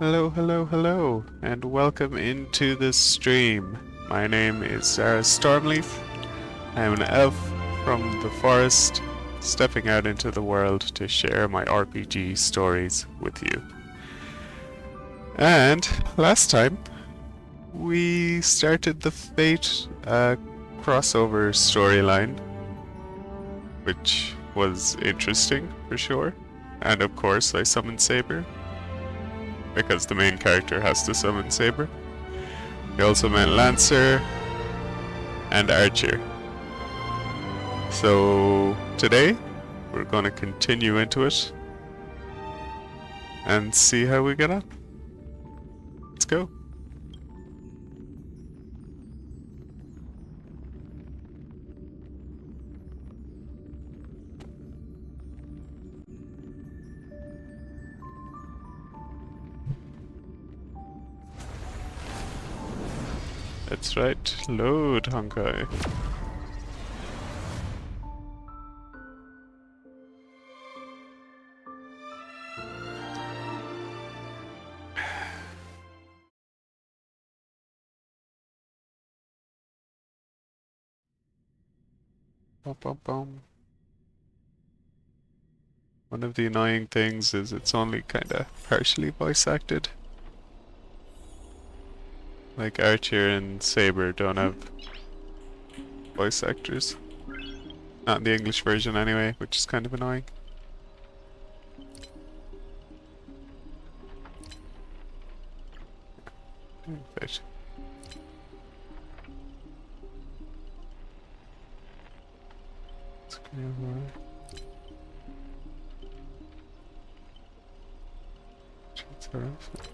Hello, hello, hello, and welcome into the stream. My name is Zara Stormleaf. I am an elf from the forest, stepping out into the world to share my RPG stories with you. And last time, we started the Fate crossover storyline, which was interesting for sure. And of course, I summoned Saber, because the main character has to summon Saber. We also met Lancer and Archer. So today we're going to continue into it and see how we get on. Let's go. That's right, load Honkai. Bum, bum, bum. One of the annoying things is it's only kinda partially voice acted. Like Archer and Saber don't have voice actors. Not in the English version anyway, which is kind of annoying. Right.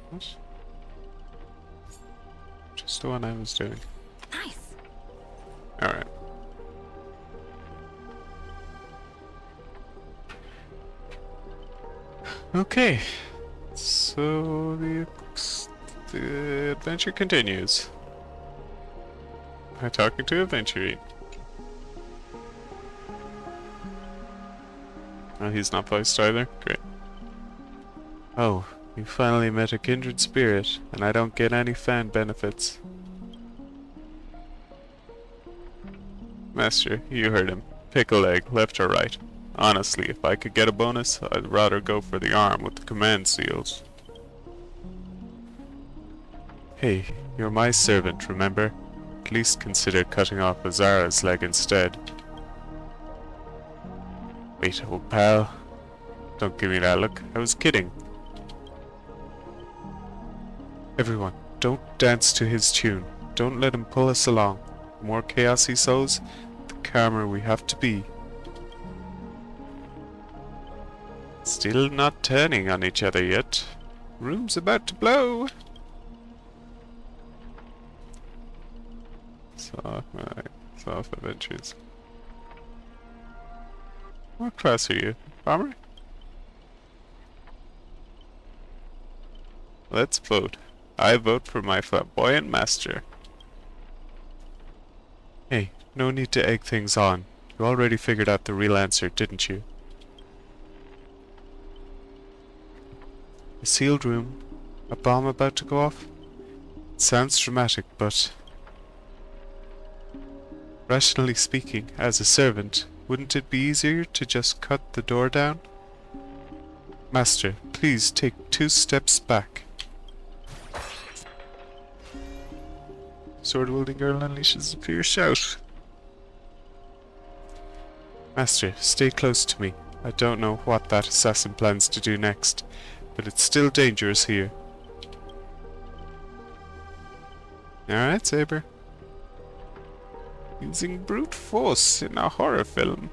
What? Just the one I was doing. Nice. Alright. Okay. So the adventure continues. I'm talking to Adventurine. Oh, he's not voiced either? Great. Oh, you finally met a kindred spirit, and I don't get any fan benefits. Master, you heard him. Pick a leg, left or right. Honestly, if I could get a bonus, I'd rather go for the arm with the command seals. Hey, you're my servant, remember? At least consider cutting off Azara's leg instead. Wait, old pal. Don't give me that look. I was kidding. Everyone, don't dance to his tune. Don't let him pull us along. The more chaos he sows, the calmer we have to be. Still not turning on each other yet. Room's about to blow. Soft adventures. What class are you? Bomber? Let's vote. I vote for my flamboyant master. Hey, no need to egg things on. You already figured out the real answer, didn't you? A sealed room? A bomb about to go off? It sounds dramatic, but... rationally speaking, as a servant, wouldn't it be easier to just cut the door down? Master, please take 2 steps back. Sword-wielding girl unleashes a fierce shout. Master, stay close to me. I don't know what that assassin plans to do next, but it's still dangerous here. Alright, Saber. Using brute force in a horror film.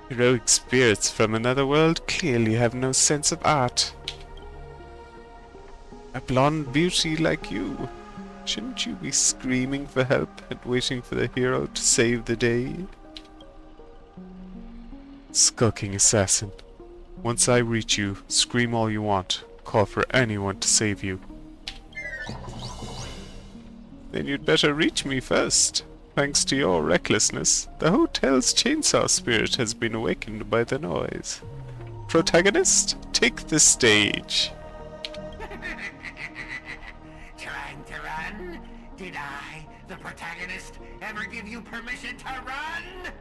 Heroic spirits from another world clearly have no sense of art. A blonde beauty like you. Shouldn't you be screaming for help and waiting for the hero to save the day? Skulking assassin. Once I reach you, scream all you want. Call for anyone to save you. Then you'd better reach me first. Thanks to your recklessness, the hotel's chainsaw spirit has been awakened by the noise. Protagonist, take the stage. Did I, the protagonist, ever give you permission to run?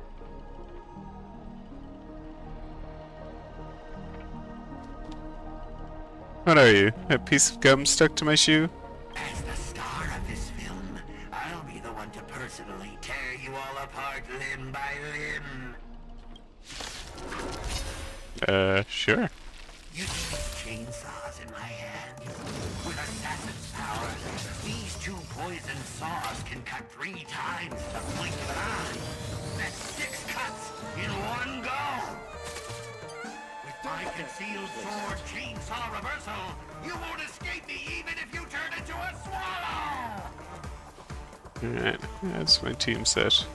What are you? A piece of gum stuck to my shoe? As the star of this film, I'll be the one to personally tear you all apart limb by limb. Sure. You see these chainsaws in my hands? With assassin's power, these two poison saws can cut 3 times the blink of an eye. That's 6 cuts in one go. With my concealed sword chainsaw reversal, you won't escape me even if you turn into a swallow! Alright, that's my team set.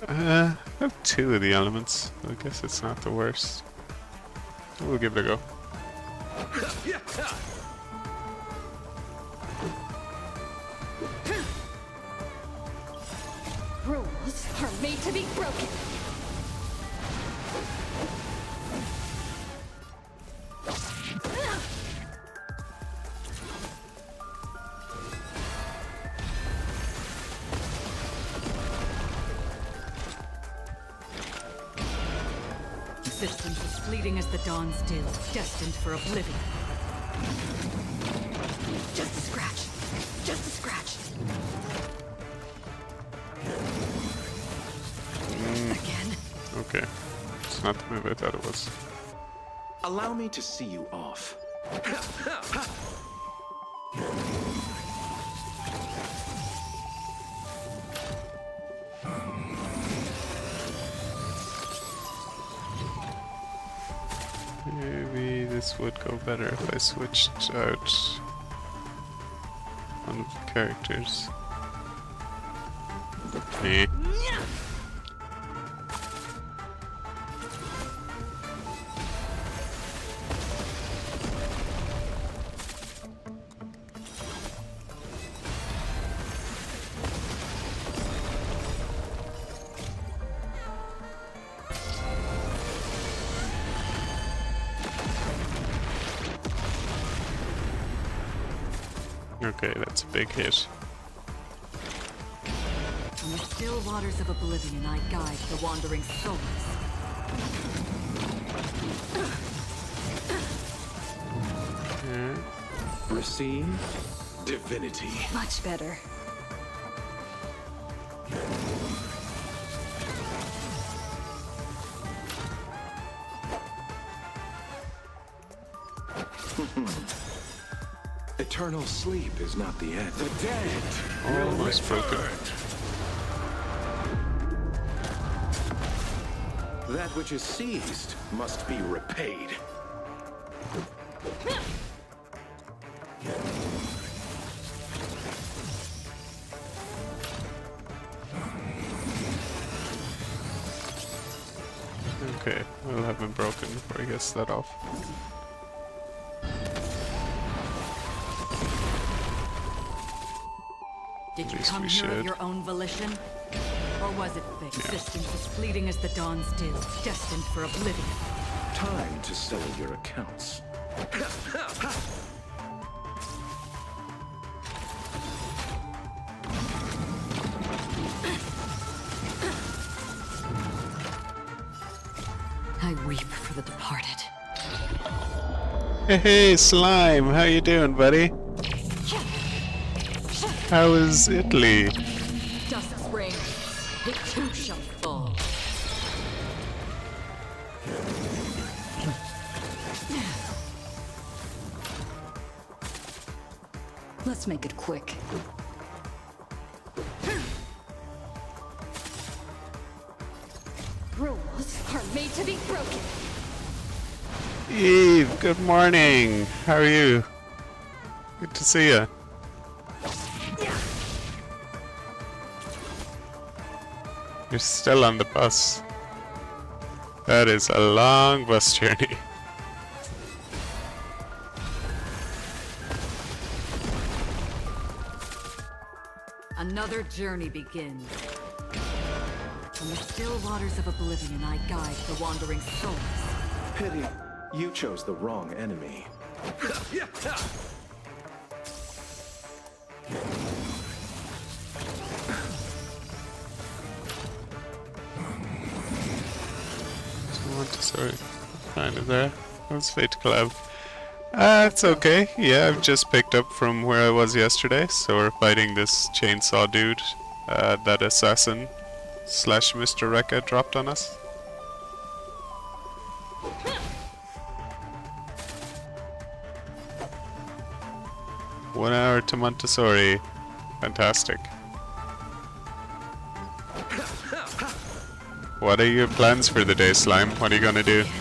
I have 2 of the elements. I guess it's not the worst. We'll give it a go. Rules are made to be broken. Existence is fleeting as the dawn's dew, destined for oblivion. Just a scratch. Just a scratch. Again. Okay. It's not the move I thought it was. Allow me to see you off. Maybe this would go better if I switched out one of the characters. Nah. Okay, that's a big hit. From the still waters of oblivion, I guide the wandering souls. Receive divinity. Much better. Eternal sleep is not the end. The dead Almost broken. That which is seized must be repaid. Okay, we'll have him broken before he gets that off. Did you least come we here of should. your own volition? Or was it fate? Existence is fleeting as the dawn's dew, destined for oblivion. Time to settle your accounts. I weep for the departed. Hey, Slime! How you doing, buddy? How is Italy? Dust springs, it too shall fall. Let's make it quick. Rules are made to be broken. Eve, good morning. How are you? Good to see you. You're still on the bus. That is a long bus journey. Another journey begins. From the still waters of oblivion, I guide the wandering souls. Pity, you chose the wrong enemy. sorry. Kind of there. That was Fate to Collab. It's okay. Yeah, I've just picked up from where I was yesterday, so we're fighting this chainsaw dude, that assassin slash Mr. Rekka dropped on us. One hour to Montessori. Fantastic. What are your plans for the day, Slime? What are you gonna do? Again.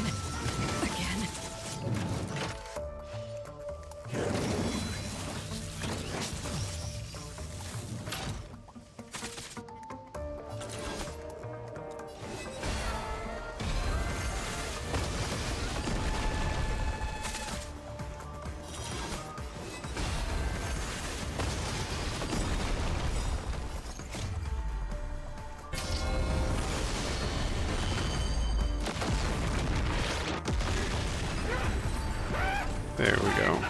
There we go.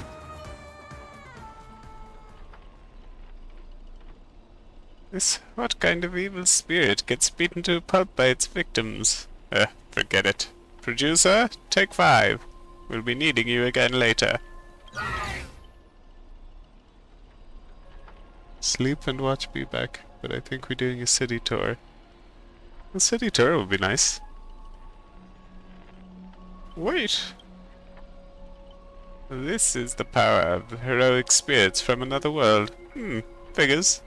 What kind of evil spirit gets beaten to a pulp by its victims? Forget it. Producer, take 5. We'll be needing you again later. Sleep and watch me back, but I think we're doing a city tour. A city tour would be nice. Wait! This is the power of heroic spirits from another world. Figures.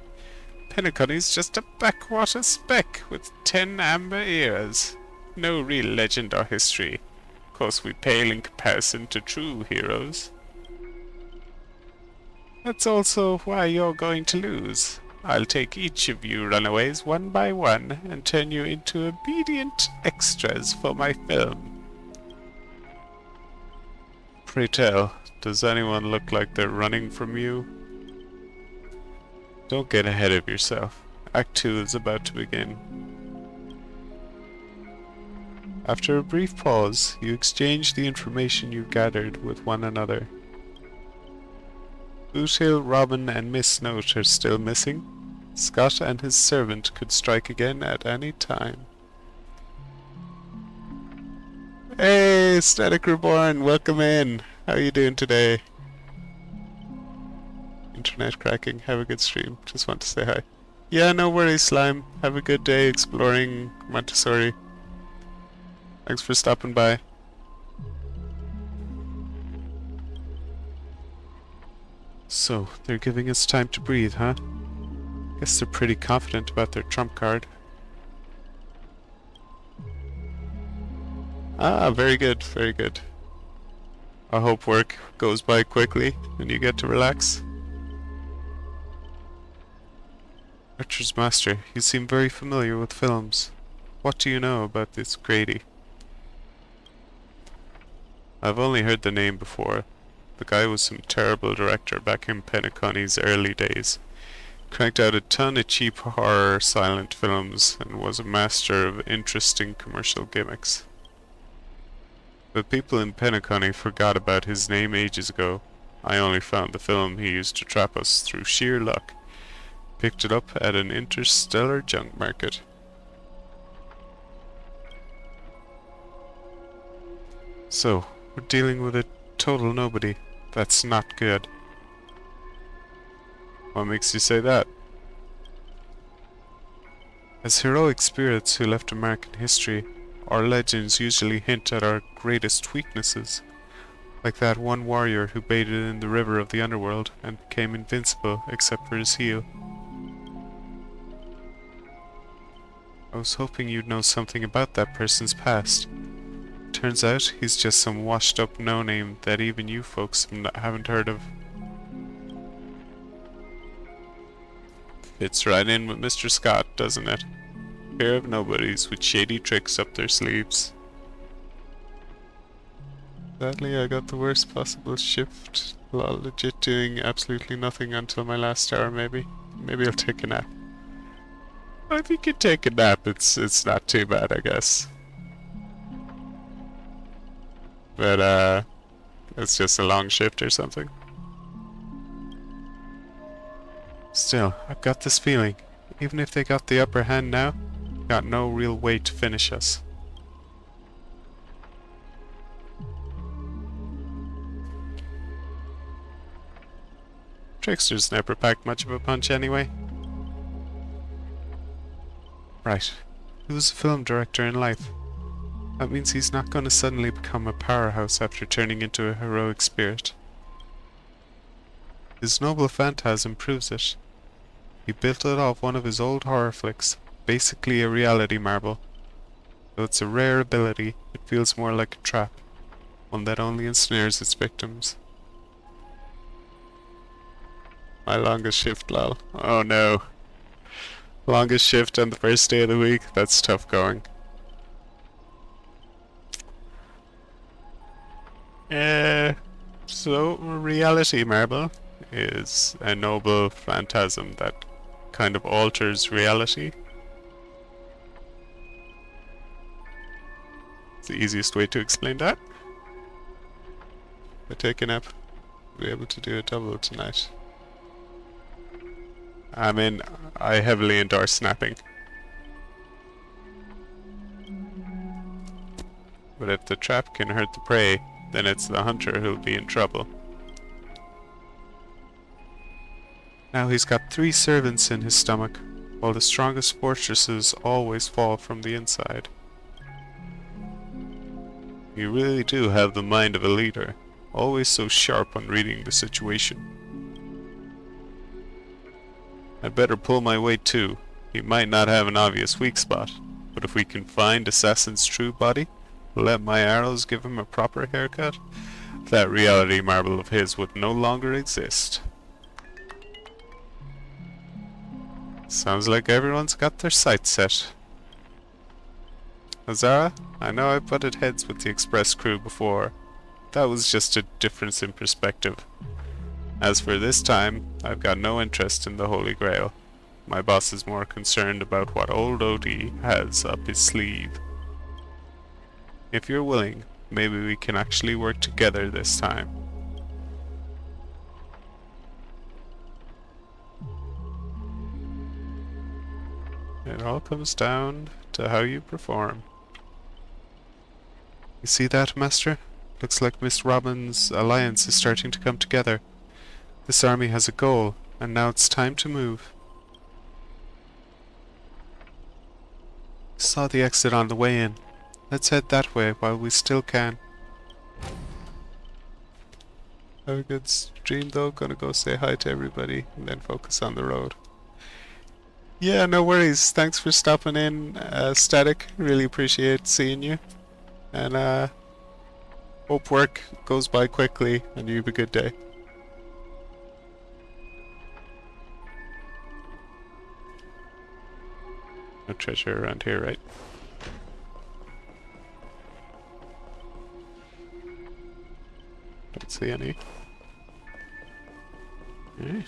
Penacony's just a backwater speck with 10 amber ears. No real legend or history. Of course, we pale in comparison to true heroes. That's also why you're going to lose. I'll take each of you runaways one by one and turn you into obedient extras for my film. Pray tell, does anyone look like they're running from you? Don't get ahead of yourself. Act 2 is about to begin. After a brief pause, you exchange the information you gathered with one another. Boothill, Robin, and Miss Note are still missing. Scott and his servant could strike again at any time. Hey, Static Reborn, welcome in. How are you doing today? Internet cracking, have a good stream. Just want to say hi. Yeah, no worries, Slime. Have a good day exploring Montessori. Thanks for stopping by. So, they're giving us time to breathe, huh? Guess they're pretty confident about their trump card. Ah, very good, very good. I hope work goes by quickly and you get to relax. Archer's Master, you seem very familiar with films. What do you know about this Grady? I've only heard the name before. The guy was some terrible director back in Penacony's early days. Cranked out a ton of cheap horror silent films and was a master of interesting commercial gimmicks. But people in Penacony forgot about his name ages ago. I only found the film he used to trap us through sheer luck. Picked it up at an interstellar junk market. So, we're dealing with a total nobody. That's not good. What makes you say that? As heroic spirits who left a mark in history, our legends usually hint at our greatest weaknesses, like that one warrior who bathed in the river of the underworld and became invincible except for his heel. I was hoping you'd know something about that person's past. Turns out he's just some washed up no-name that even you folks haven't heard of. Fits right in with Mr. Scott, doesn't it? Pair of nobodies with shady tricks up their sleeves. Sadly, I got the worst possible shift. While legit doing absolutely nothing until my last hour, maybe. Maybe I'll take a nap. I think you take a nap, it's not too bad, I guess. But, it's just a long shift or something. Still, I've got this feeling. Even if they got the upper hand now, got no real way to finish us. Trickster's never packed much of a punch anyway. Right. He was a film director in life. That means he's not going to suddenly become a powerhouse after turning into a heroic spirit. His noble phantasm proves it. He built it off one of his old horror flicks, basically a reality marble. Though it's a rare ability, it feels more like a trap, one that only ensnares its victims. My longest shift, lol. Oh no. Longest shift on the first day of the week, that's tough going. So reality marble is a noble phantasm that kind of alters reality. It's the easiest way to explain that. If I take a nap, I'll be able to do a double tonight. I mean, I heavily endorse snapping. But if the trap can hurt the prey, then it's the hunter who'll be in trouble. Now he's got 3 servants in his stomach, while the strongest fortresses always fall from the inside. You really do have the mind of a leader, always so sharp on reading the situation. I'd better pull my weight too. He might not have an obvious weak spot, but if we can find Assassin's true body, let my arrows give him a proper haircut, that reality marble of his would no longer exist. Sounds like everyone's got their sights set. Azara, I know I butted heads with the express crew before. That was just a difference in perspective. As for this time, I've got no interest in the Holy Grail. My boss is more concerned about what old Odie has up his sleeve. If you're willing, maybe we can actually work together this time. It all comes down to how you perform. You see that, Master? Looks like Miss Robin's alliance is starting to come together. This army has a goal, and now it's time to move. Saw the exit on the way in. Let's head that way while we still can. Have a good stream though, gonna go say hi to everybody and then focus on the road. Yeah, no worries. Thanks for stopping in, Static. Really appreciate seeing you. And hope work goes by quickly and you have a good day. No treasure around here, right? Don't see any. Alright.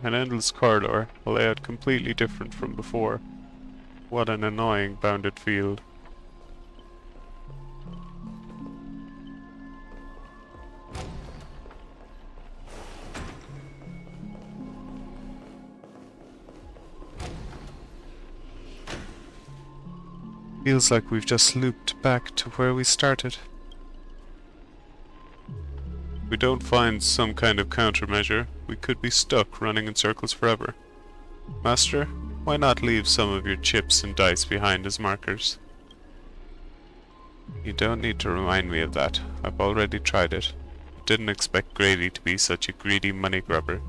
An endless corridor, a layout completely different from before. What an annoying bounded field. Feels like we've just looped back to where we started. If we don't find some kind of countermeasure, we could be stuck running in circles forever. Master, why not leave some of your chips and dice behind as markers? You don't need to remind me of that. I've already tried it. Didn't expect Grady to be such a greedy money grubber.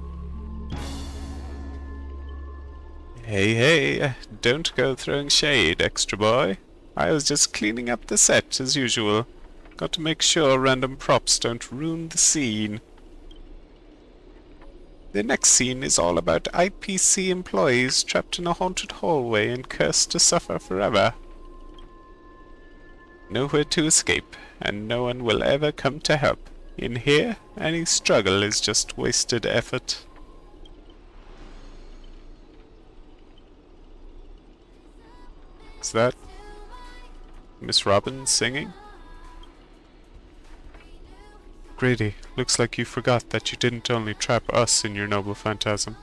Hey, don't go throwing shade, extra boy. I was just cleaning up the set as usual. Got to make sure random props don't ruin the scene. The next scene is all about IPC employees trapped in a haunted hallway and cursed to suffer forever. Nowhere to escape, and no one will ever come to help. In here, any struggle is just wasted effort. Is that Miss Robin singing? Grady, looks like you forgot that you didn't only trap us in your noble phantasm.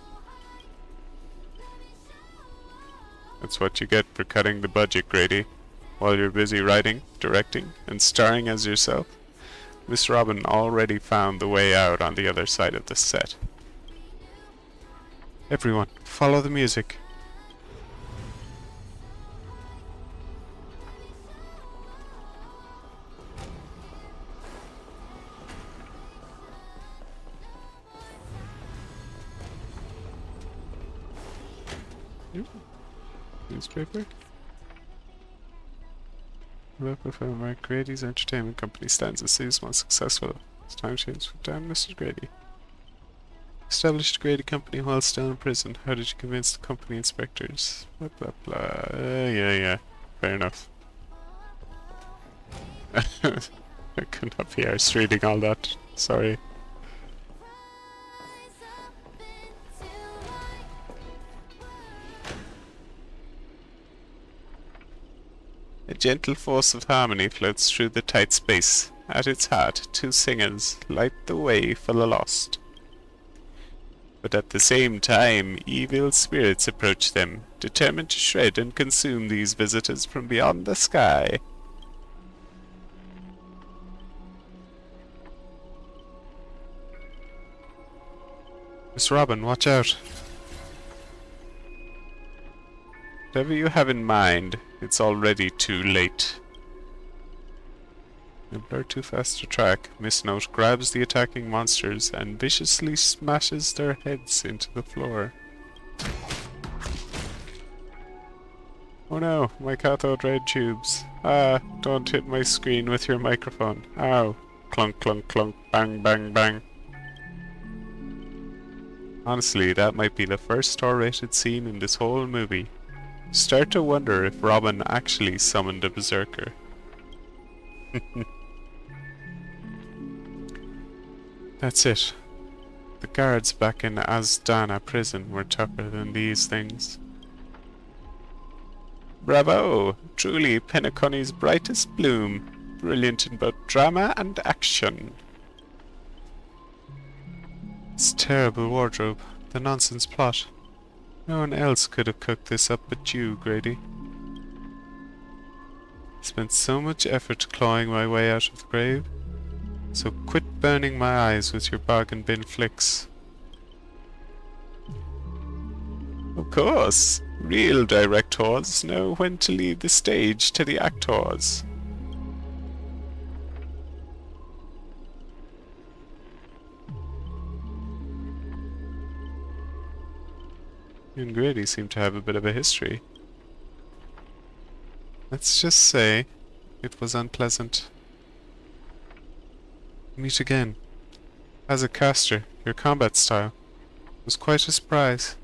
That's what you get for cutting the budget, Grady. While you're busy writing, directing, and starring as yourself, Miss Robin already found the way out on the other side of the set. Everyone, follow the music. Newspaper. Local film Mark Grady's entertainment company stands as city's most successful. It's time change for down Mr. Grady. Established a Grady company while still in prison. How did you convince the company inspectors? Blah blah blah. Yeah. Fair enough. I could not be arsed reading all that. Sorry. A gentle force of harmony floats through the tight space. At its heart, two singers light the way for the lost. But at the same time, evil spirits approach them, determined to shred and consume these visitors from beyond the sky. Miss Robin, watch out. Whatever you have in mind, it's already too late. A blur too fast to track, Miss Note grabs the attacking monsters and viciously smashes their heads into the floor. Oh no, my cathode ray tubes. Ah, don't hit my screen with your microphone. Ow. Clunk, clunk, clunk, bang, bang, bang. Honestly, that might be the first R-rated scene in this whole movie. Start to wonder if Robin actually summoned a berserker. That's it. The guards back in Asdana prison were tougher than these things. Bravo! Truly Penacony's brightest bloom. Brilliant in both drama and action. This terrible wardrobe. The nonsense plot. No one else could have cooked this up but you, Grady. I spent so much effort clawing my way out of the grave, so quit burning my eyes with your bargain bin flicks. Of course, real directors know when to leave the stage to the actors. You and Grady seem to have a bit of a history. Let's just say it was unpleasant. Meet again. As a caster, your combat style was quite a surprise.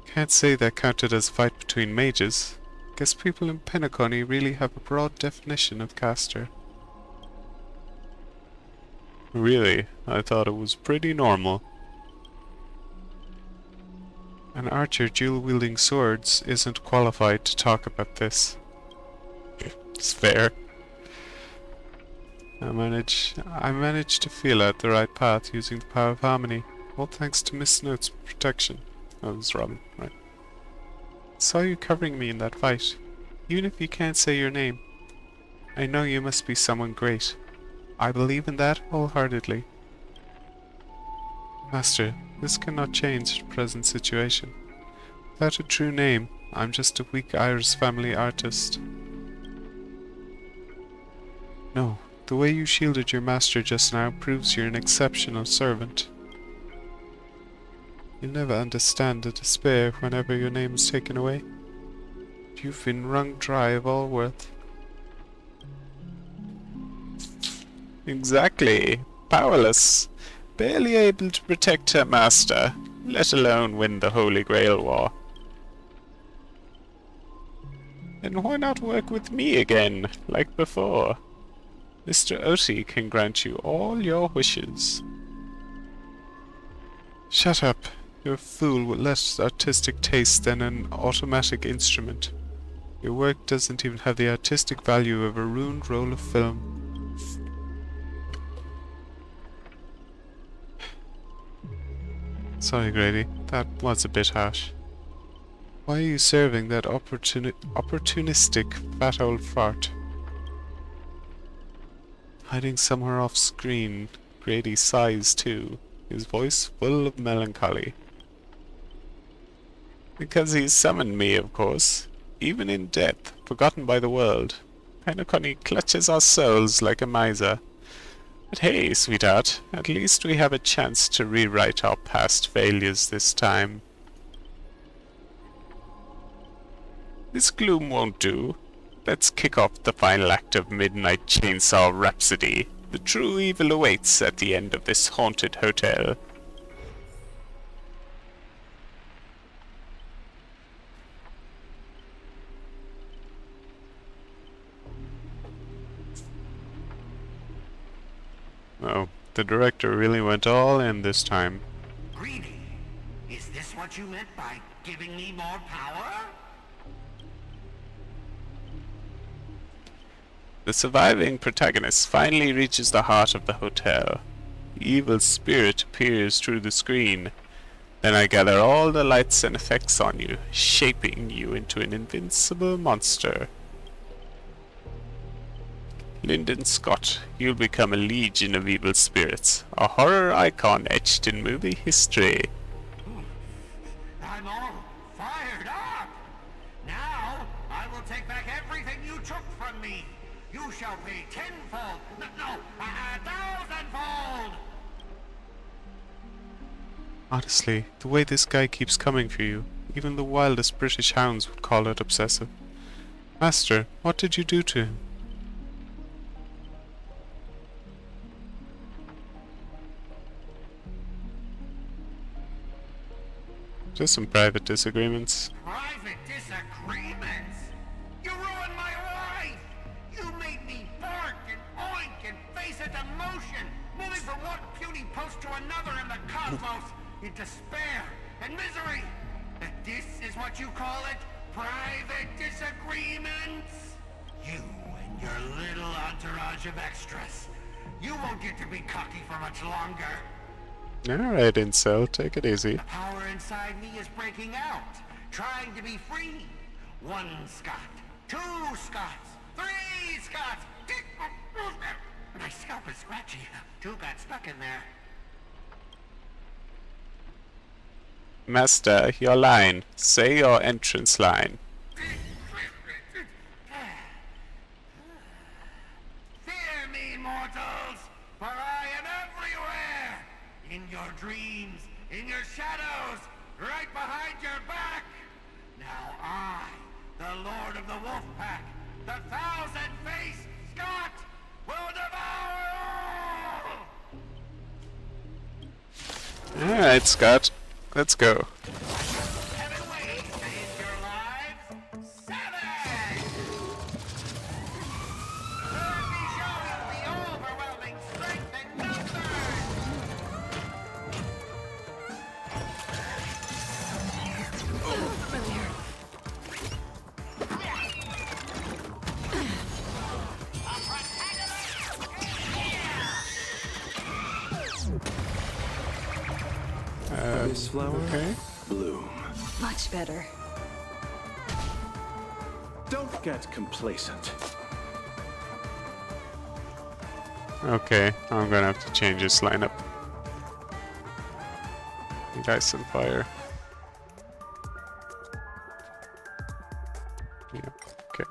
Can't say that counted as a fight between mages. Guess people in Penacony really have a broad definition of caster. Really, I thought it was pretty normal. An archer dual-wielding swords isn't qualified to talk about this. It's fair. I managed to feel out the right path using the power of harmony, all thanks to Miss Note's protection. Oh, it was Robin, right. Saw you covering me in that fight. Even if you can't say your name, I know you must be someone great. I believe in that wholeheartedly. Master, this cannot change the present situation. Without a true name, I'm just a weak Irish family artist. No, the way you shielded your master just now proves you're an exceptional servant. You'll never understand the despair whenever your name is taken away. You've been wrung dry of all worth. Exactly. Powerless. Barely able to protect her master, let alone win the Holy Grail War. Then why not work with me again, like before? Mr. Oti can grant you all your wishes. Shut up. You're a fool with less artistic taste than an automatic instrument. Your work doesn't even have the artistic value of a ruined roll of film. Sorry, Grady. That was a bit harsh. Why are you serving that opportunistic fat old fart? Hiding somewhere off screen, Grady sighs too, his voice full of melancholy. Because he summoned me, of course. Even in death, forgotten by the world. Penacony clutches our souls like a miser. But hey, sweetheart, at least we have a chance to rewrite our past failures this time. This gloom won't do. Let's kick off the final act of Midnight Chainsaw Rhapsody. The true evil awaits at the end of this haunted hotel. Oh, the director really went all in this time. Greedy, is this what you meant by giving me more power? The surviving protagonist finally reaches the heart of the hotel. The evil spirit appears through the screen. Then I gather all the lights and effects on you, shaping you into an invincible monster. Lyndon Scott, you'll become a legion of evil spirits, a horror icon etched in movie history. I'm all fired up! Now, I will take back everything you took from me! You shall pay tenfold! No, 1,000-fold! Honestly, the way this guy keeps coming for you, even the wildest British hounds would call it obsessive. Master, what did you do to him? Just some private disagreements. Private disagreements? You ruined my life! You made me bark and oink and face a demotion, moving from one puny post to another in the cosmos, in despair and misery. And this is what you call it? Private disagreements? You and your little entourage of extras. You won't get to be cocky for much longer. Alright, incel, take it easy. The power inside me is breaking out, trying to be free. 1 Scot, 2 Scots, 3 Scots. My scalp is scratchy. 2 got stuck in there. Master, your line. Say your entrance line. Fear me, mortals, for I am everywhere. In your dreams, in your shadows, right behind your back. Now I, the Lord of the Wolfpack, the 1,000-faced Scot, will devour all! Alright, Scott. Let's go. 7 ways to end your lives. 7! Let me show you the overwhelming strength and numbers! This flower, Okay. bloom. Much better. Don't get complacent. Okay, I'm gonna have to change this lineup. Ice and fire. Yeah, okay.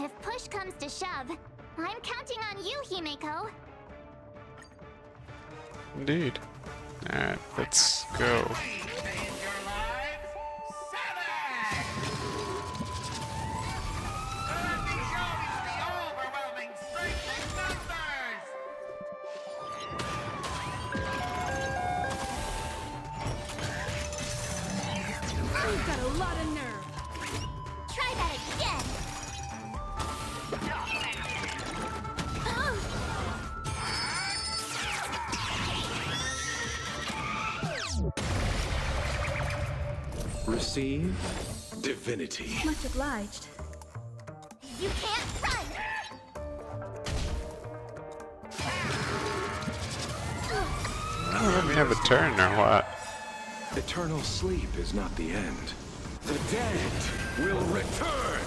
If push comes to shove, I'm counting on you, Himeko. Indeed. Alright, let's go. Ways to end your lives. 7! Let me show you the overwhelming strength and numbers! got a lot of nerve. Try that again. Receive divinity. Much obliged. You can't run. Let me have a turn or what? Eternal sleep is not the end. The dead will return.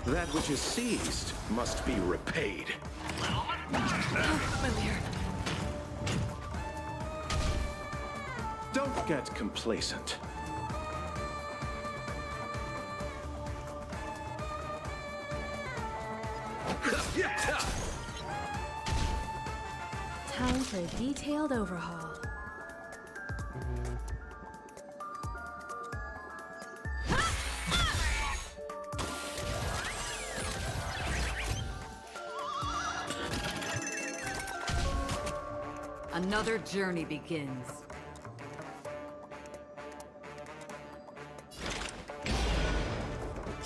That which is seized must be repaid. Don't get complacent. Time for a detailed overhaul. Another journey begins.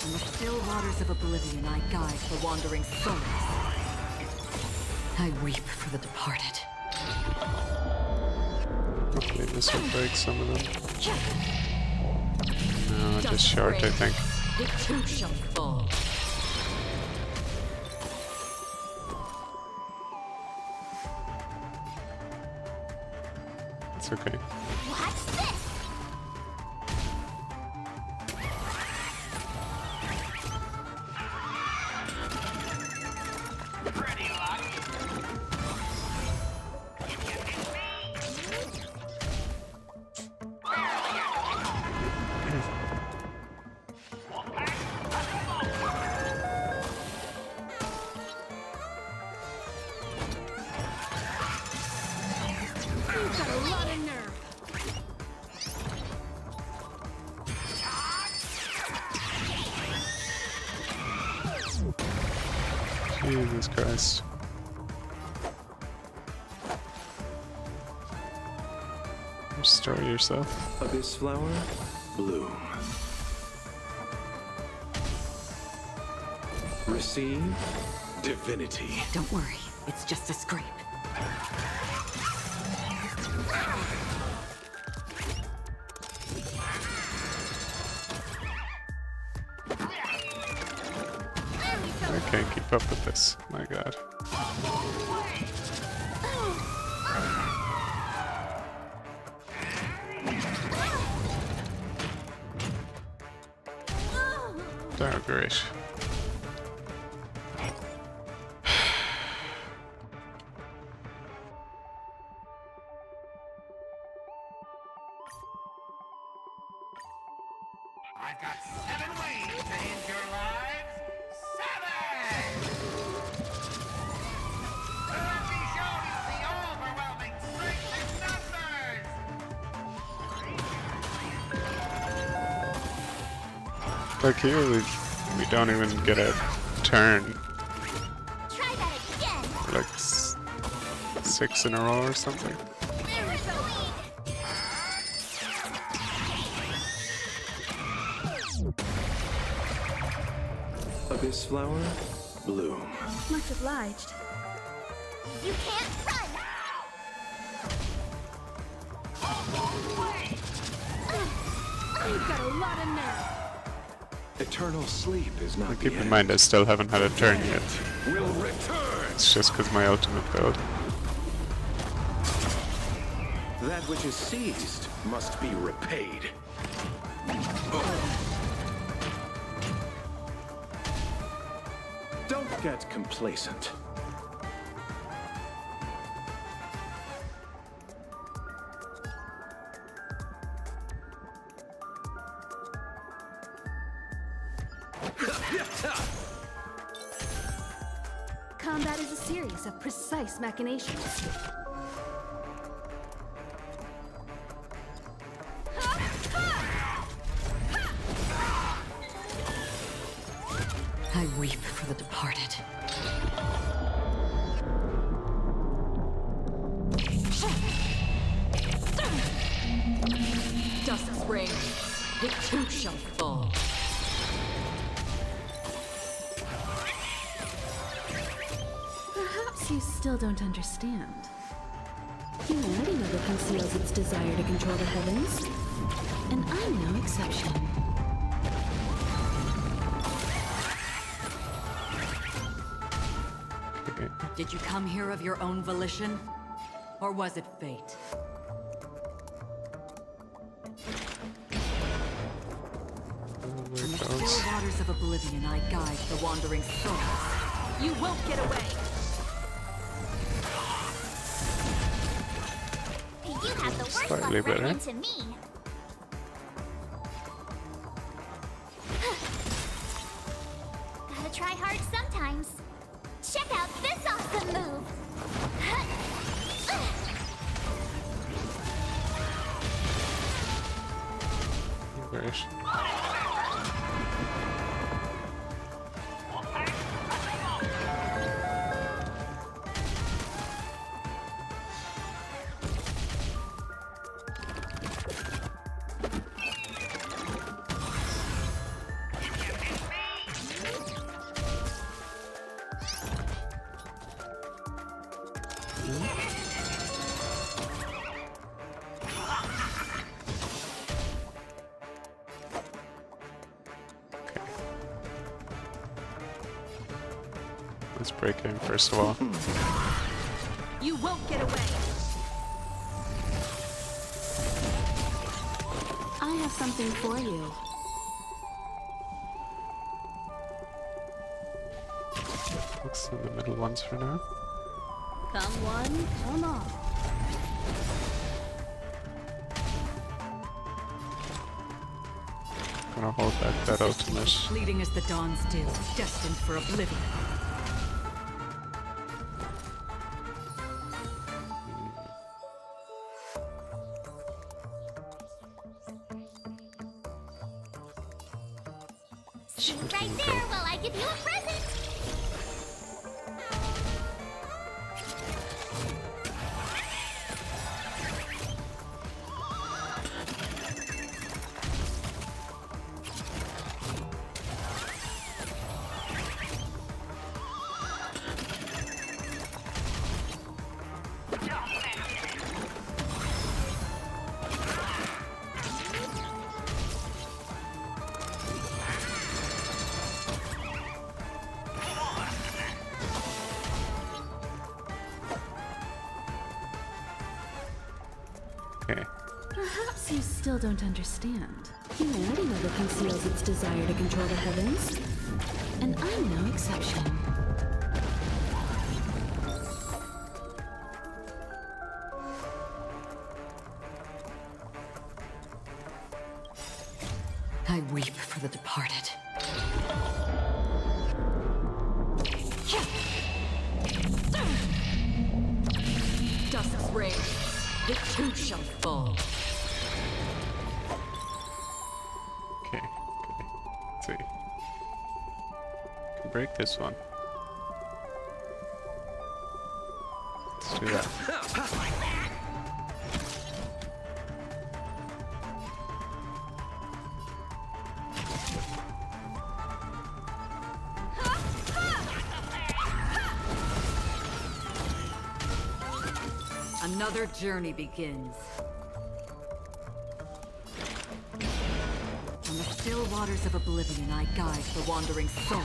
In the still waters of oblivion, I guide the wandering souls. I weep for the departed. Hopefully this will break some of them. No, just short, I think. It too shall fall. It's okay. Watch this. You've got a lot of nerve. Jesus Christ. Restore yourself. Abyss flower, bloom. Receive divinity. Don't worry, it's just a scrape. I can't keep up with this. My god. Oh, great. I've got 7 ways to end your lives. 7! Let me show you the overwhelming strength in numbers! Like here, we don't even get a turn. Try that again. Like 6 in a row or something. There is a lead. Abyss flower, bloom. Much obliged. You can't run. You've got a lot of nerve. Eternal sleep is not Keep the in end. mind I still haven't had a turn yet. Will return. It's just because my ultimate failed. That which is seized must be repaid. Don't get complacent. Combat is a series of precise machinations. I weep for the departed. It too shall fall. Perhaps you still don't understand. Humanity never conceals its desire to control the heavens, and I'm no exception. Okay. Did you come here of your own volition? Or was it fate? There From the it goes. still waters of oblivion I guide the wandering souls. You won't get away! You have the worst Slightly luck running better. into me. Gotta try hard sometimes. Check out this awesome move. Great. Let's break in first of all. You won't get away! I have something for you. Focus on the middle ones for now. Come one, come all. Gonna hold back that ultimate. Fleeting as the dawn's dew, destined for oblivion. Stay right there while I give you a present. Okay. Perhaps you still don't understand. Humanity never conceals its desire to control the heavens, and I'm no exception. I weep for the departed. Dusk's reign, it too shall fall. Okay. Let's see. Can break this one. Let's do that. Another journey begins. On the still waters of oblivion, I guide the wandering souls.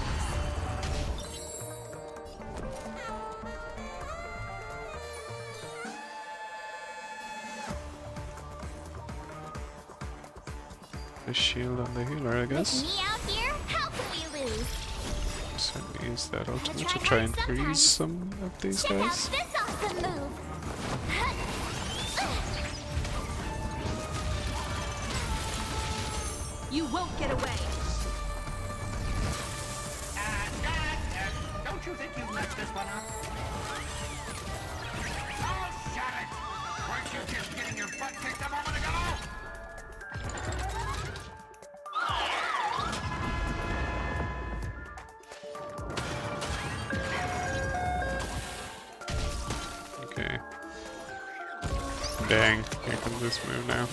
The shield on the healer, I guess. Me out here? How can we lose? Certainly use that ultimate to try and freeze some of these Check out guys. this awesome move. You won't get away! Don't you think you messed this one up? Oh, shut it! Weren't you just getting your butt kicked a moment ago? Okay. Dang, here comes this move now.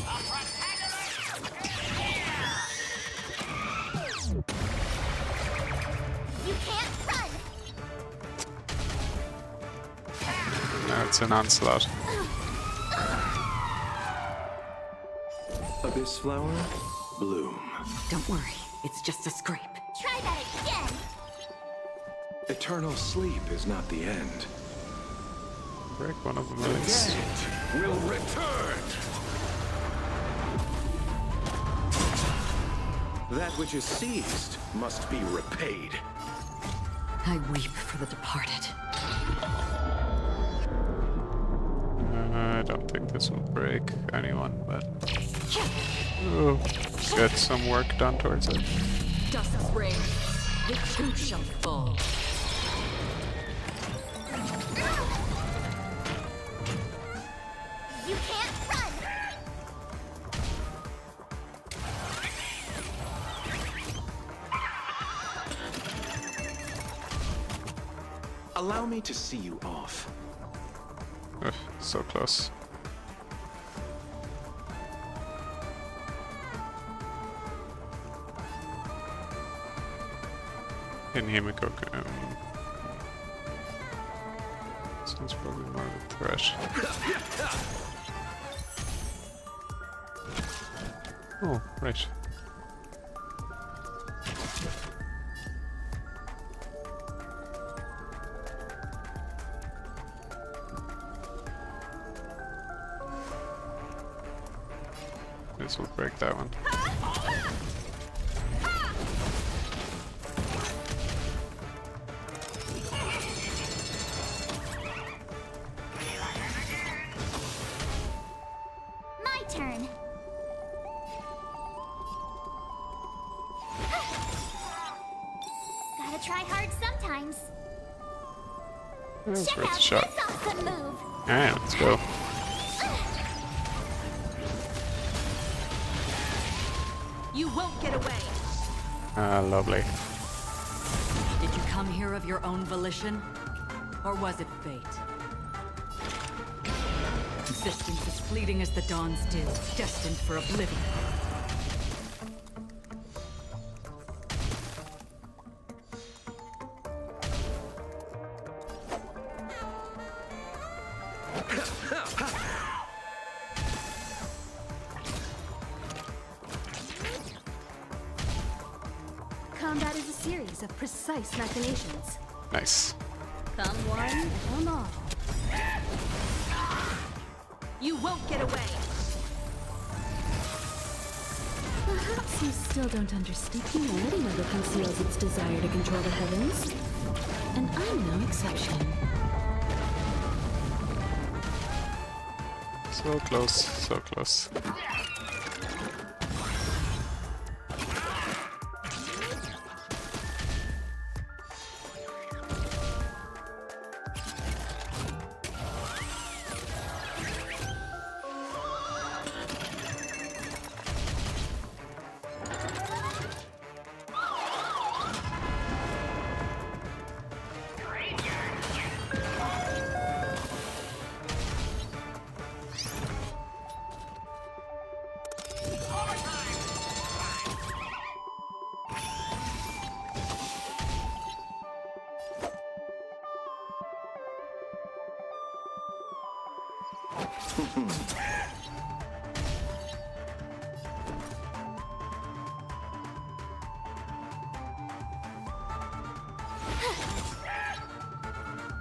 Now it's an onslaught. Abyss flower, bloom. Don't worry, it's just a scrape. Try that again. Eternal sleep is not the end. Break one of them The at least. dead will return. That which is seized must be repaid. I weep for the departed. I don't think this will break anyone, but oh, get some work done towards it. Dust's reign, the too shall fall. You can't run. Allow me to see you off. Ugh, so close. In Himiko, this one's probably more of a threat. Oh, right. This will break that one. My turn. Gotta try hard sometimes. It's Check worth out a shot. this awesome move. Alright, let's go. You won't get away. Ah, lovely. Did you come here of your own volition? Or was it fate? Existence as fleeting as the dawn's dew, destined for oblivion. Combat is a series of precise machinations. Nice. Come one, come all. You won't get away. Perhaps you still don't understand. Humanity never conceals its desire to control the heavens. And I'm no exception. So close, so close.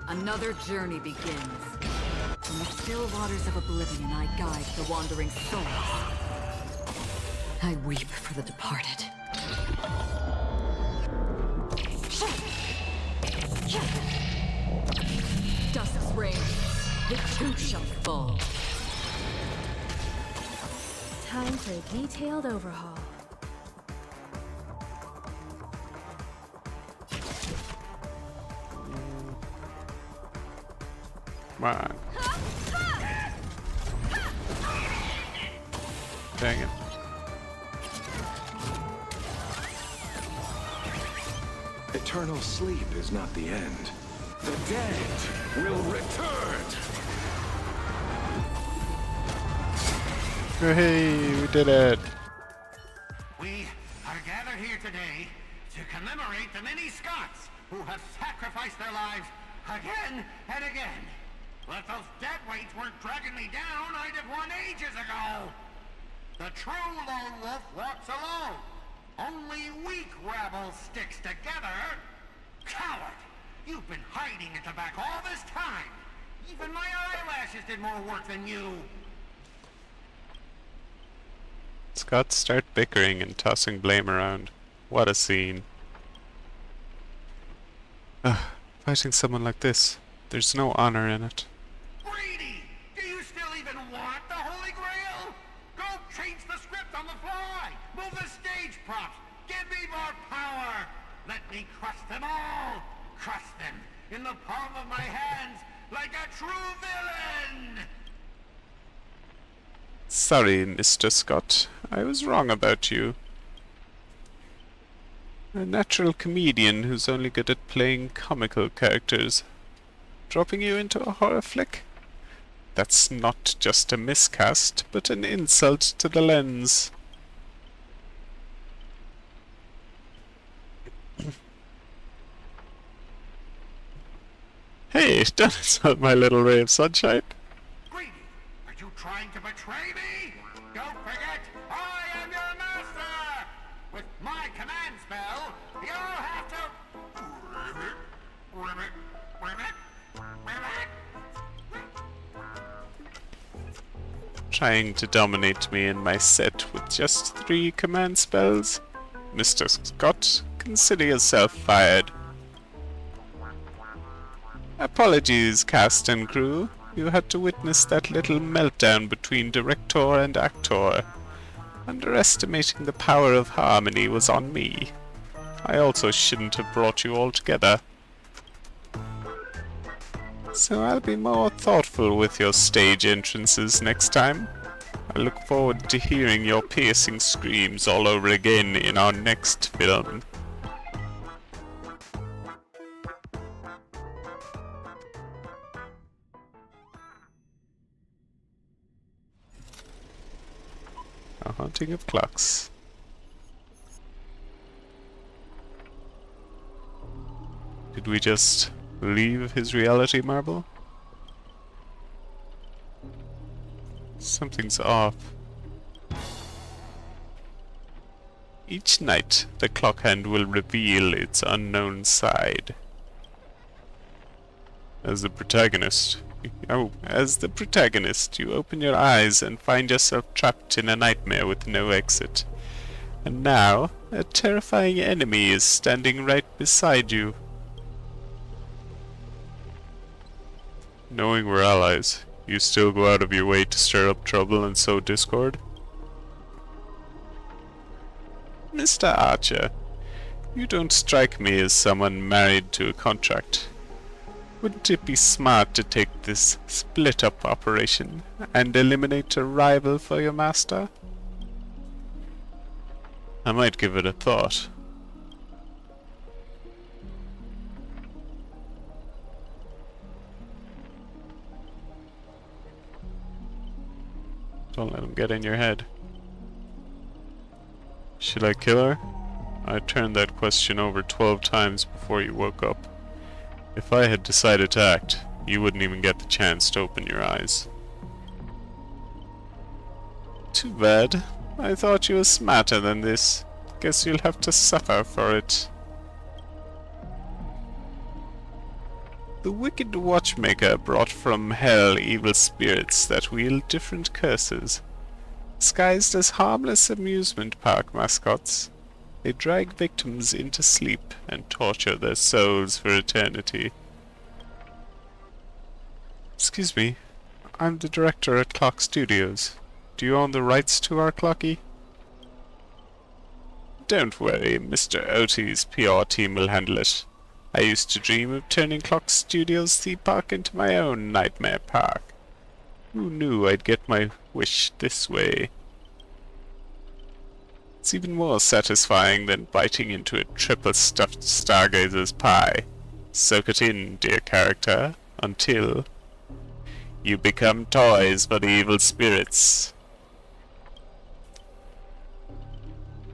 Another journey begins. In the still waters of oblivion, I guide the wandering souls. I weep for the departed. Dust's reign, the too shall fall. Time for a detailed overhaul. Come on. Dang it. Eternal sleep is not the end. The dead will return. Hey, we did it. We are gathered here today to commemorate the many Scots who have sacrificed their lives again and again. Well, if those deadweights weren't dragging me down, I'd have won ages ago. The true lone wolf walks alone. Only weak rabble sticks together. Coward! You've been hiding at the back all this time. Even my eyelashes did more work than you. Scots start bickering and tossing blame around. What a scene. Fighting someone like this, there's no honor in it. Greedy! Do you still even want the Holy Grail? Go change the script on the fly! Move the stage props! Give me more power! Let me crush them all! Crush them in the palm of my hands like a true villain! Sorry, Mr. Scott. I was wrong about you. A natural comedian who's only good at playing comical characters. Dropping you into a horror flick? That's not just a miscast, but an insult to the lens. Hey, don't insult my little ray of sunshine. Greedy! Are you trying to betray me? Don't forget, I am your master! With my command spell, you'll have to... Ribbit, ribbit, ribbit. Trying to dominate me in my set with just 3 command spells? Mr. Scott, consider yourself fired. Apologies, cast and crew. You had to witness that little meltdown between director and actor. Underestimating the power of harmony was on me. I also shouldn't have brought you all together. So I'll be more thoughtful with your stage entrances next time. I look forward to hearing your piercing screams all over again in our next film. A haunting of clocks. Did we just leave his reality marble? Something's off. Each night, the clock hand will reveal its unknown side. As the protagonist, you open your eyes and find yourself trapped in a nightmare with no exit. And now, a terrifying enemy is standing right beside you. Knowing we're allies, you still go out of your way to stir up trouble and sow discord? Mr. Archer, you don't strike me as someone married to a contract. Wouldn't it be smart to take this split-up operation and eliminate a rival for your master? I might give it a thought. Don't let him get in your head. Should I kill her? I turned that question over 12 times before you woke up. If I had decided to act, you wouldn't even get the chance to open your eyes. Too bad. I thought you were smarter than this. Guess you'll have to suffer for it. The wicked watchmaker brought from hell evil spirits that wield different curses. Disguised as harmless amusement park mascots, they drag victims into sleep and torture their souls for eternity. Excuse me, I'm the director at Clock Studios. Do you own the rights to our clocky? Don't worry, Mr. Oti's PR team will handle it. I used to dream of turning Clock Studios theme park into my own nightmare park. Who knew I'd get my wish this way? It's even more satisfying than biting into a triple-stuffed Stargazer's pie. Soak it in, dear character, until you become toys for the evil spirits.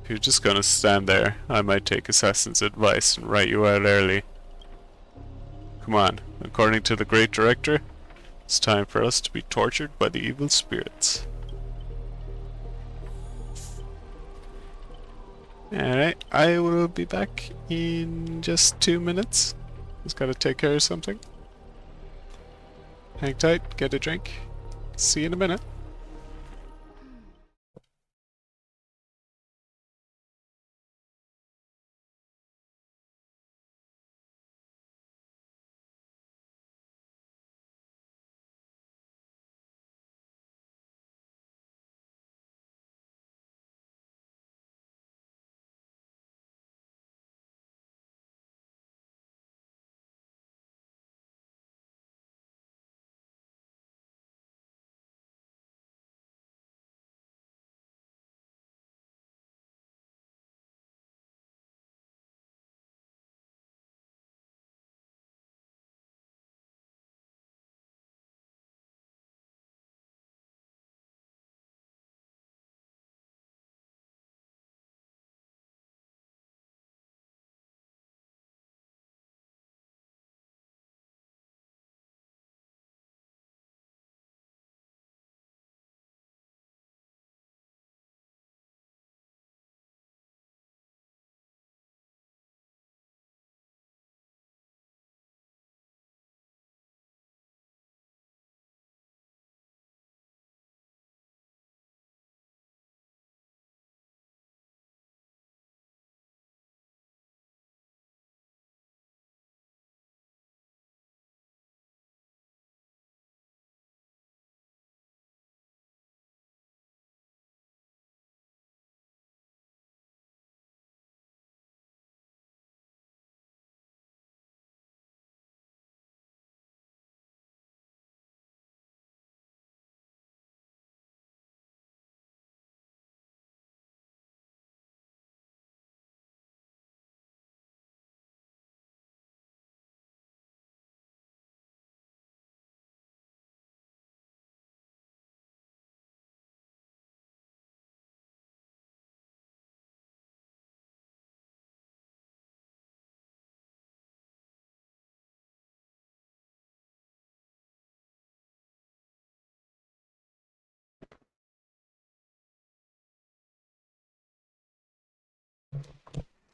If you're just gonna stand there, I might take Assassin's advice and write you out early. Come on, according to the great director, It's time for us to be tortured by the evil spirits. Alright, I will be back in just 2 minutes. Just gotta take care of something. Hang tight, get a drink. See you in a minute.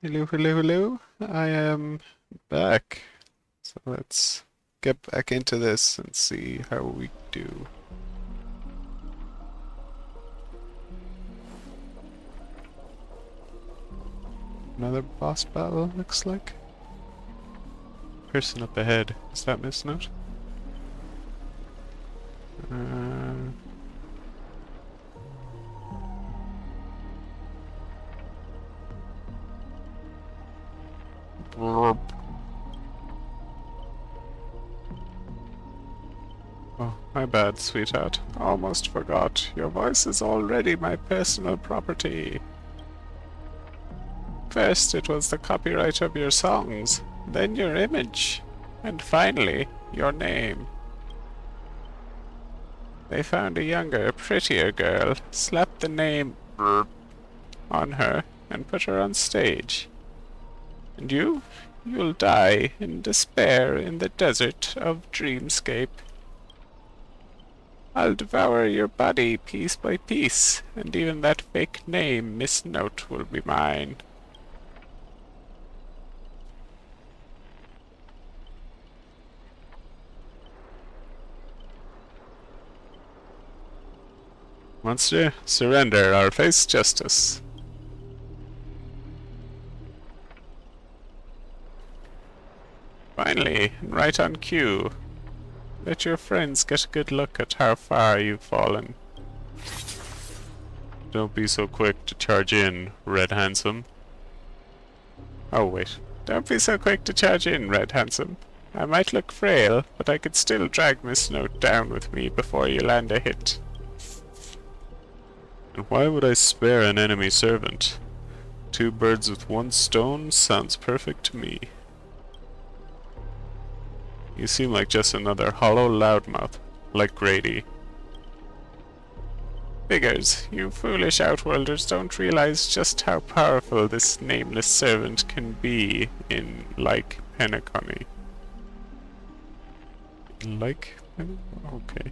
Hello, hello, hello. I am back. So let's get back into this and see how we do. Another boss battle, looks like. Person up ahead. Is that Miss Note? Oh, my bad, sweetheart. Almost forgot. Your voice is already my personal property. First it was the copyright of your songs, then your image, and finally, your name. They found a younger, prettier girl, slapped the name on her, and put her on stage. And you'll die in despair in the desert of Dreamscape. I'll devour your body piece by piece, and even that fake name, Miss Note, will be mine. Monster, surrender or face justice. Finally, right on cue. Let your friends get a good look at how far you've fallen. Don't be so quick to charge in, Red Handsome. Oh wait, don't be so quick to charge in, Red Handsome. I might look frail, but I could still drag Miss Note down with me before you land a hit. And why would I spare an enemy servant? 2 birds with 1 stone sounds perfect to me. You seem like just another hollow loudmouth, like Grady. Figures, you foolish Outworlders don't realize just how powerful this nameless servant can be in Like Penacony. Like Okay.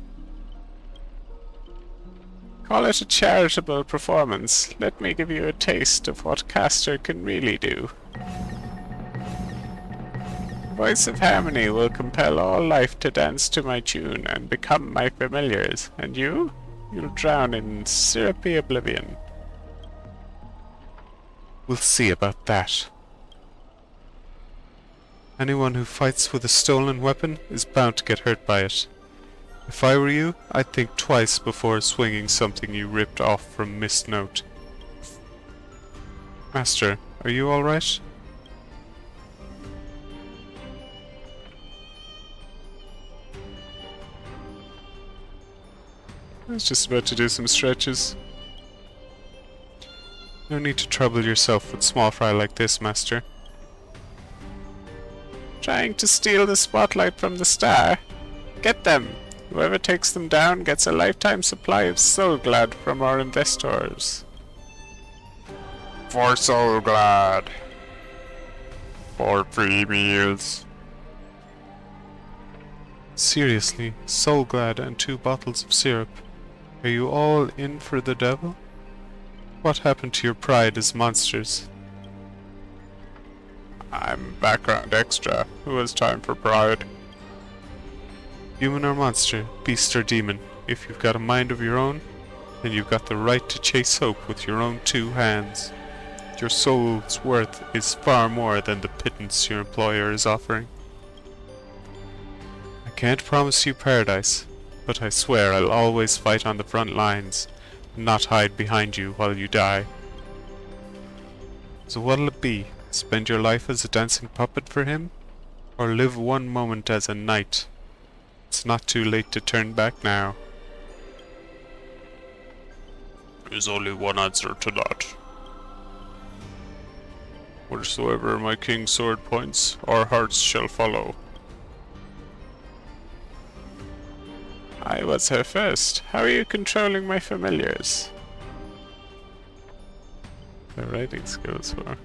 Call it a charitable performance. Let me give you a taste of what Castor can really do. Voice of Harmony will compel all life to dance to my tune and become my familiars. And you? You'll drown in syrupy oblivion. We'll see about that. Anyone who fights with a stolen weapon is bound to get hurt by it. If I were you, I'd think twice before swinging something you ripped off from Mist Note. Master, are you alright? I was just about to do some stretches. No need to trouble yourself with small fry like this, Master. Trying to steal the spotlight from the star? Get them! Whoever takes them down gets a lifetime supply of Soulglad from our investors. For Soulglad. For free meals. Seriously, Soulglad and 2 bottles of syrup. Are you all in for the devil? What happened to your pride as monsters? I'm background extra. Who has time for pride? Human or monster, beast or demon, if you've got a mind of your own, then you've got the right to chase hope with your own 2 hands. Your soul's worth is far more than the pittance your employer is offering. I can't promise you paradise, but I swear I'll always fight on the front lines, and not hide behind you while you die. So what'll it be? Spend your life as a dancing puppet for him? Or live one moment as a knight? It's not too late to turn back now. There's only one answer to that. Wheresoever my king's sword points, our hearts shall follow. I was her first. How are you controlling my familiars? The writing skills were.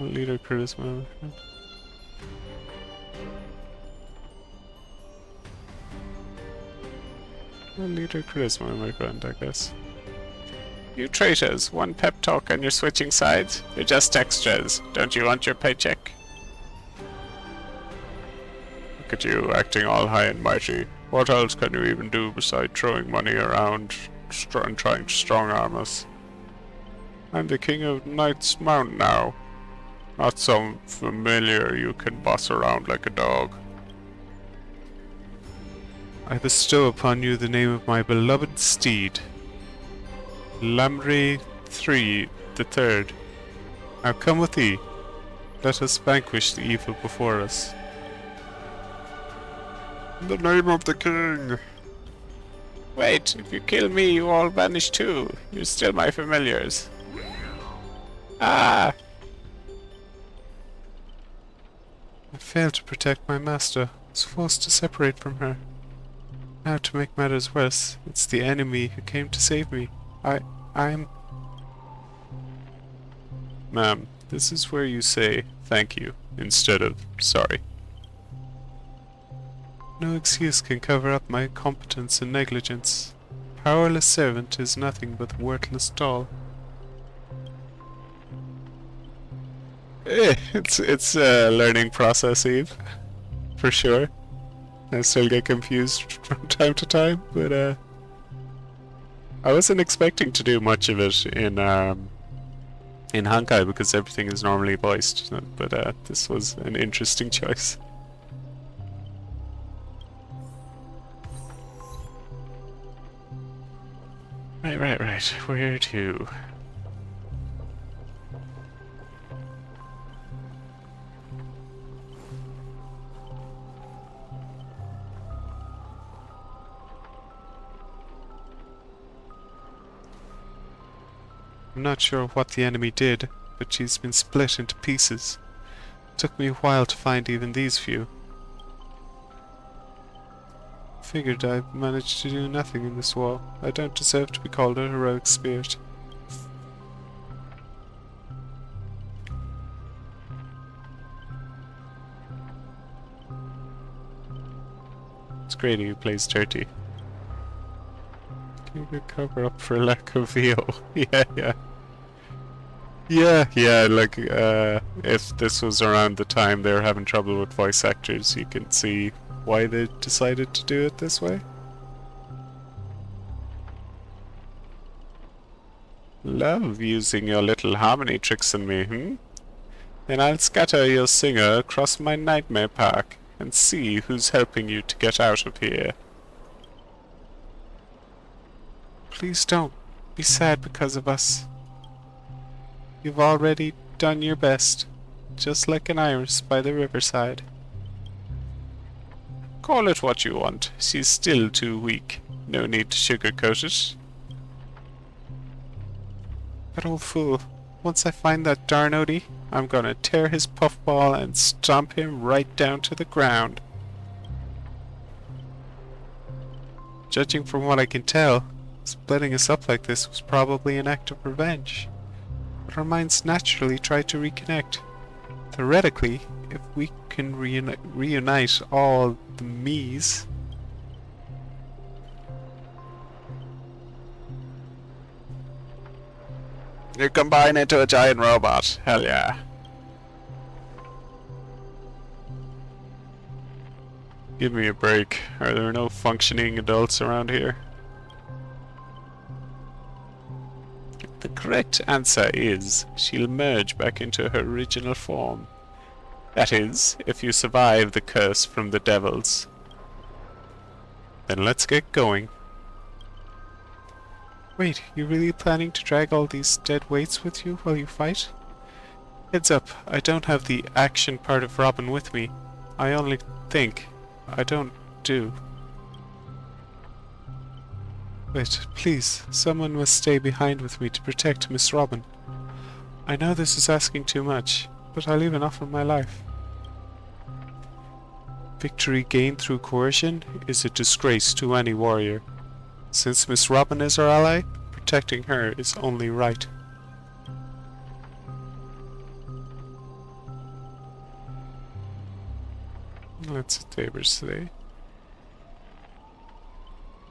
Leader charisma, my friend. Leader charisma, my friend, I guess. You traitors, one pep talk and you're switching sides? You're just extras. Don't you want your paycheck? Look at you, acting all high and mighty. What else can you even do beside throwing money around and trying to strong-arm us? I'm the king of Knight's Mount now. Not some familiar you can boss around like a dog. I bestow upon you the name of my beloved steed, Lamry III the Third. Now come with thee. Let us vanquish the evil before us. In the name of the king. Wait, if you kill me, you all vanish too. You're still my familiars. Ah! I failed to protect my master. I was forced to separate from her. Now to make matters worse, it's the enemy who came to save me. I'm... Ma'am, this is where you say thank you instead of sorry. No excuse can cover up my incompetence and negligence. Powerless servant is nothing but worthless doll. It's a learning process, Eve. For sure. I still get confused from time to time, but I wasn't expecting to do much of it in Honkai because everything is normally voiced, but this was an interesting choice. Right. Where to? I'm not sure what the enemy did, but she's been split into pieces. It took me a while to find even these few. Figured I managed to do nothing in this war. I don't deserve to be called a heroic spirit. It's Grady who plays dirty. Can you cover up for lack of VO? Yeah, like, if this was around the time they were having trouble with voice actors, you can see why they decided to do it this way. Love using your little harmony tricks on me, hmm? Then I'll scatter your singer across my nightmare park and see who's helping you to get out of here. Please don't be sad because of us. You've already done your best, just like an iris by the riverside. Call it what you want. She's still too weak. No need to sugarcoat it. That old fool. Once I find that darn Odie, I'm gonna tear his puffball and stomp him right down to the ground. Judging from what I can tell, splitting us up like this was probably an act of revenge. But our minds naturally try to reconnect. Theoretically, if we can reunite all the me's... You combine into a giant robot. Hell yeah. Give me a break. Are there no functioning adults around here? The correct answer is she'll merge back into her original form. That is, if you survive the curse from the devils. Then let's get going. Wait, you really planning to drag all these dead weights with you while you fight? Heads up, I don't have the action part of Robin with me. I only think. I don't do. Wait, please, someone must stay behind with me to protect Miss Robin. I know this is asking too much, but I'll even offer my life. Victory gained through coercion is a disgrace to any warrior. Since Miss Robin is our ally, protecting her is only right. Let's hit Tabers today.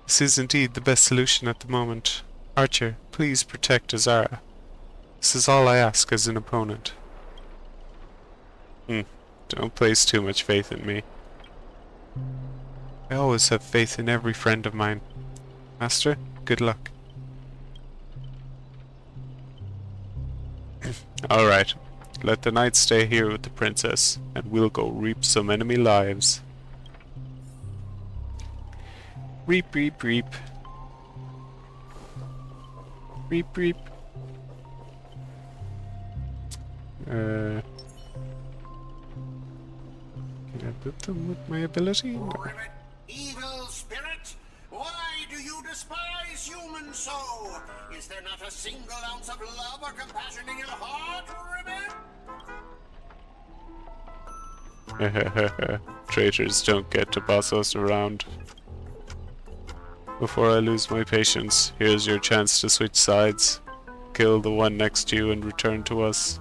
This is indeed the best solution at the moment. Archer, please protect Azara. This is all I ask as an opponent. Don't place too much faith in me. I always have faith in every friend of mine. Master, good luck. Alright, let the knight stay here with the princess, and we'll go reap some enemy lives. Reap, reap, reap. Reap, reap. Can I whip them with my ability? No. Evil spirit, why do you despise humans so? Is there not a single ounce of love or compassion in your heart, Ribbit? Traitors don't get to boss us around. Before I lose my patience, here's your chance to switch sides. Kill the one next to you and return to us.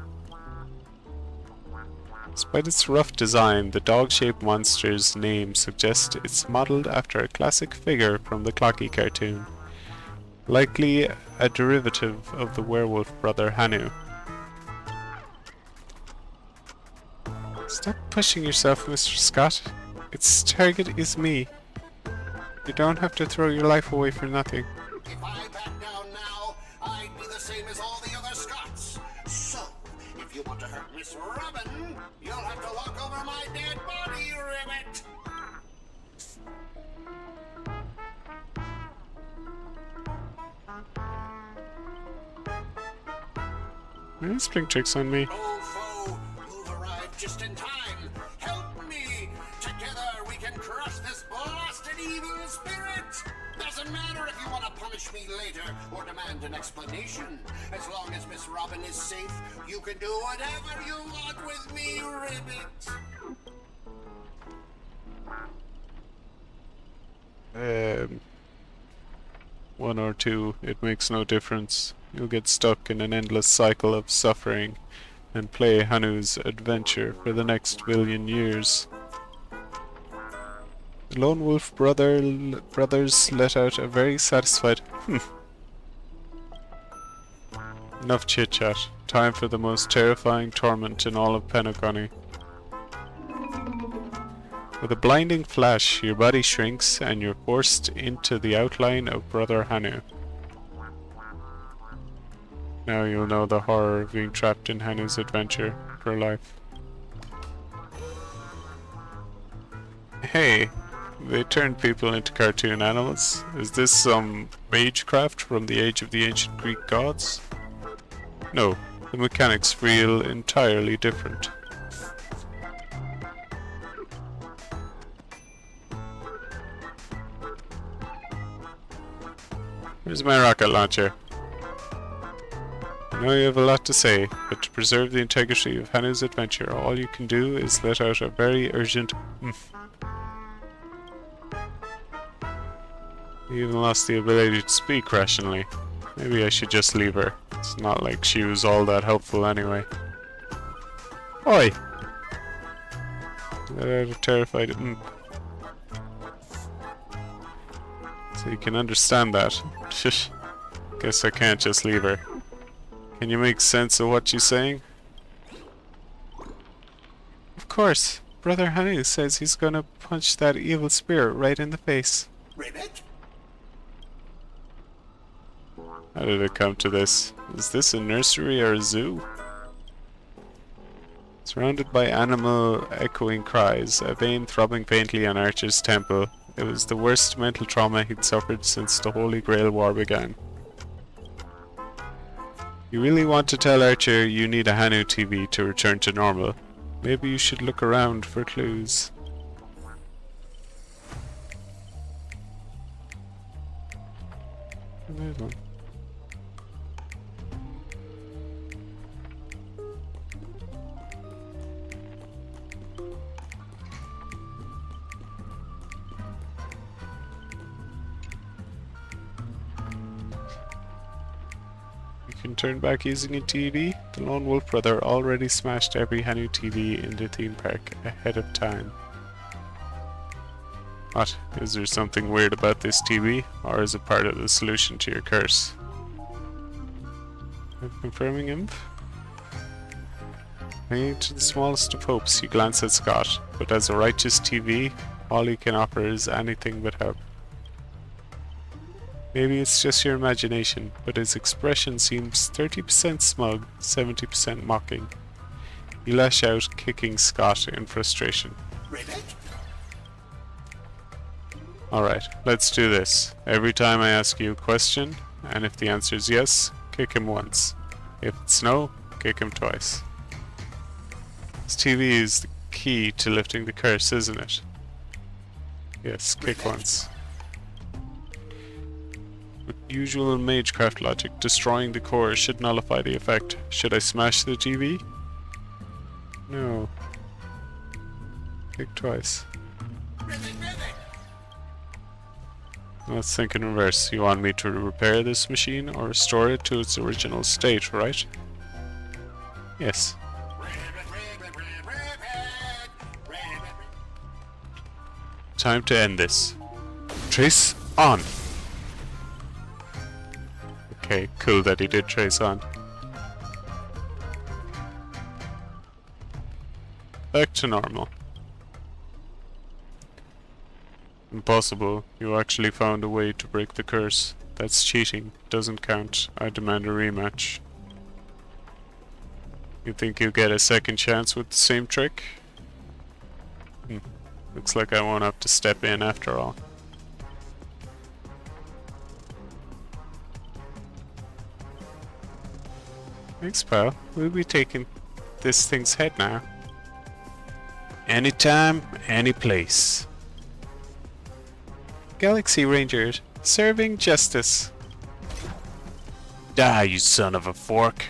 Despite its rough design, the dog-shaped monster's name suggests it's modeled after a classic figure from the Clocky cartoon. Likely a derivative of the werewolf brother Hanu. Stop pushing yourself, Mr. Scott. Its target is me. You don't have to throw your life away for nothing. If I back down now, I'd be the same as all the other Scots. So, if you want to hurt Miss Robin, you'll have to walk over my dead body, Ribbit! He's playing tricks on me. Old foe, you've arrived just in time. Help me! Together we can crush this blasted evil spirit! Doesn't matter if you want to punish me later or demand an explanation. As long as Miss Robin is safe, you can do whatever you want with me, Ribbit! One or two, it makes no difference. You'll get stuck in an endless cycle of suffering and play Hanu's adventure for the next billion years. The Lone Wolf brothers let out a very satisfied Enough chit-chat. Time for the most terrifying torment in all of Penacony. With a blinding flash, your body shrinks and you're forced into the outline of Brother Hanu. Now you'll know the horror of being trapped in Hanu's adventure for life. Hey, they turned people into cartoon animals. Is this some magecraft from the age of the ancient Greek gods? No, the mechanics feel entirely different. Where's my rocket launcher? I know you have a lot to say, but to preserve the integrity of Hanu's adventure, all you can do is let out a very urgent You even lost the ability to speak rationally. Maybe I should just leave her. It's not like she was all that helpful anyway. Oi! Let out a terrified So you can understand that. Shush. Guess I can't just leave her. Can you make sense of what she's saying? Of course. Brother Hanu says he's gonna punch that evil spirit right in the face. Ribbit? How did it come to this? Is this a nursery or a zoo? Surrounded by animal echoing cries, a vein throbbing faintly on Archer's temple. It was the worst mental trauma he'd suffered since the Holy Grail War began. You really want to tell Archer you need a Hanu TV to return to normal? Maybe you should look around for clues. There's one. Can turn back using a TV. The Lone Wolf brother already smashed every Hanu TV in the theme park ahead of time. What? Is there something weird about this TV? Or is it part of the solution to your curse? Confirming imp? Clinging to the smallest of hopes, you glance at Scott, but as a righteous TV, all he can offer is anything but help. Maybe it's just your imagination, but his expression seems 30% smug, 70% mocking. You lash out, kicking Scott in frustration. Ribbit? Alright, let's do this. Every time I ask you a question, and if the answer is yes, kick him once. If it's no, kick him twice. This TV is the key to lifting the curse, isn't it? Yes, kick once. With usual magecraft logic, destroying the core should nullify the effect. Should I smash the TV? No. Kick twice. Let's think in reverse. You want me to repair this machine or restore it to its original state, right? Yes. Time to end this. Trace on! Okay, cool that he did trace on. Back to normal. Impossible. You actually found a way to break the curse. That's cheating. Doesn't count. I demand a rematch. You think you'll get a second chance with the same trick? Looks like I won't have to step in after all. Thanks, pal. We'll be taking this thing's head now. Anytime, any place. Galaxy Rangers, serving justice. Die, you son of a fork.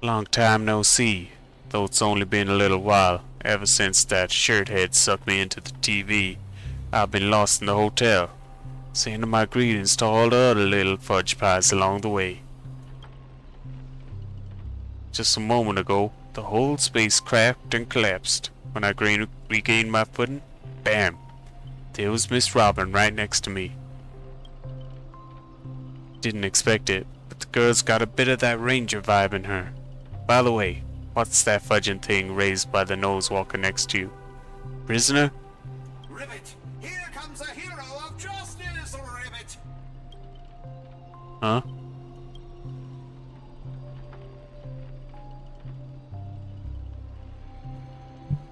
Long time no see, though it's only been a little while. Ever since that shirthead sucked me into the TV, I've been lost in the hotel. Sending my greetings to all the other little fudge pies along the way. Just a moment ago, the whole space cracked and collapsed. When I regained my footing, bam! There was Miss Robin right next to me. Didn't expect it, but the girl's got a bit of that ranger vibe in her. By the way, what's that fudging thing raised by the nose walker next to you? Prisoner? Ribbit, here comes a hero of justice, Ribbit! Huh?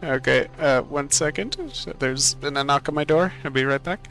Okay, 1 second. There's been a knock on my door. I'll be right back.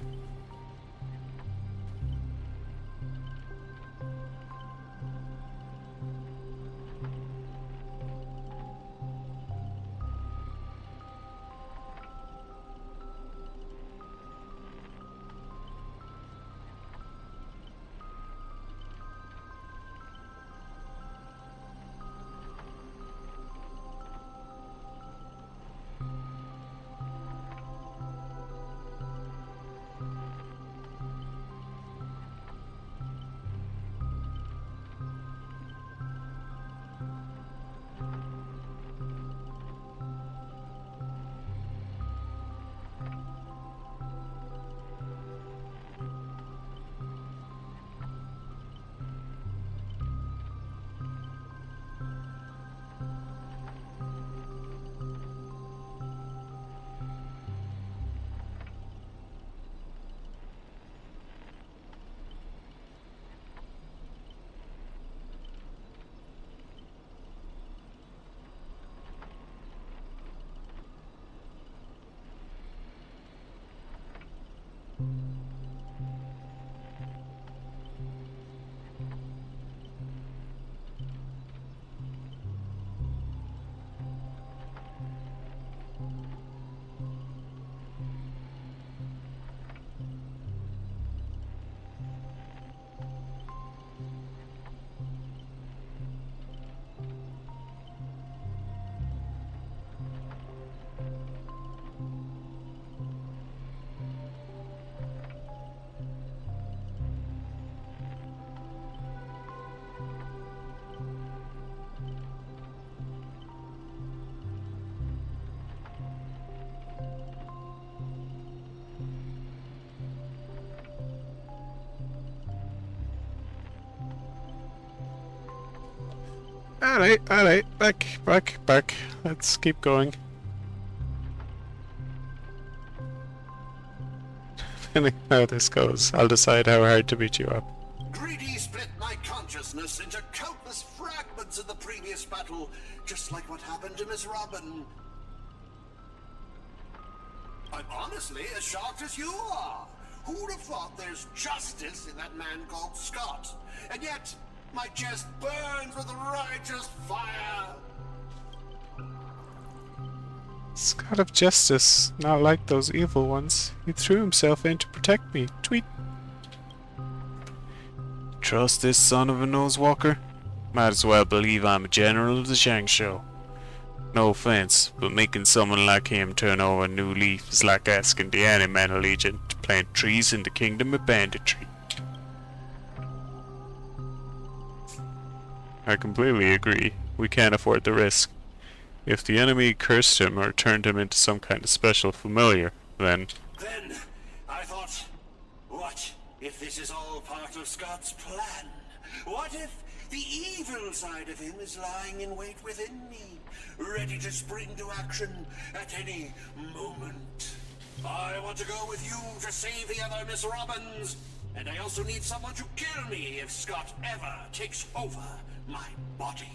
Alright, back. Let's keep going. Depending on how this goes, I'll decide how hard to beat you up. Greedy split my consciousness into countless fragments in the previous battle, just like what happened to Miss Robin. I'm honestly as shocked as you are. Who'd have thought there's justice in that man called Scott? And yet, my chest burns with righteous fire. Scott of Justice, not like those evil ones. He threw himself in to protect me. Tweet. Trust this son of a nosewalker? Might as well believe I'm a general of the Shang Show. No offense, but making someone like him turn over a new leaf is like asking the Animal Legion to plant trees in the kingdom of banditry. I completely agree. We can't afford the risk. If the enemy cursed him or turned him into some kind of special familiar, then... Then, I thought, what if this is all part of Scott's plan? What if the evil side of him is lying in wait within me, ready to spring to action at any moment? I want to go with you to save the other Miss Robins, and I also need someone to kill me if Scott ever takes over my body.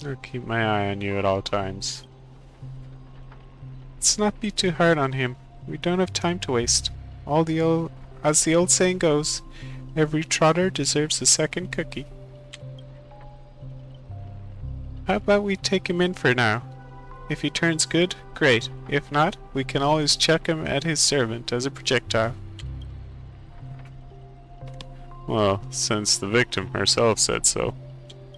I'll keep my eye on you at all times. Let's not be too hard on him. We don't have time to waste. As the old saying goes, every trotter deserves a second cookie. How about we take him in for now? If he turns good, great. If not, we can always chuck him at his servant as a projectile. Well, since the victim herself said so.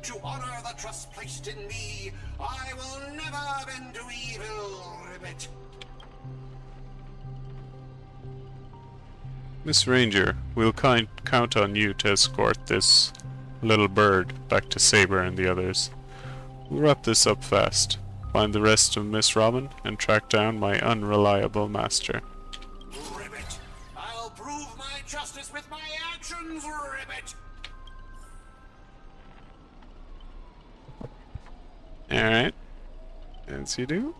To honor the trust placed in me, I will never bend to evil, Ribbit. Miss Ranger, we'll count on you to escort this little bird back to Saber and the others. We'll wrap this up fast. Find the rest of Miss Robin and track down my unreliable master. Ribbit! I'll prove my justice with my actions, Ribbit! Alright. As you do.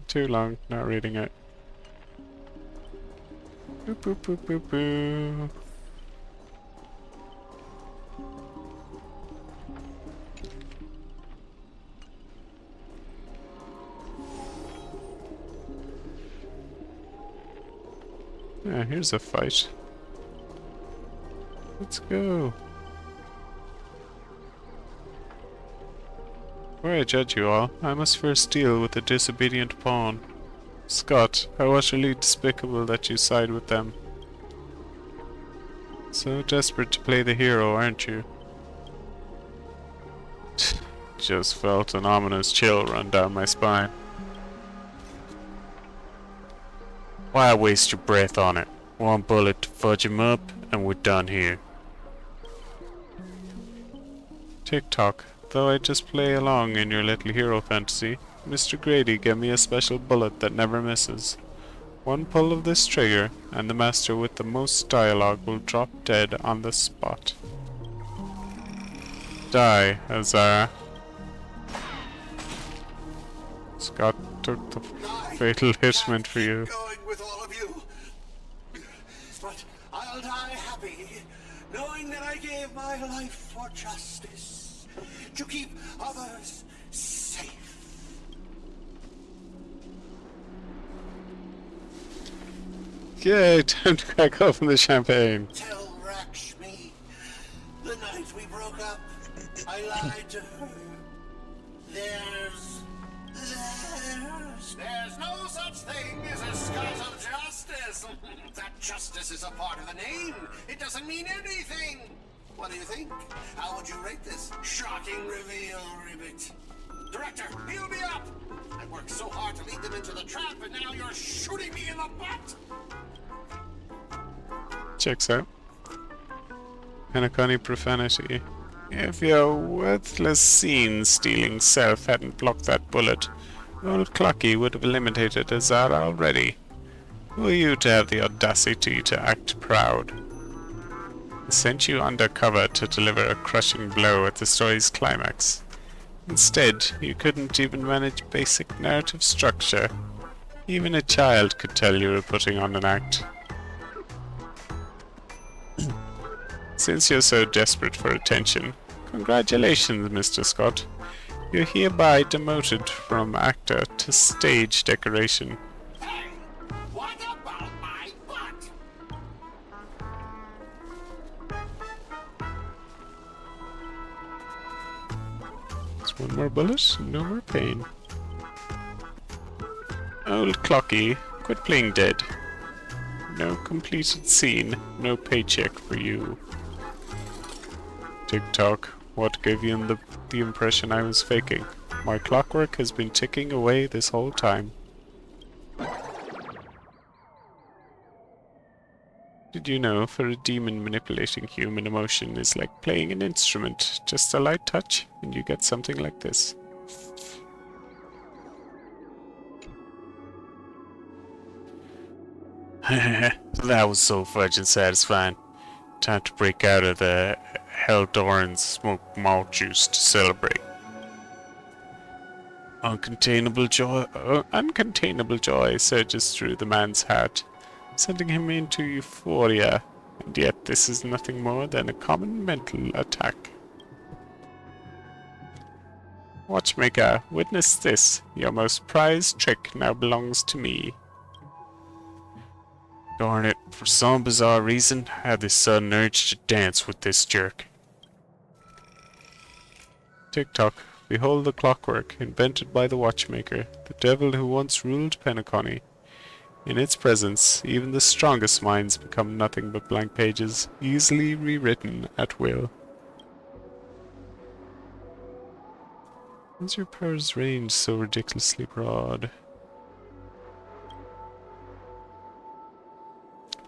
Too long, not reading it. Boop boop boop boop boop. Ah, here's a fight. Let's go. Before I judge you all, I must first deal with the disobedient pawn. Scott, how utterly despicable that you side with them. So desperate to play the hero, aren't you? Just felt an ominous chill run down my spine. Why waste your breath on it? One bullet to fudge him up, and we're done here. Tick-tock, though I just play along in your little hero fantasy, Mr. Grady gave me a special bullet that never misses. One pull of this trigger, and the master with the most dialogue will drop dead on the spot. Die, Azara. Scott took the fatal hitment for you. Going with all of you. But I'll die happy, knowing that I gave my life for justice, to keep others safe. Yay, time to crack open the champagne. Tell Rakshmi, the night we broke up, I lied to her. There's no such thing as a Scott of justice. That justice is a part of the name. It doesn't mean anything. What do you think? How would you rate this shocking reveal, Ribbit? Director, heal me up! I worked so hard to lead them into the trap, and now you're shooting me in the butt! Checks out. Penacony profanity. If your worthless scene-stealing self hadn't blocked that bullet, old Clucky would have eliminated Azara already. Who are you to have the audacity to act proud? I sent you undercover to deliver a crushing blow at the story's climax. Instead, you couldn't even manage basic narrative structure. Even a child could tell you were putting on an act. Since you're so desperate for attention, congratulations, Mr. Scott. You're hereby demoted from actor to stage decoration. Hey, what about my butt? There's one more bullet, no more pain. Old Clocky, quit playing dead. No completed scene, no paycheck for you. Tick-tock, what gave you the impression I was faking? My clockwork has been ticking away this whole time. Did you know, for a demon, manipulating human emotion is like playing an instrument. Just a light touch, and you get something like this. That was so fudging satisfying. Time to break out of the Heldoran smoke malt juice to celebrate. Uncontainable joy surges through the man's heart, sending him into euphoria, and yet this is nothing more than a common mental attack. Watchmaker, witness this. Your most prized trick now belongs to me. Darn it, for some bizarre reason, I had this sudden urge to dance with this jerk. Tick-tock, behold the clockwork, invented by the watchmaker, the devil who once ruled Penacony. In its presence, even the strongest minds become nothing but blank pages, easily rewritten at will. Why is your power's range so ridiculously broad?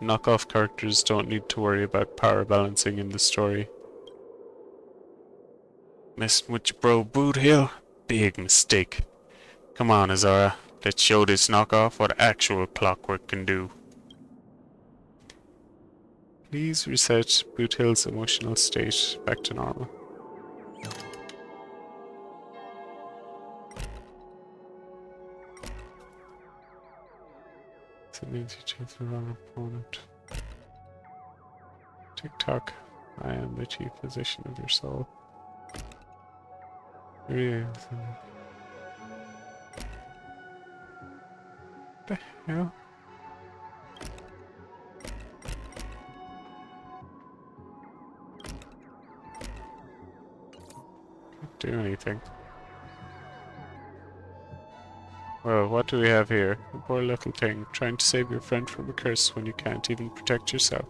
knockoff characters don't need to worry about power balancing in the story. Messing with your bro Boothill? Big mistake. Come on, Azara. Let's show this knockoff what actual clockwork can do. Please reset Boothill's emotional state back to normal. Means you choose the wrong opponent. TikTok. I am the chief physician of your soul. Here he is. What the hell? Can't do anything. Well, what do we have here? A poor little thing, trying to save your friend from a curse when you can't even protect yourself.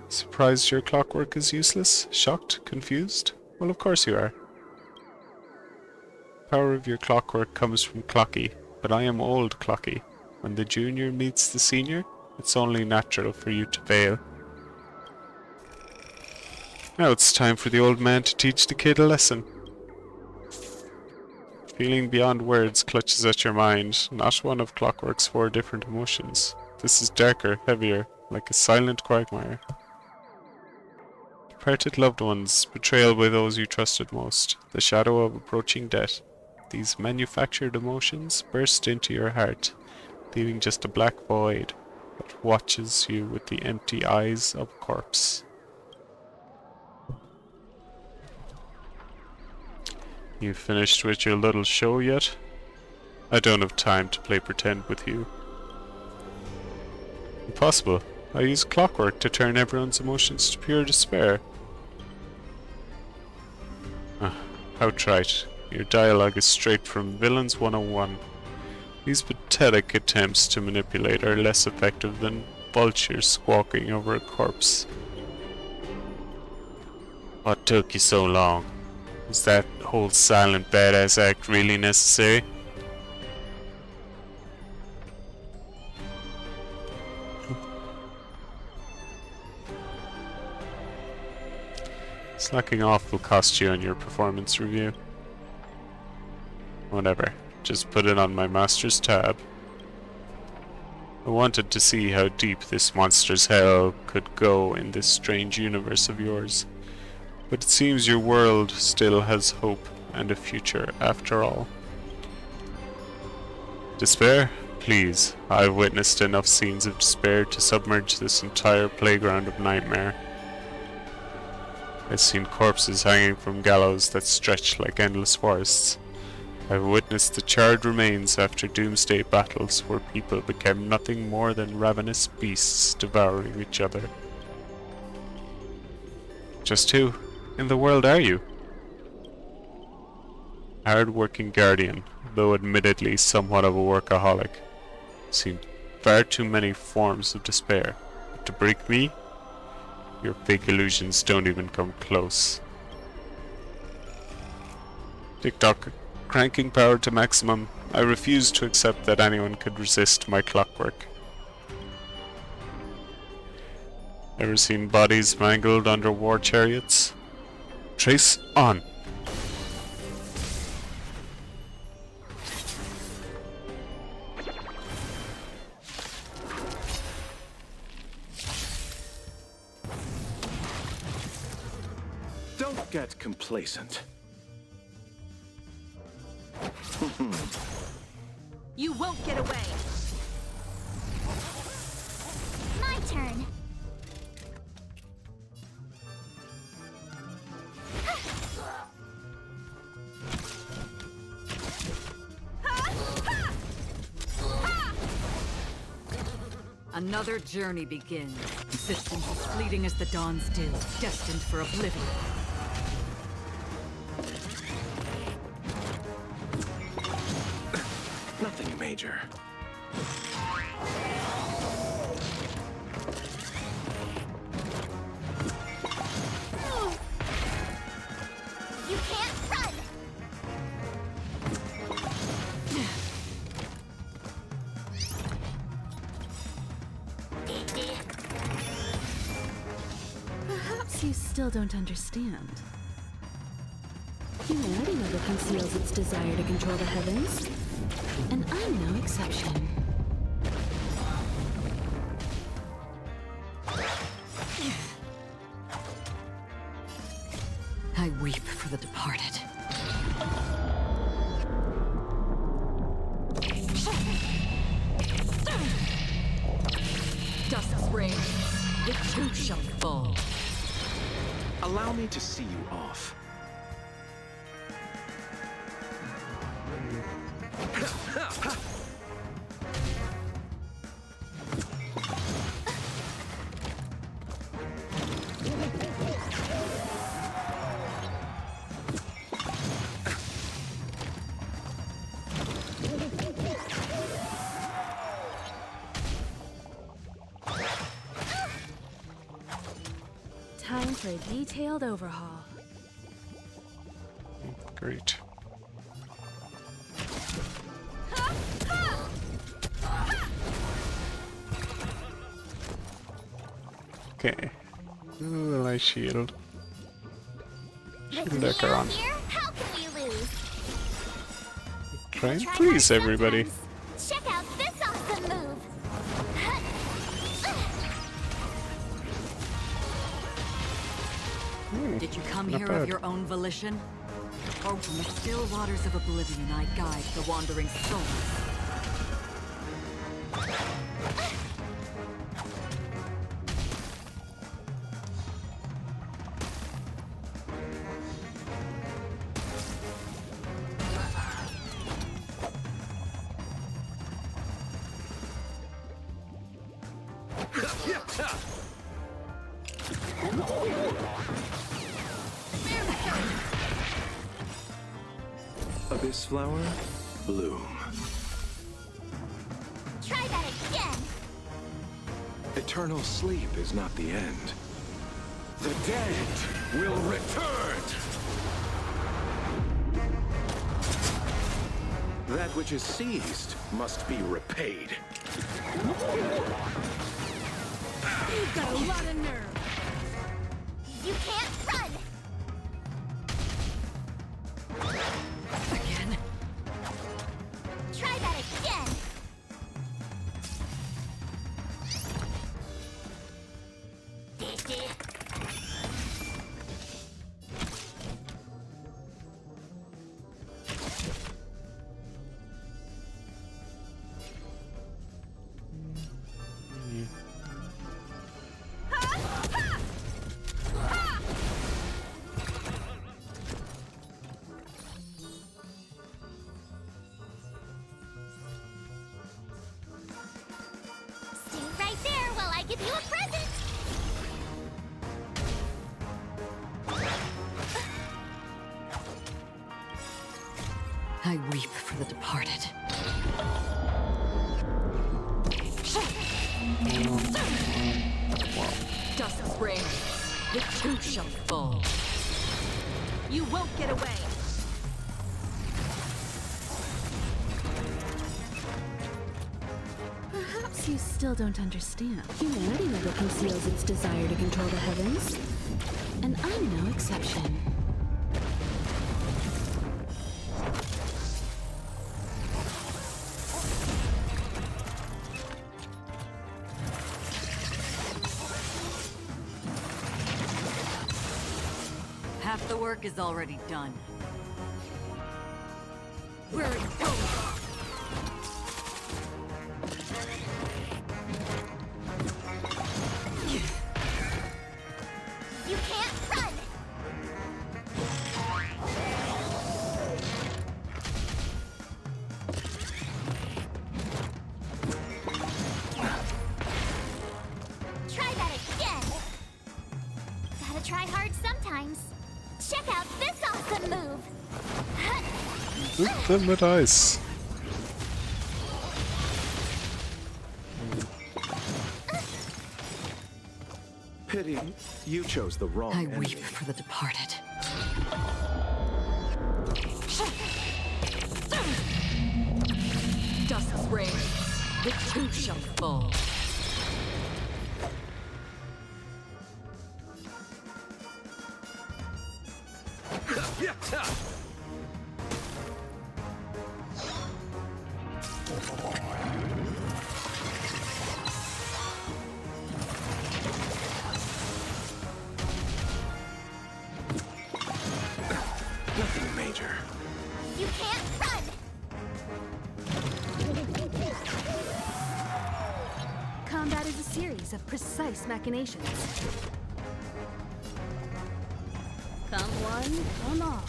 Surprised your clockwork is useless? Shocked? Confused? Well, of course you are. The power of your clockwork comes from Clocky, but I am old Clocky. When the junior meets the senior, it's only natural for you to fail. Now it's time for the old man to teach the kid a lesson. Feeling beyond words clutches at your mind, not one of Clockwork's 4 different emotions. This is darker, heavier, like a silent quagmire. Departed loved ones, betrayal by those you trusted most, the shadow of approaching death. These manufactured emotions burst into your heart, leaving just a black void that watches you with the empty eyes of a corpse. You finished with your little show yet? I don't have time to play pretend with you. Impossible. I use clockwork to turn everyone's emotions to pure despair. How trite. Your dialogue is straight from Villains 101. These pathetic attempts to manipulate are less effective than vultures squawking over a corpse. What took you so long? Was that whole silent badass act really necessary? Slacking off will cost you on your performance review. Whatever, just put it on my master's tab. I wanted to see how deep this monster's hell could go in this strange universe of yours. But it seems your world still has hope and a future after all. Despair? Please, I've witnessed enough scenes of despair to submerge this entire playground of nightmare. I've seen corpses hanging from gallows that stretch like endless forests. I've witnessed the charred remains after doomsday battles where people became nothing more than ravenous beasts devouring each other. Just who in the world are you? Hard-working guardian, though admittedly somewhat of a workaholic. Seen far too many forms of despair. But to break me, your fake illusions don't even come close. TikTok, cranking power to maximum. I refuse to accept that anyone could resist my clockwork. Ever seen bodies mangled under war chariots? Trace on! Don't get complacent. You won't get away! My turn. Another journey begins. Existence as fleeting as the dawn's dew, destined for oblivion. Nothing major. You can't run. Perhaps you still don't understand. Humanity never conceals its desire to control the heavens, and I'm no exception. I weep for the departed. Dusk's reign, the two shall fall. Allow me to see you off. Time for a detailed overhaul. Great. Okay. Ooh, nice shield. Shield With decker me on. out here, how can we lose? Try and Try please hard everybody. sometimes. Check out this awesome move. Ooh, Did you come not here bad. of your own volition? Or from the still waters of oblivion I guide the wandering souls? Abyss flower, bloom. Try that again. Eternal sleep is not the end. The dead will return! That which is seized must be repaid. You've got a lot of nerve. You can't run. Again? Try that again. This is Stay right there while I give you a present. I weep for the departed. Dusk's reign, the two shall fall. You won't get away. Perhaps you still don't understand. Humanity never conceals its desire to control the heavens, and I'm no exception. Half the work is already done. Where are you going? You can't run. Try that again. Gotta try hard sometimes. Check out this awesome move. Ultimate ice. Pity, you chose the wrong I enemy. weep for the departed. Dusk's reign, the two shall fall. Nothing major. You can't run! Combat is a series of precise machinations. Come one, come all.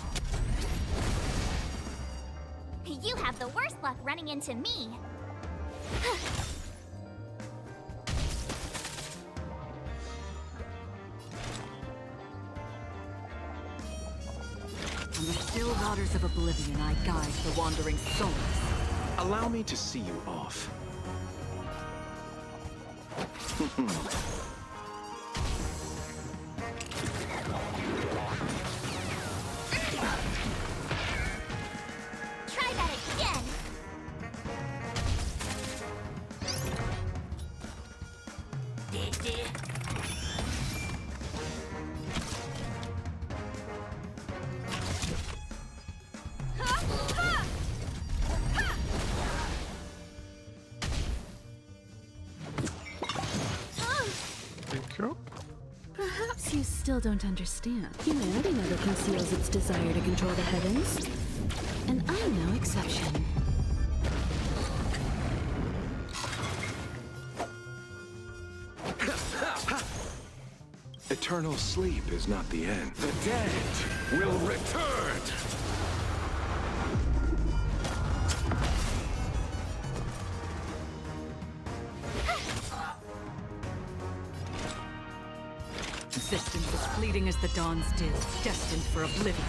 You have the worst luck running into me. On the still waters of oblivion, I guide the wandering souls. Allow me to see you off. Try that again! Thank you. Perhaps you still don't understand. Humanity never conceals its desire to control the heavens. And I'm no exception. Eternal sleep is not the end. The dead will return! Existence as fleeting as the dawn's dew, destined for oblivion.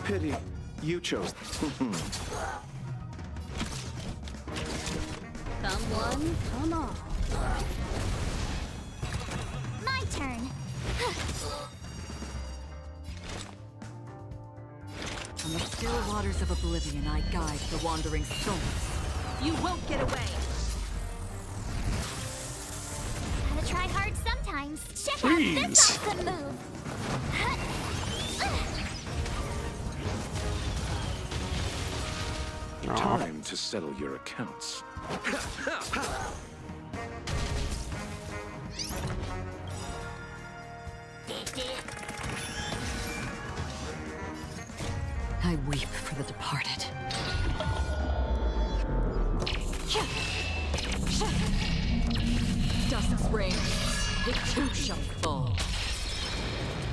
Pity. You chose. Come one, come all. My turn. On the still waters of oblivion, I guide the wandering souls. You won't get away. Gotta try hard sometimes. Check Please. out this awesome move. Aw. Time to settle your accounts. I weep for the departed. Dusk's reign, it too shall fall.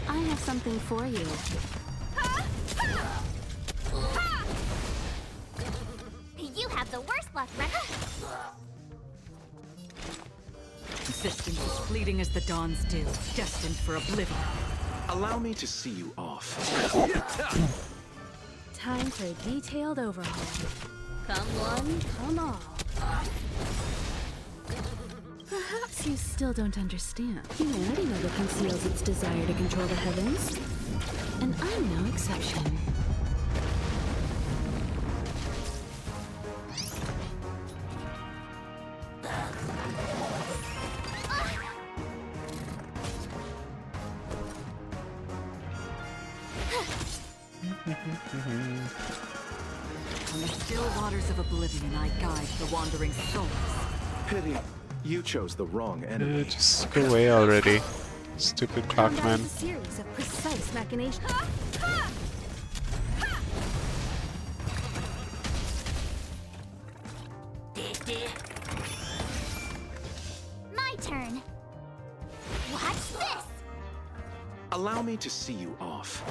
I have something for you. You have the worst luck, Existence as fleeting as the dawn's dew, destined for oblivion. Allow me to see you off. Time for a detailed overhaul. Come one, come all. Perhaps you still don't understand. Humanity never conceals its desire to control the heavens. And I'm no exception. On the still waters of oblivion, I guide the wandering souls. Pity. You chose the wrong enemy. Just go away already. Stupid Combat Pac-Man. is a series of precise machinations. My turn. Watch this. Allow me to see you off.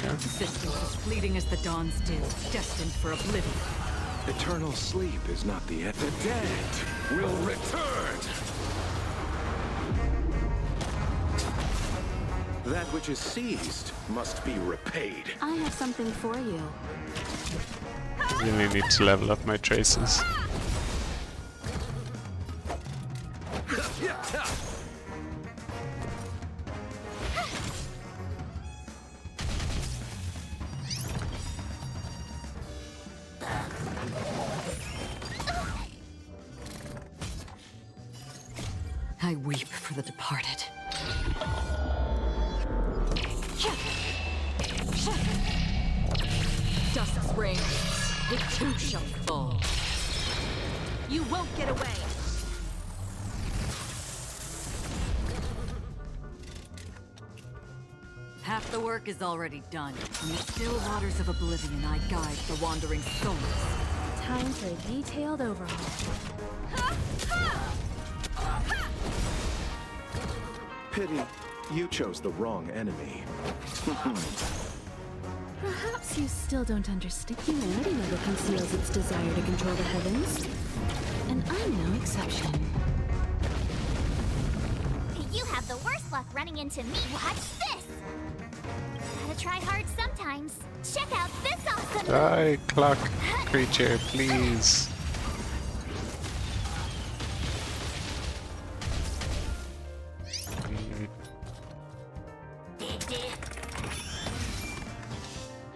Existence as fleeting as the dawn's dew, destined for oblivion. Eternal sleep is not the end. The dead will return! That which is seized must be repaid. I have something for you. Really need to level up my traces. I weep for the departed. Dust's reign, it too shall fall. You won't get away! Half the work is already done. In the still waters of oblivion, I guide the wandering souls. Time for a detailed overhaul. Pity, you chose the wrong enemy. Perhaps you still don't understand. Humanity never conceals its desire to control the heavens. And I'm no exception. You have the worst luck running into me. Watch this! Gotta try hard sometimes. Check out this awesome... Die, clock creature, please.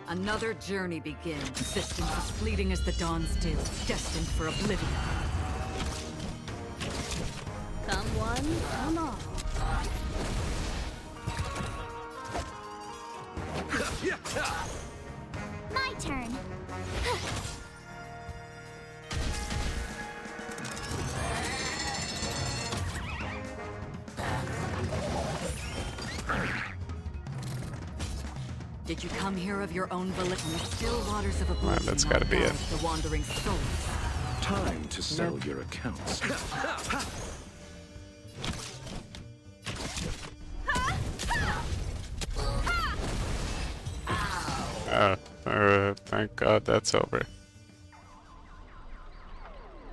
Another journey begins. Existence as fleeting as the dawn's dew, destined for oblivion. Come one, come all. My turn. Did you come here of your own volition? The still waters of oblivion. That's gotta be it. The wandering souls. Time to settle your accounts. Thank God that's over.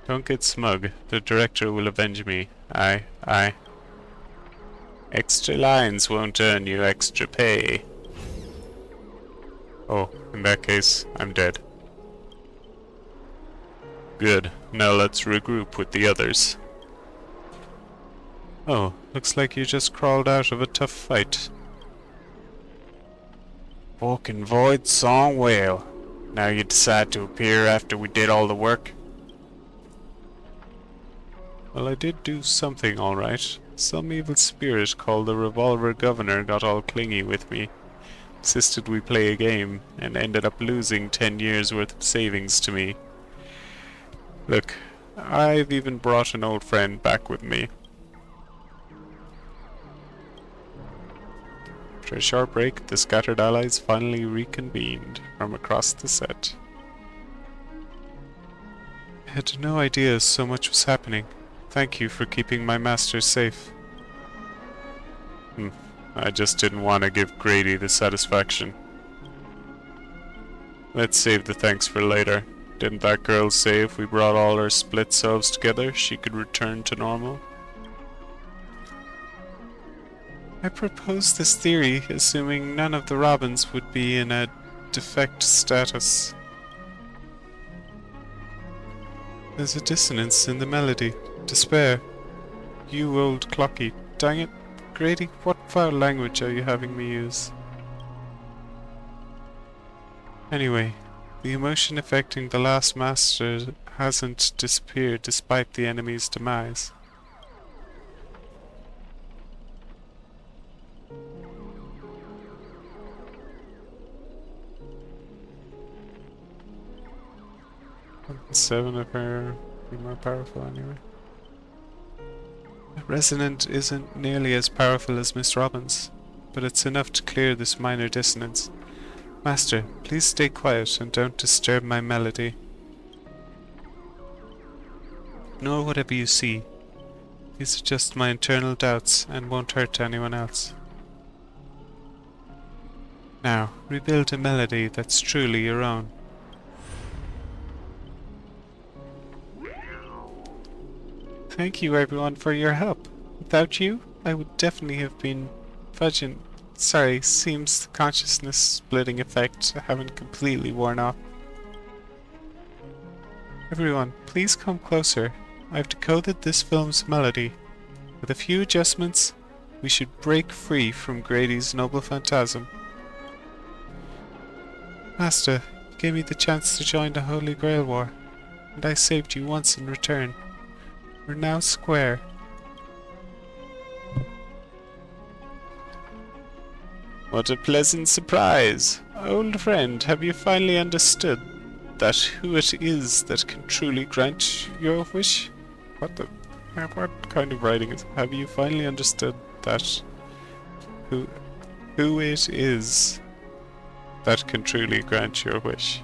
Don't get smug. The director will avenge me. Aye. Extra lines won't earn you extra pay. Oh, in that case, I'm dead. Good. Now let's regroup with the others. Oh, looks like you just crawled out of a tough fight. Walking Void song well. Now you decide to appear after we did all the work? Well, I did do something alright. Some evil spirit called the Revolver Governor got all clingy with me. Insisted we play a game, and ended up losing 10 years worth of savings to me. Look, I've even brought an old friend back with me. After a short break, the scattered allies finally reconvened from across the set. I had no idea so much was happening. Thank you for keeping my master safe. I just didn't want to give Grady the satisfaction. Let's save the thanks for later. Didn't that girl say if we brought all our split selves together, she could return to normal? I proposed this theory, assuming none of the Robins would be in a defect status. There's a dissonance in the melody. Despair. You old clocky. Dang it. Grady, what foul language are you having me use? Anyway, the emotion affecting the last master hasn't disappeared despite the enemy's demise. Seven of her be more powerful anyway. Resonant isn't nearly as powerful as Miss Robbins, but it's enough to clear this minor dissonance. Master, please stay quiet and don't disturb my melody. Ignore whatever you see. These are just my internal doubts and won't hurt anyone else. Now, rebuild a melody that's truly your own. Thank you everyone for your help. Without you, I would definitely have been fudging. Sorry, seems the consciousness splitting effect haven't completely worn off. Everyone, please come closer. I've decoded this film's melody. With a few adjustments, we should break free from Grady's noble phantasm. Master, you gave me the chance to join the Holy Grail War, and I saved you once in return. We're now square. What a pleasant surprise! Old friend, have you finally understood that who it is that can truly grant your wish? What kind of writing is? Have you finally understood that who it is that can truly grant your wish?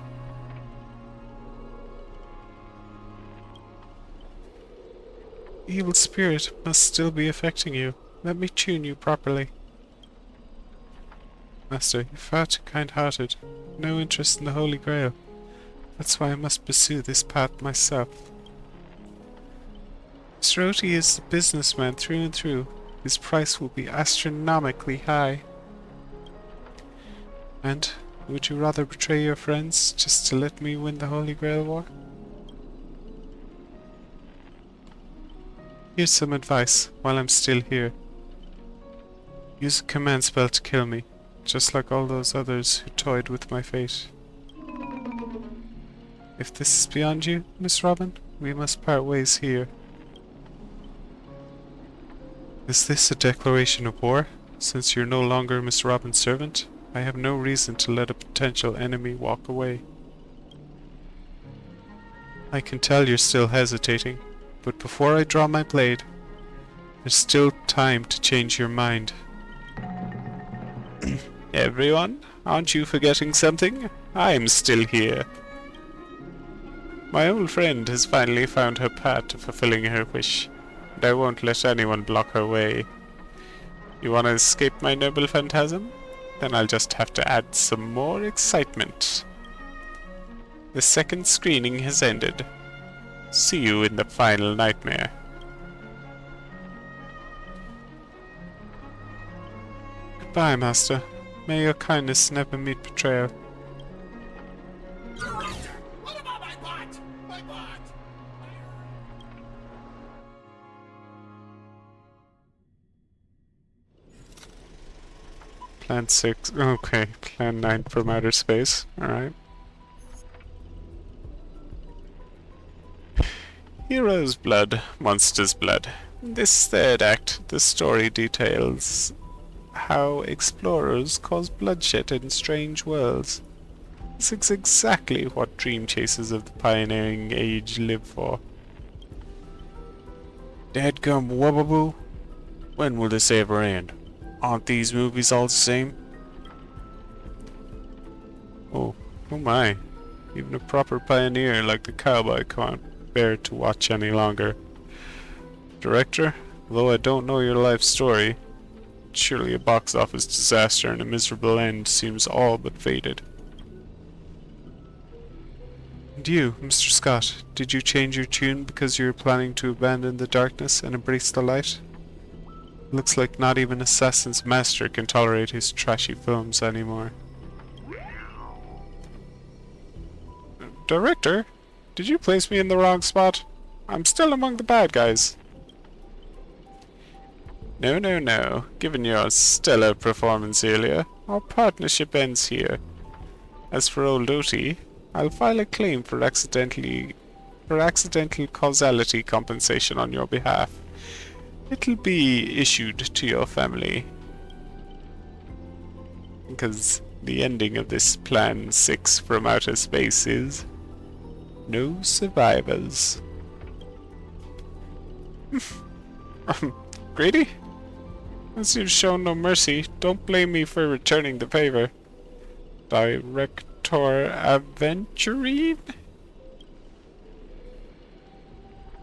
Evil spirit must still be affecting you. Let me tune you properly. Master, you're far too kind-hearted. No interest in the Holy Grail. That's why I must pursue this path myself. Mr. Oti is a businessman through and through. His price will be astronomically high. And would you rather betray your friends just to let me win the Holy Grail war? Here's some advice while I'm still here. Use a command spell to kill me, just like all those others who toyed with my fate. If this is beyond you, Miss Robin, we must part ways here. Is this a declaration of war? Since you're no longer Miss Robin's servant, I have no reason to let a potential enemy walk away. I can tell you're still hesitating, but before I draw my blade, there's still time to change your mind. Everyone, aren't you forgetting something? I'm still here. My old friend has finally found her path to fulfilling her wish, and I won't let anyone block her way. You want to escape my noble phantasm? Then I'll just have to add some more excitement. The second screening has ended. See you in the final nightmare. Goodbye, Master. May your kindness never meet betrayal. What about my bot? My bot! Plan 6. Okay, Plan 9 from outer space. Alright. Hero's blood, monster's blood. This third act, the story details how explorers cause bloodshed in strange worlds. This is exactly what dream chasers of the pioneering age live for. Dadgum wubbaboo. When will this ever end? Aren't these movies all the same? Oh my. Even a proper pioneer like the cowboy can't bear to watch any longer. Director, though I don't know your life story, surely a box office disaster and a miserable end seems all but fated. And you, Mr. Scott, did you change your tune because you were planning to abandon the darkness and embrace the light? Looks like not even Assassin's Master can tolerate his trashy films anymore. Director? Did you place me in the wrong spot? I'm still among the bad guys. No. Given your stellar performance earlier, our partnership ends here. As for old Oti, I'll file a claim for accidental causality compensation on your behalf. It'll be issued to your family. Because the ending of this Plan 6 from outer space is no survivors. Grady? As you've shown no mercy, don't blame me for returning the favor. Director Aventurine?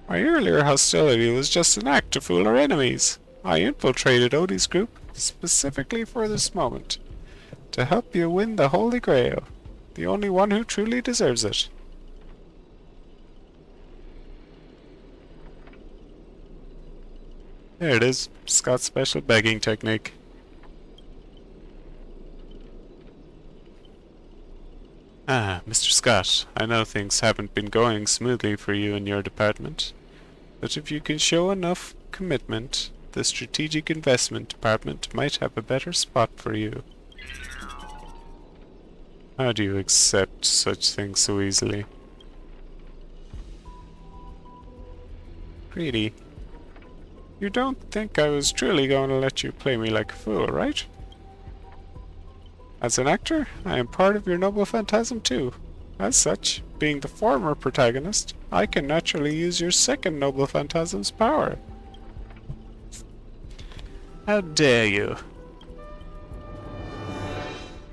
My earlier hostility was just an act to fool our enemies. I infiltrated Odie's group specifically for this moment, to help you win the Holy Grail, the only one who truly deserves it. There it is, Scott's special begging technique. Ah, Mr. Scott, I know things haven't been going smoothly for you in your department, but if you can show enough commitment, the Strategic Investment Department might have a better spot for you. How do you accept such things so easily? Greedy. You don't think I was truly going to let you play me like a fool, right? As an actor, I am part of your noble phantasm too. As such, being the former protagonist, I can naturally use your second noble phantasm's power. How dare you?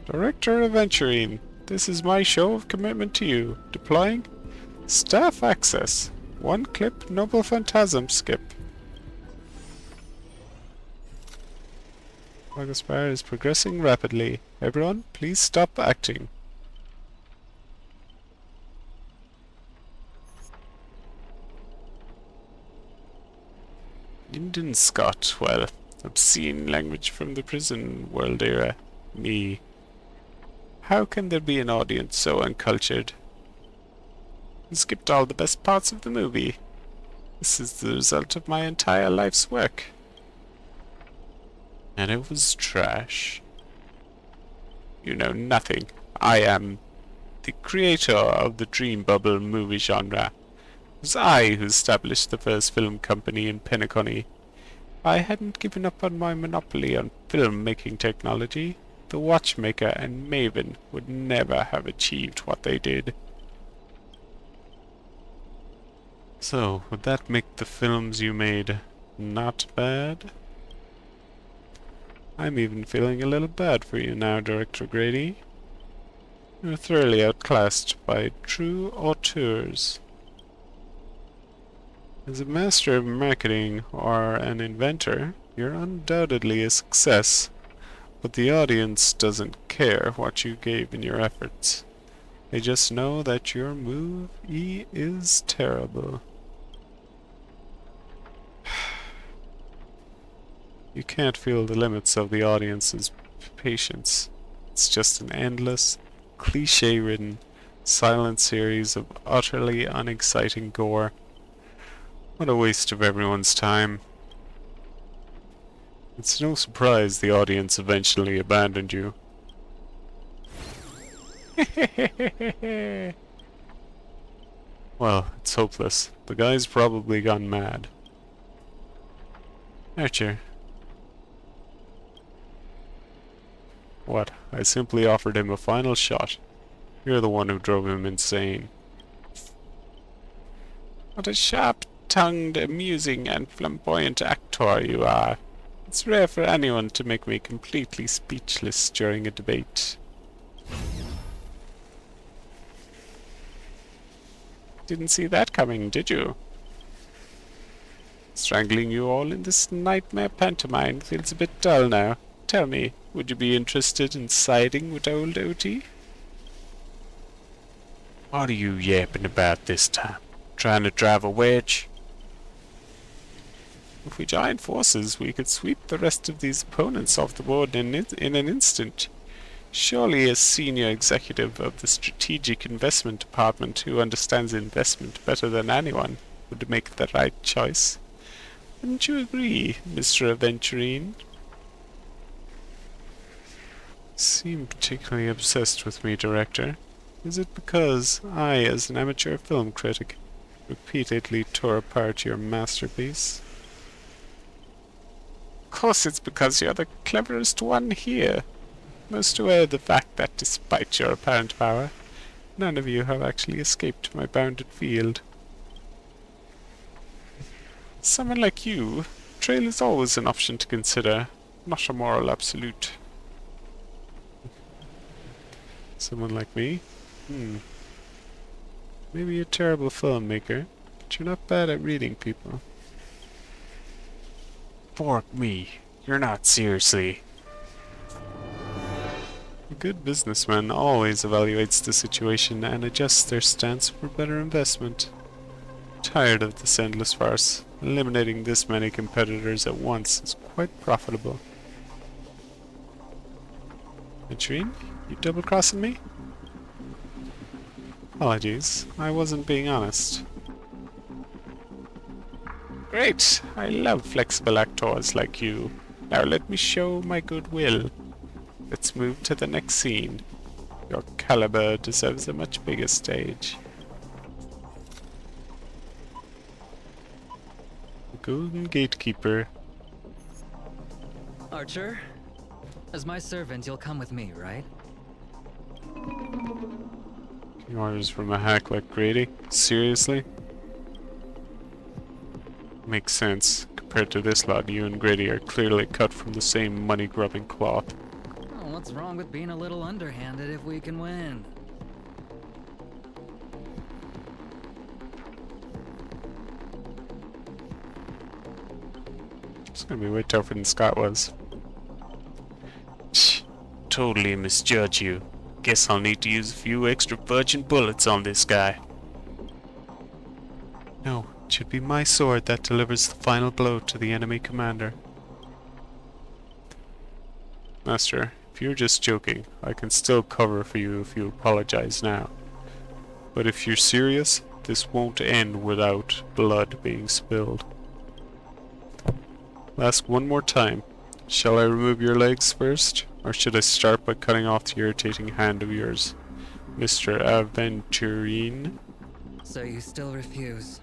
Director Aventurine, this is my show of commitment to you. Deploying staff access. One clip noble phantasm skip. Progress bar is progressing rapidly. Everyone, please stop acting. Linden Scott, well, obscene language from the prison world era. Me. How can there be an audience so uncultured? You skipped all the best parts of the movie. This is the result of my entire life's work. And it was trash. You know nothing. I am the creator of the dream bubble movie genre. It was I who established the first film company in Penacony. If I hadn't given up on my monopoly on film-making technology, the watchmaker and Maven would never have achieved what they did. So, would that make the films you made not bad? I'm even feeling a little bad for you now, Director Grady. You're thoroughly outclassed by true auteurs. As a master of marketing or an inventor, you're undoubtedly a success, but the audience doesn't care what you gave in your efforts. They just know that your movie is terrible. You can't feel the limits of the audience's patience. It's just an endless, cliché-ridden, silent series of utterly unexciting gore. What a waste of everyone's time. It's no surprise the audience eventually abandoned you. Well, it's hopeless. The guy's probably gone mad. Archer. What? I simply offered him a final shot. You're the one who drove him insane. What a sharp-tongued, amusing, and flamboyant actor you are. It's rare for anyone to make me completely speechless during a debate. Didn't see that coming, did you? Strangling you all in this nightmare pantomime feels a bit dull now. Tell me, would you be interested in siding with old OT? What are you yapping about this time? Trying to drive a wedge? If we joined forces, we could sweep the rest of these opponents off the board in an instant. Surely a senior executive of the Strategic Investment Department who understands investment better than anyone would make the right choice. Wouldn't you agree, Mr. Aventurine? Seem particularly obsessed with me, Director. Is it because I, as an amateur film critic, repeatedly tore apart your masterpiece? Of course it's because you're the cleverest one here. Most aware of the fact that despite your apparent power, none of you have actually escaped my bounded field. Someone like you, trail is always an option to consider, not a moral absolute. Someone like me? Maybe a terrible filmmaker, but you're not bad at reading people. Fork me. You're not seriously. A good businessman always evaluates the situation and adjusts their stance for better investment. Tired of this endless farce, eliminating this many competitors at once is quite profitable. Aventurine, you double-crossing me? Apologies, I wasn't being honest. Great! I love flexible actors like you. Now let me show my goodwill. Let's move to the next scene. Your caliber deserves a much bigger stage. The Golden Gatekeeper. Archer, as my servant, you'll come with me, right? Taking orders from a hack like Grady? Seriously? Makes sense. Compared to this lot, you and Grady are clearly cut from the same money-grubbing cloth. Oh, what's wrong with being a little underhanded if we can win? It's gonna be way tougher than Scott was. Totally misjudge you. Guess I'll need to use a few extra virgin bullets on this guy. No, it should be my sword that delivers the final blow to the enemy commander. Master, if you're just joking, I can still cover for you if you apologize now. But if you're serious, this won't end without blood being spilled. I'll ask one more time. Shall I remove your legs first, or should I start by cutting off the irritating hand of yours, Mr. Aventurine? So you still refuse?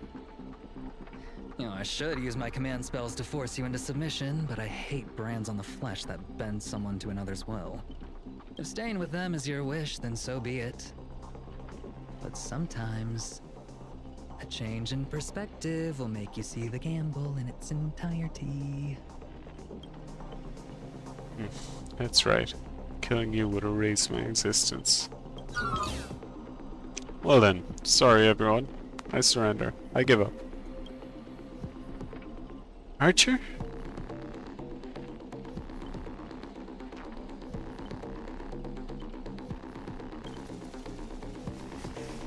You know, I should use my command spells to force you into submission, but I hate brands on the flesh that bend someone to another's will. If staying with them is your wish, then so be it. But sometimes, a change in perspective will make you see the gamble in its entirety. That's right. Killing you would erase my existence. Well then, sorry everyone. I surrender. I give up. Archer?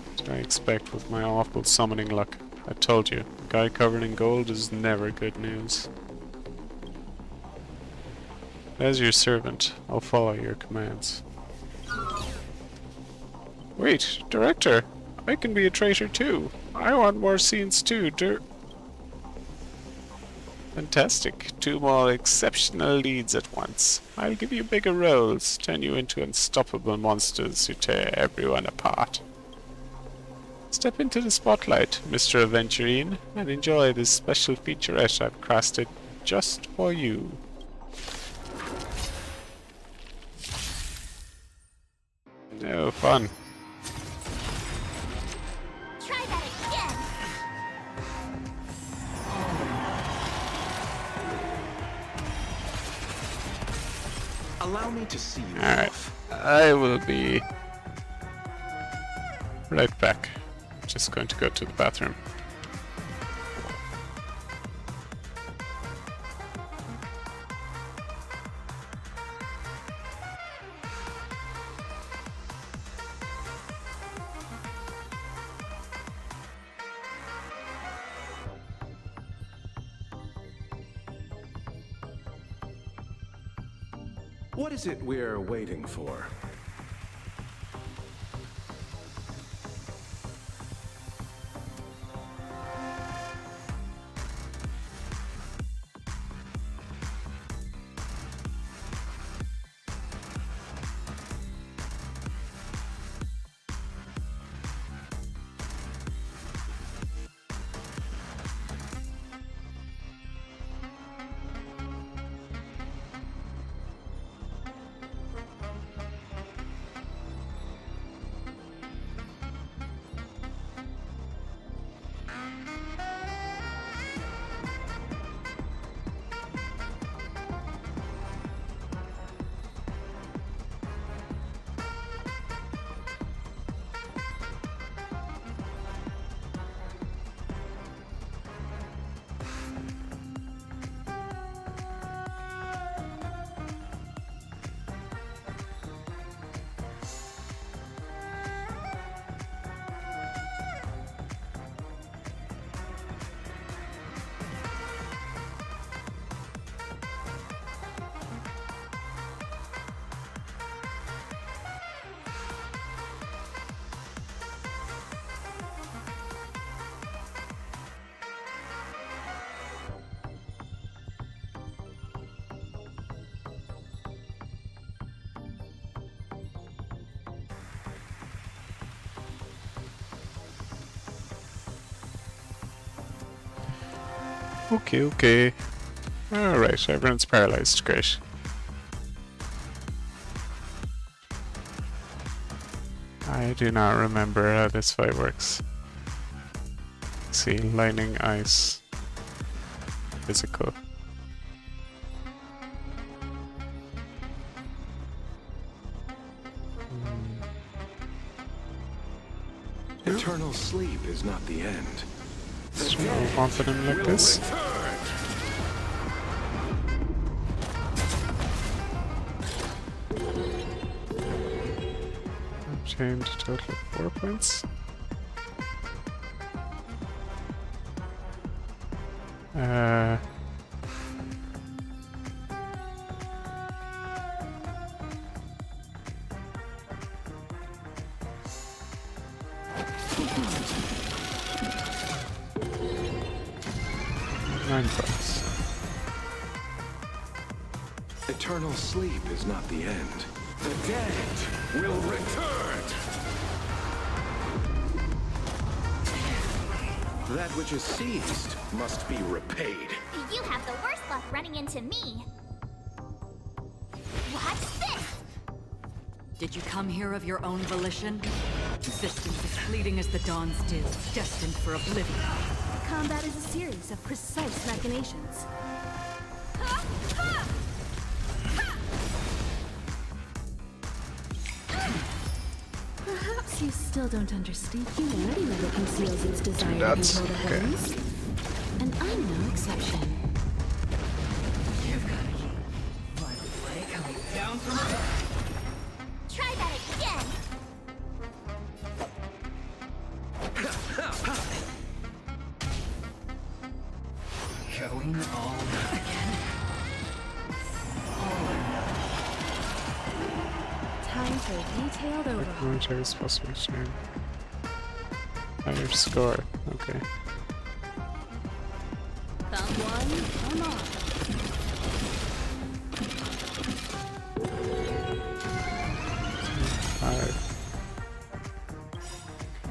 What did I expect with my awful summoning luck? I told you, a guy covered in gold is never good news. As your servant, I'll follow your commands. Wait, Director! I can be a traitor too! I want more scenes too, Fantastic. 2 more exceptional leads at once. I'll give you bigger roles, turn you into unstoppable monsters who tear everyone apart. Step into the spotlight, Mr. Aventurine, and enjoy this special featurette I've crafted just for you. No fun. Try that again. Allow me to see you Alright, off. I will be right back. Just going to go to the bathroom. What is it we're waiting for? Okay. Alright, everyone's paralyzed. Great. I do not remember how this fight works. Let's see, lightning, ice, physical. Eternal sleep is not the end. Just move on to them like this. Obtained a total of 4 points. Eternal sleep is not the end. The dead will return! That which is seized must be repaid. You have the worst luck running into me. Watch this! Did you come here of your own volition? Existence is fleeting as the dawn's dew, destined for oblivion. Combat is a series of precise machinations. Perhaps you still don't understand. Humanity never conceals its desire to control the heavens. And I'm no exception. Try that again! Going all Time for a detailed overhaul. Military is supposed to return. Higher score. Okay. Found one, come on.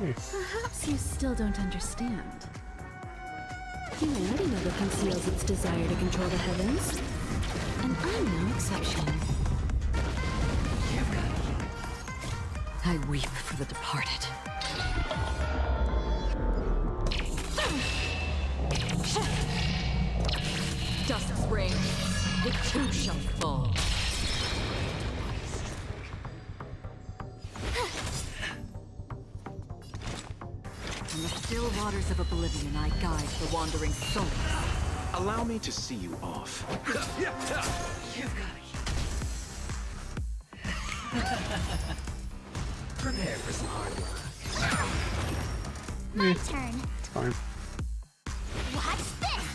Okay. Perhaps you still don't understand. Humanity never conceals its desire to control the heavens. And I'm no exception. I weep for the departed. Dust's reign, it too shall fall. From the still waters of oblivion, I guide the wandering souls. Allow me to see you off. prepare for some hard work. My turn. It's fine. Watch this!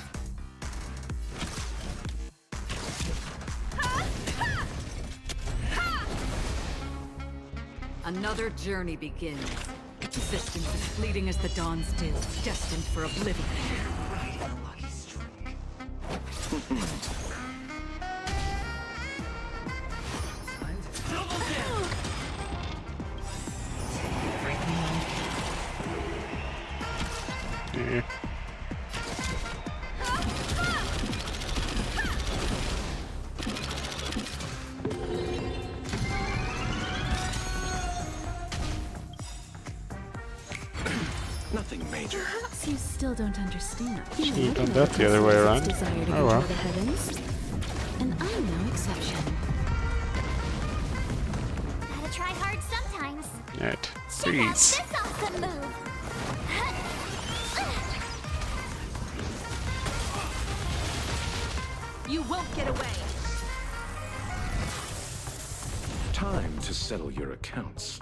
Another journey begins. Existence is fleeting as the dawn's dew, destined for oblivion. Riding a lucky streak. Yeah. Nothing major. Perhaps you still don't understand. Should've done that the other way around. Desire to Oh control well. the heavens. And I'm no exception. Gotta try hard sometimes. Right. Check out Freeze. this awesome move! You won't get away. Time to settle your accounts.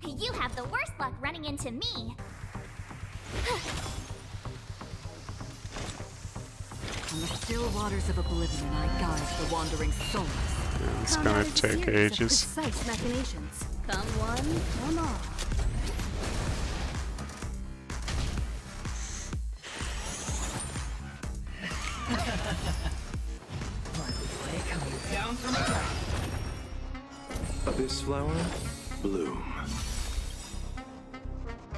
You have the worst luck running into me. From the still waters of oblivion, I guide the wandering souls. Yeah, it's Combat gonna is a take series of ages. Precise machinations. Found one, come on. Down from above. Abyss flower, bloom.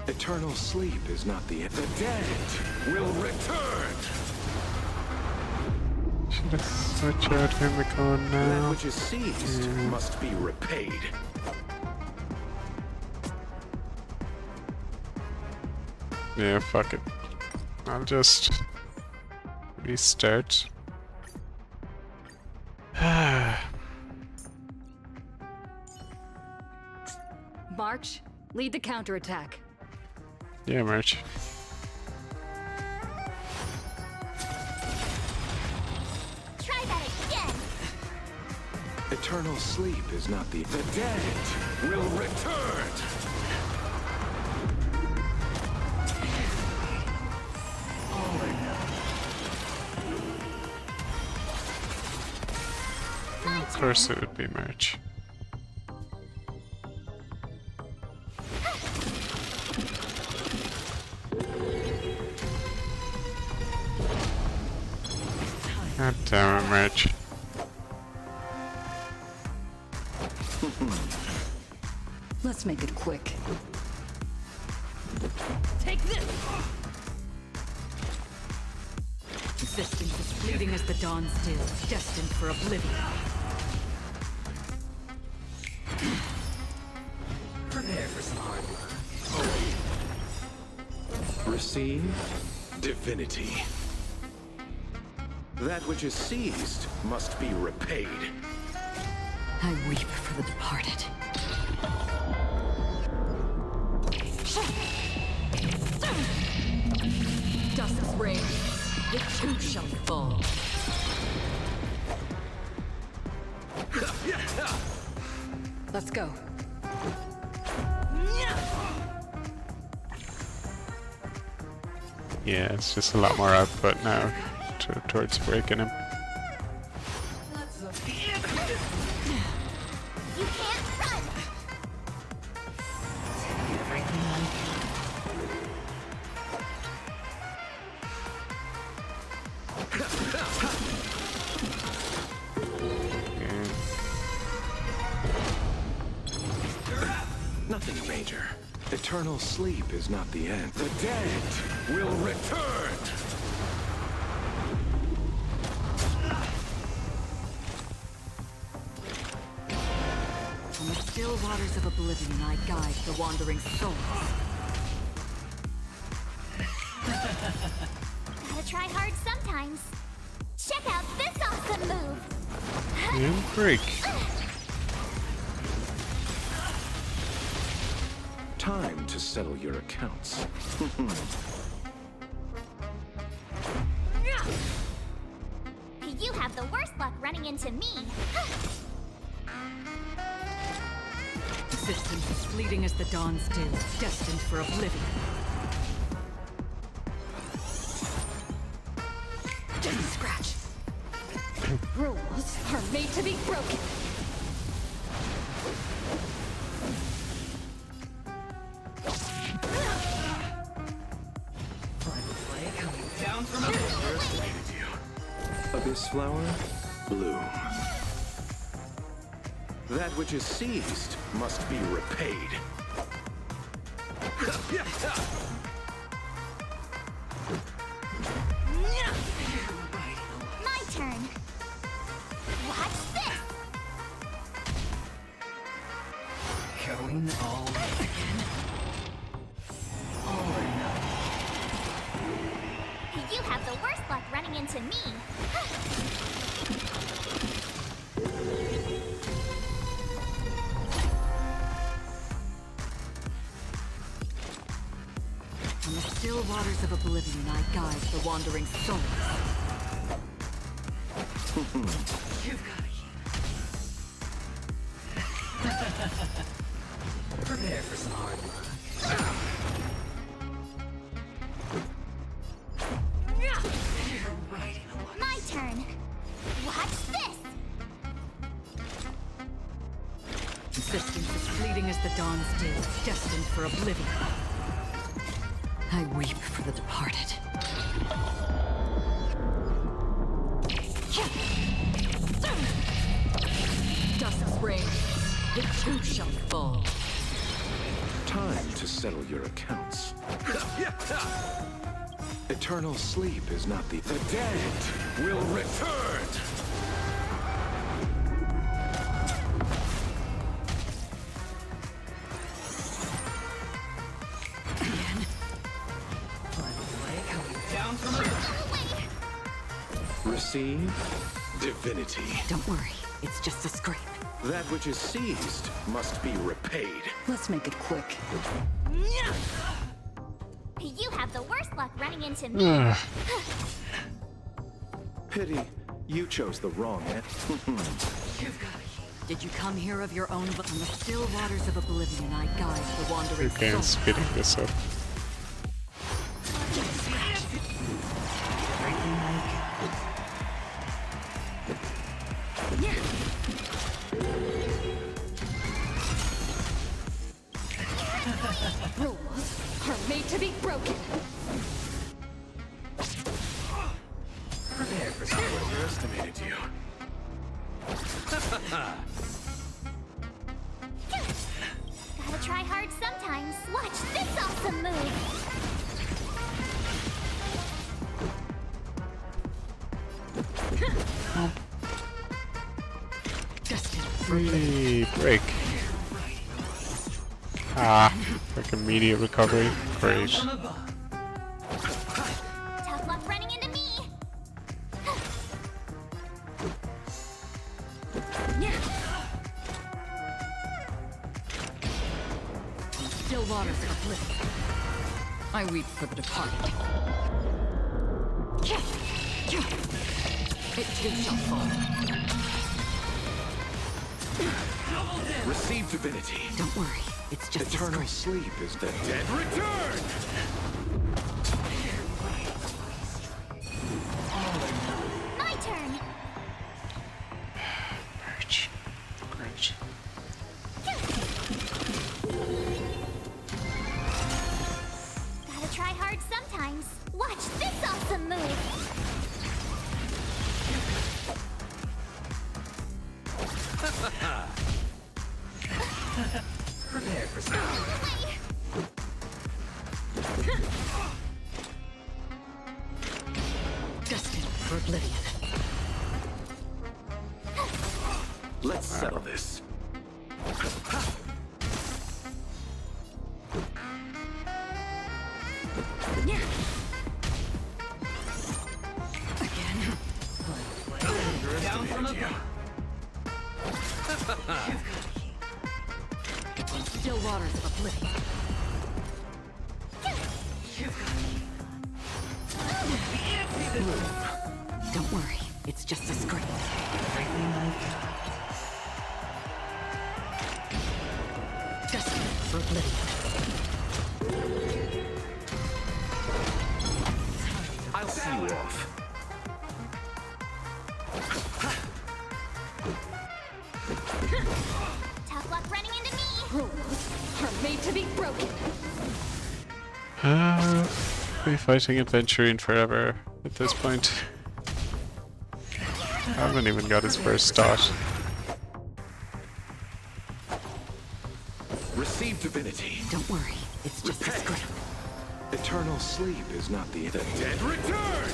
Eternal sleep is not the end. The dead will return. Should I switch out Himicon That now? which is seized Yeah. must be repaid. Yeah, fuck it. I'll just restart. March, lead the counterattack. Yeah, March. Try that again. Eternal sleep is not the dead will return. Of course it would be March. God damn it, March. Let's make it quick. Take this! Existence is fleeting as the dawn still, destined for oblivion. Prepare for some hard work. Receive divinity. That which is seized must be repaid. I weep for the departed. Dusk's reign, it too shall fall. Let's go. Yeah, it's just a lot more output now towards breaking him. You can't run. Nothing major. Eternal sleep is not the end. The dead will return. On the still waters of oblivion, I guide the wandering souls. Gotta try hard sometimes. Check out this awesome move. And break. Time to settle your accounts. You have the worst luck running into me. Existence is fleeting as the dawn still, destined for oblivion. Just scratch. Rules are made to be broken. Abyss flower, bloom. That which is seized must be repaid. My turn. Watch this. Going all again. All or nothing. You have the worst luck running into me. On the still waters of oblivion, I guide the wandering souls. You've got to prepare for some hard work. My turn. Watch this. Existence is fleeting as the dawn still, destined for oblivion. I weep for the departed. Dusk's reign, it too shall fall. Time to settle your accounts. Eternal sleep is not the dead will return. receive divinity. Don't worry, it's just a scrape. That which is seized must be repaid. Let's make it quick. You have the worst luck running into me. Pity, you chose the wrong end. Did you come here of your own? But on the still waters of oblivion, I guide the wandering Okay, soul. speeding this up. Rules are made to be broken. Underestimated you. Gotta try hard sometimes. Watch this awesome move. Destined. Hey, break. Ah, like immediate recovery. Great. Tough luck running into me. Still waters of oblivion. I weep for the departed. It too shall fall. Receive divinity. Don't worry, it's just Eternal a scrape. sleep is the dead return. My turn. Great. Great. Gotta try hard sometimes. Watch this awesome move. Prepare for some. Destined for oblivion. Let's settle this. Again. Down from above. Still waters of oblivion. Don't worry, it's just a scrape. Destined for oblivion. I'll see you off. Tough luck running into me. Rules are made to be broken. Be fighting adventuring forever at this point. I haven't even got his first start. Receive divinity. Don't worry, it's just a Repay. scrape. Eternal sleep is not the dead return.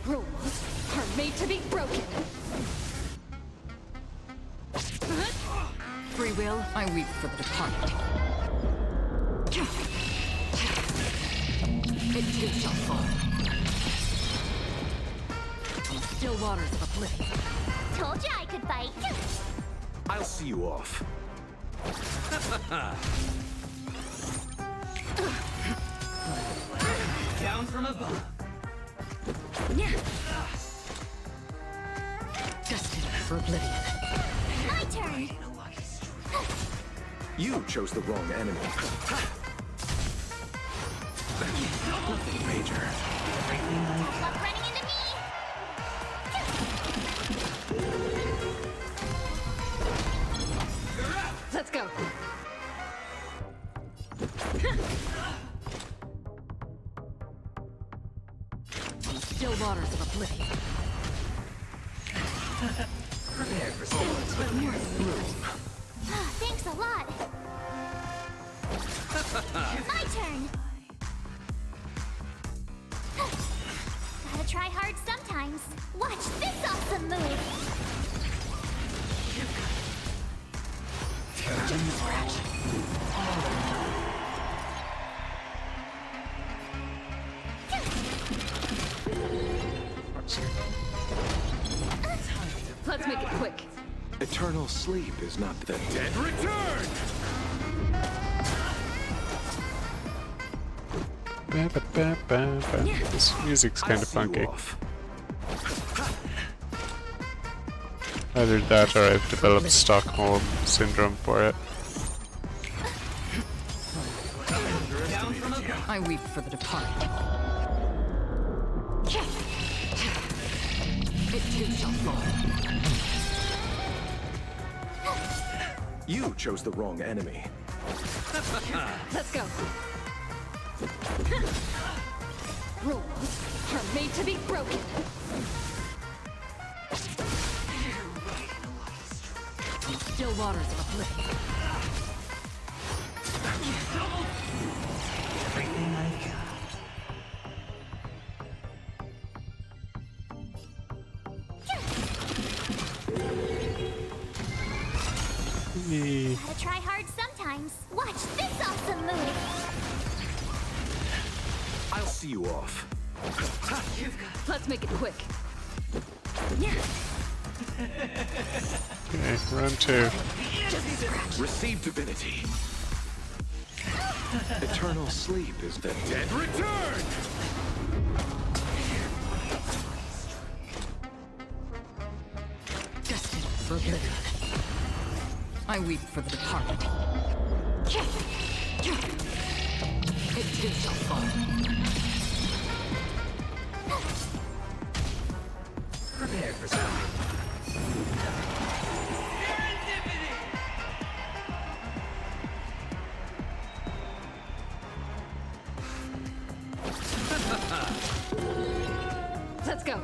Rules are made to be broken. Free will, I weep for the departed. It too shall fall. Still waters of oblivion. Told you I could fight. I'll see you off. Down from above. Destined for oblivion. My turn. You chose the wrong enemy. Nothing major. Tough luck running into me. Let's go. Still waters of oblivion. Prepare for some. Thanks a lot. My turn. try hard sometimes. Watch this awesome move. Let's make it quick. Eternal sleep is not the dead return! This music's kind of funky. Either that or I've developed Stockholm syndrome for it. I weep for the departed. It too shall fall. You chose the wrong enemy. Let's go. Rules are made to be broken. Still waters of oblivion. Everything I got. Gotta try hard sometimes. Watch this awesome move. I'll see you off. Let's make it quick. Okay, round 2. Receive divinity. Eternal sleep is the dead return! Destined for oblivion. I weep for the departed. It too shall fall. Prepare for something. Let's go.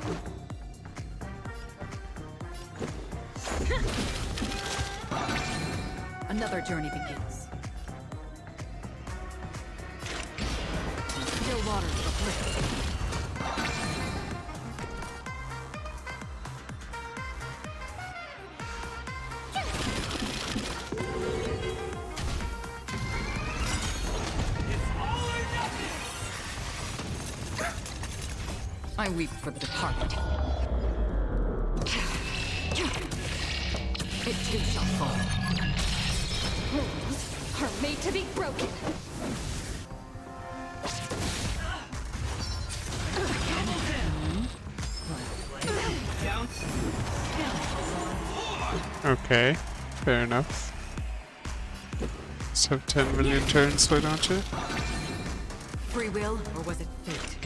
Another journey begins. Still waters of oblivion. I weep for the departed. It too shall fall. Rules are made to be broken. Okay, fair enough. Let's have 10 million turns, why don't you? Free will, or was it fate?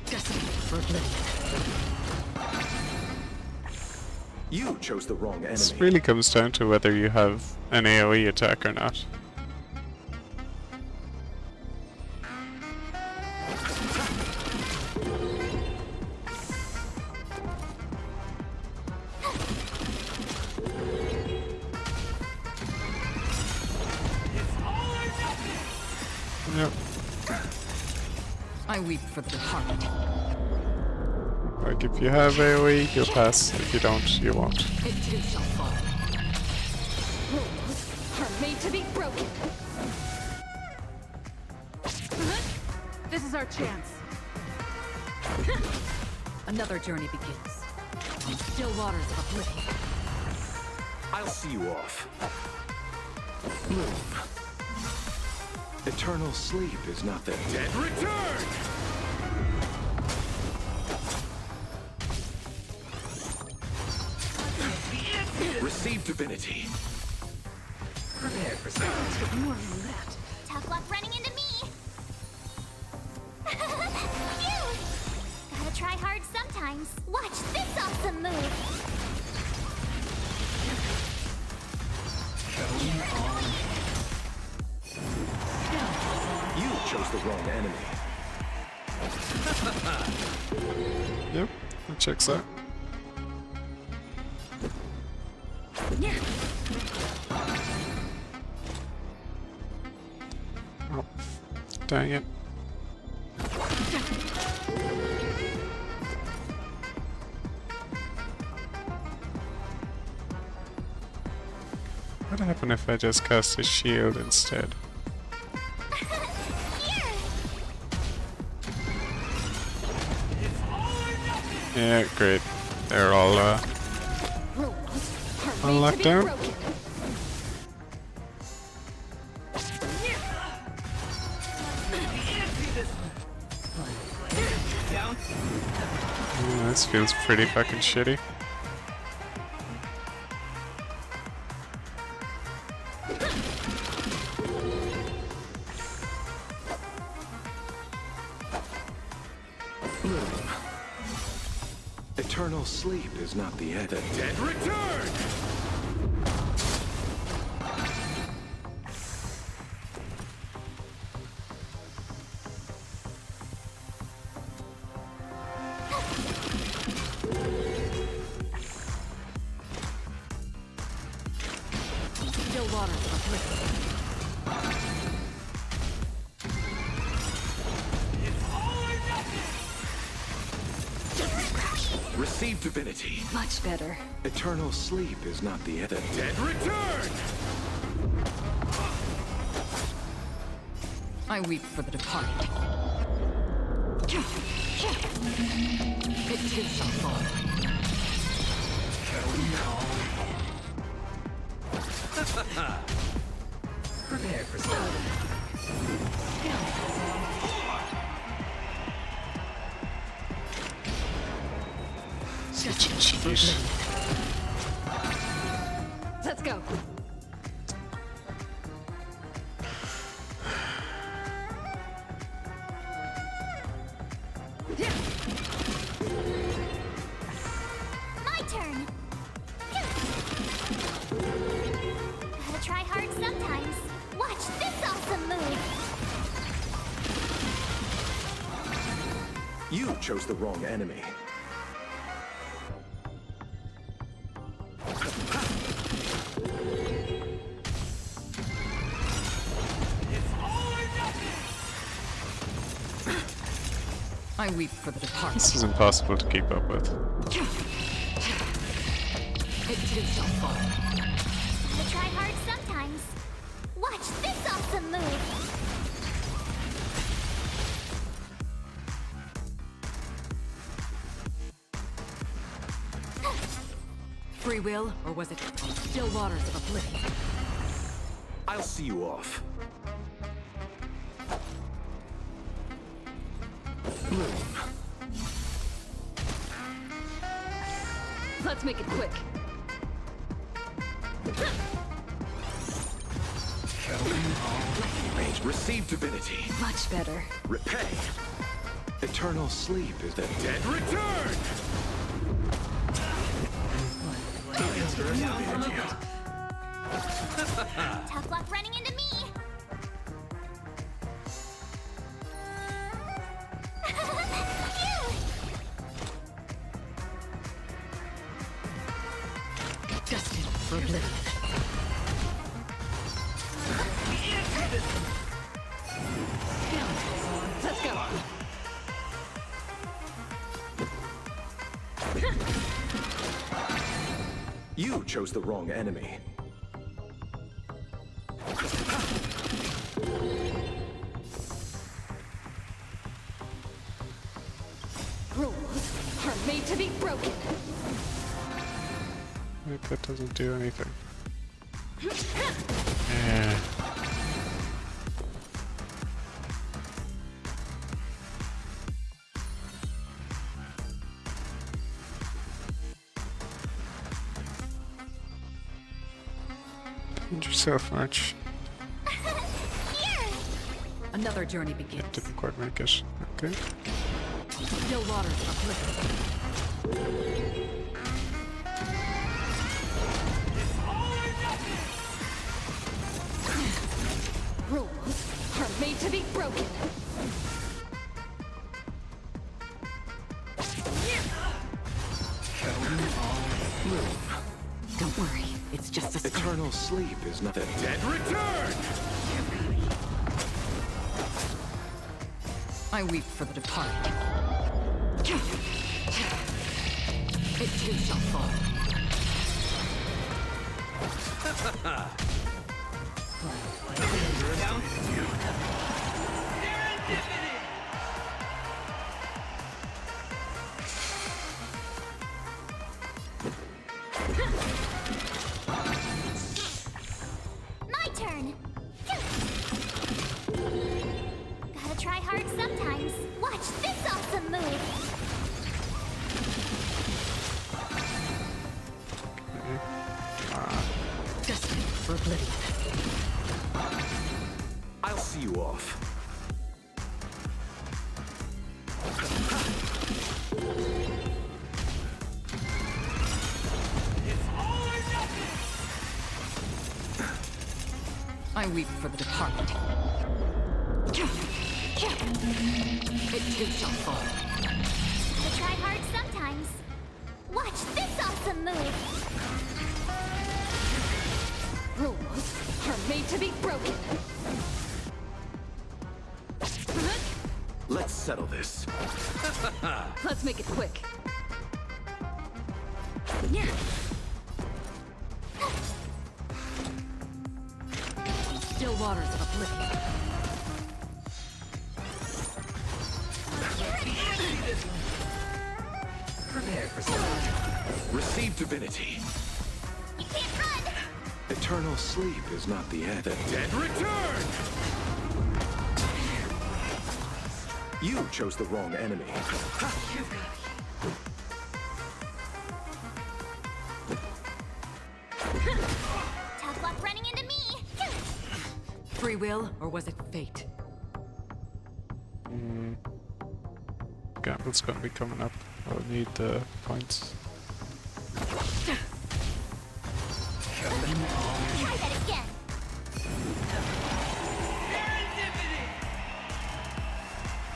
Destined for oblivion. You chose the wrong This enemy. really comes down to whether you have an AoE attack or not. Yep. I weep for the departed. Like if you have AoE, you'll pass. If you don't, you won't. It too shall fall. Rules are made to be broken. This is our chance. Another journey begins. On still waters of oblivion. I'll see you off. Move. Eternal sleep is not the dead return! Receive divinity. Prepare for something. More than that. Tough luck running into me. Phew! Gotta try hard sometimes. Watch this awesome move. You chose the wrong enemy. Yep, that checks out. Oh, dang it. What would happen if I just cast a shield instead? Yeah, great. They're all on lockdown. This feels pretty fucking shitty. Eternal sleep is not the end. The dead return! Still waters of liquid. Receive divinity. Much better. Eternal sleep is not the end. The dead return! I weep for the departed. It too shall fall. Prepare for something. Jeez. Let's go. My turn. Gotta try hard sometimes. Watch this awesome move. You chose the wrong enemy. I weep for the departed. This is impossible to keep up with. It too shall fall. Gotta try hard sometimes. Watch this awesome move. Free will, or was it still waters of oblivion? I'll see you off. Bloom. Let's make it quick. Range. Receive divinity. Much better. Repay. Eternal sleep is the dead return! Tough luck running into me. Destined for oblivion. Let's go. You chose the wrong enemy. Rules are made to be broken. Wait, that doesn't do anything. Yeah. Find yourself much. Here. Another journey begins. Didn't quite make it. Okay. Still waters of oblivion. Rules are made to be broken. Don't worry, it's just a start. Eternal sleep is not the dead return! I weep for the departed. It too shall fall. off. I weep for the departed. It too shall fall. Gotta try hard sometimes. Watch this awesome move. Rules are made to be broken. Let's settle this. Let's make it quick. Yeah. Still waters of oblivion. Prepare for something. Receive divinity. You can't run. Eternal sleep is not the end. The dead return! You chose the wrong enemy. Tough luck running into me. Free will, or was it fate? Gamble's gonna be coming up. I'll need the points. Try that again.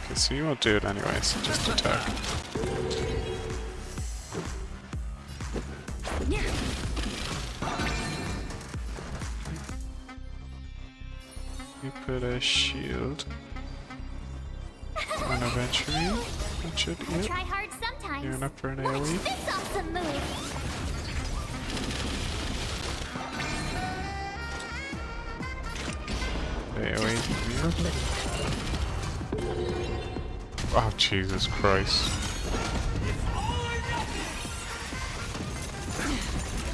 Okay, so you won't do it anyway, so just attack. You put a shield on eventually. That should Gotta hit. try hard sometimes. You're up for an Watch AoE. this awesome move. AoE. Oh, Jesus Christ.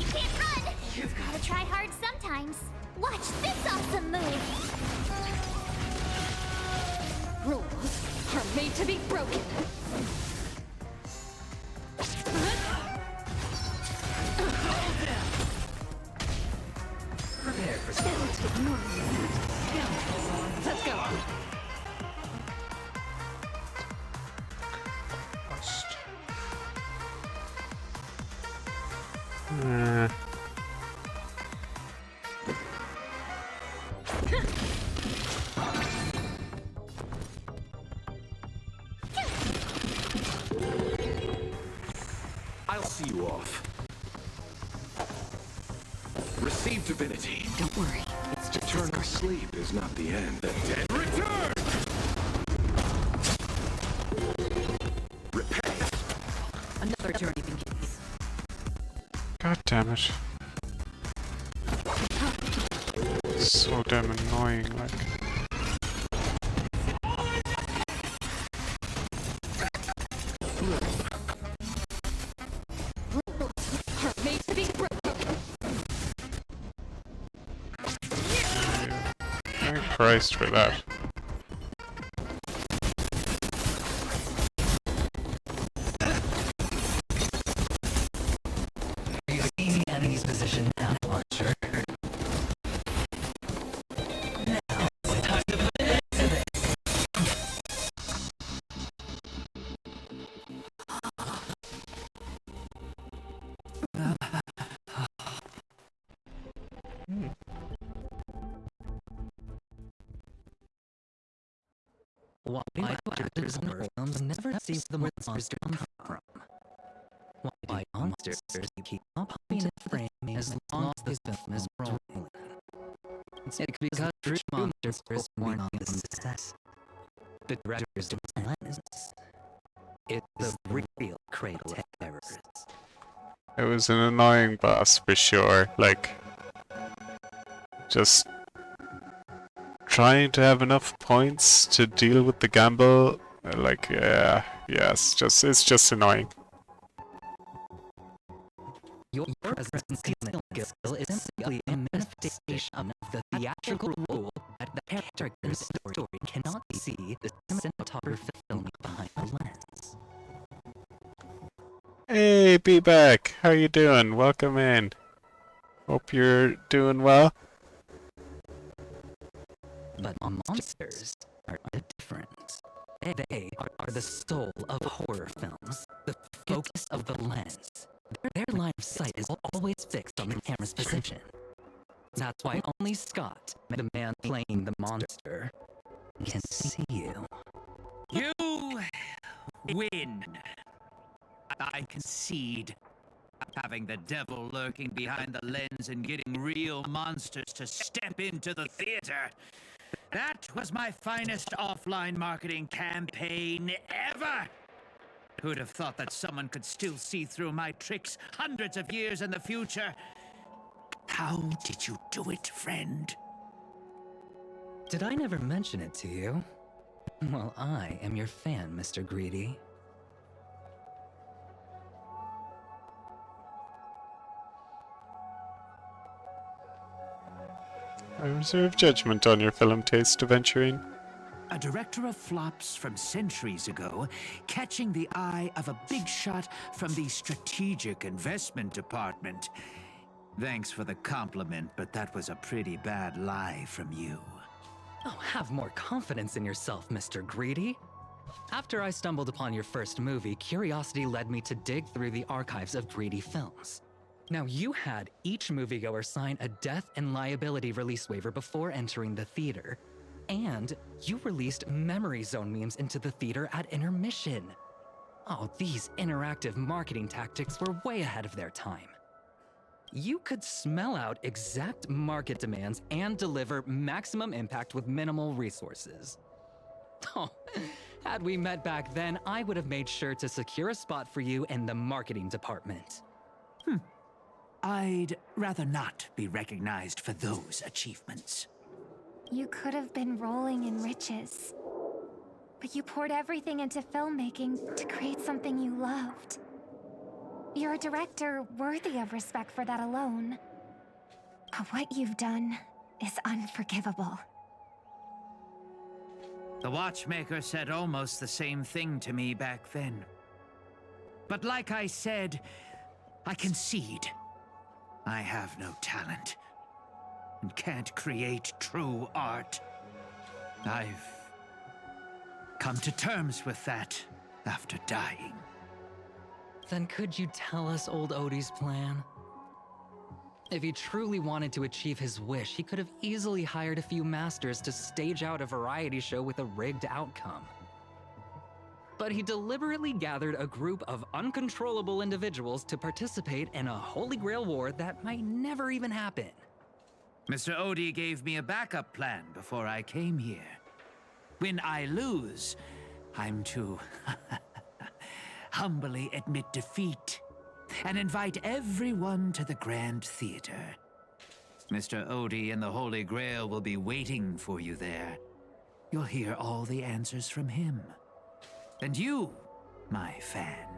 You can't run. Gotta try hard sometimes. Watch this awesome move. Rules are made to be broken. Prepare for something. Let's go. I'll see you off. Receive divinity. Don't worry. It's just Eternal sleep is not the end. The dead return! Repent! another journey begins. God damn it. So damn annoying, like. Are made to be broken. Thank Christ for that. You see the enemy's position now, Archer. Now, it's time to put an end to this. Why do actors in films never see the monsters come from? Why monsters keep popping in frame as long as the film is rolling? It's because true monsters are born on the success. The director's lens. It's the real cradle of terrors. It was an annoying boss for sure, like, just trying to have enough points to deal with the gamble, like, yeah, it's just annoying. Your presence and skill is simply a manifestation of the theatrical rule that the character's story cannot see the cinematography film behind the lens. Hey, be back. How you doing? Welcome in. Hope you're doing well. But monsters are different. They are the soul of horror films, the focus of the lens. Their line of sight is always fixed on the camera's position. That's why only Scott, the man playing the monster, can see you. You win. I concede. Having the devil lurking behind the lens and getting real monsters to step into the theater. That was my finest offline marketing campaign ever. Who'd have thought that someone could still see through my tricks hundreds of years in the future? How did you do it, friend? Did I never mention it to you? Well, I am your fan, Mr. Greedy. I reserve judgment on your film taste, Aventurine. A director of flops from centuries ago, catching the eye of a big shot from the strategic investment department. Thanks for the compliment, but that was a pretty bad lie from you. Oh, have more confidence in yourself, Mr. Greedy. After I stumbled upon your first movie, curiosity led me to dig through the archives of Greedy films. Now, you had each moviegoer sign a death and liability release waiver before entering the theater. And you released Memory Zone memes into the theater at intermission. Oh, these interactive marketing tactics were way ahead of their time. You could smell out exact market demands and deliver maximum impact with minimal resources. Oh, had we met back then, I would have made sure to secure a spot for you in the marketing department. I'd rather not be recognized for those achievements. You could have been rolling in riches. But you poured everything into filmmaking to create something you loved. You're a director worthy of respect for that alone. But what you've done is unforgivable. The watchmaker said almost the same thing to me back then. But like I said, I concede. I have no talent and can't create true art. I've come to terms with that after dying. Then could you tell us old Odie's plan? If he truly wanted to achieve his wish, he could have easily hired a few masters to stage out a variety show with a rigged outcome. But he deliberately gathered a group of uncontrollable individuals to participate in a Holy Grail war that might never even happen. Mr. Odie gave me a backup plan before I came here. When I lose, I'm to humbly admit defeat and invite everyone to the Grand Theater. Mr. Odie and the Holy Grail will be waiting for you there. You'll hear all the answers from him. And you, my fan,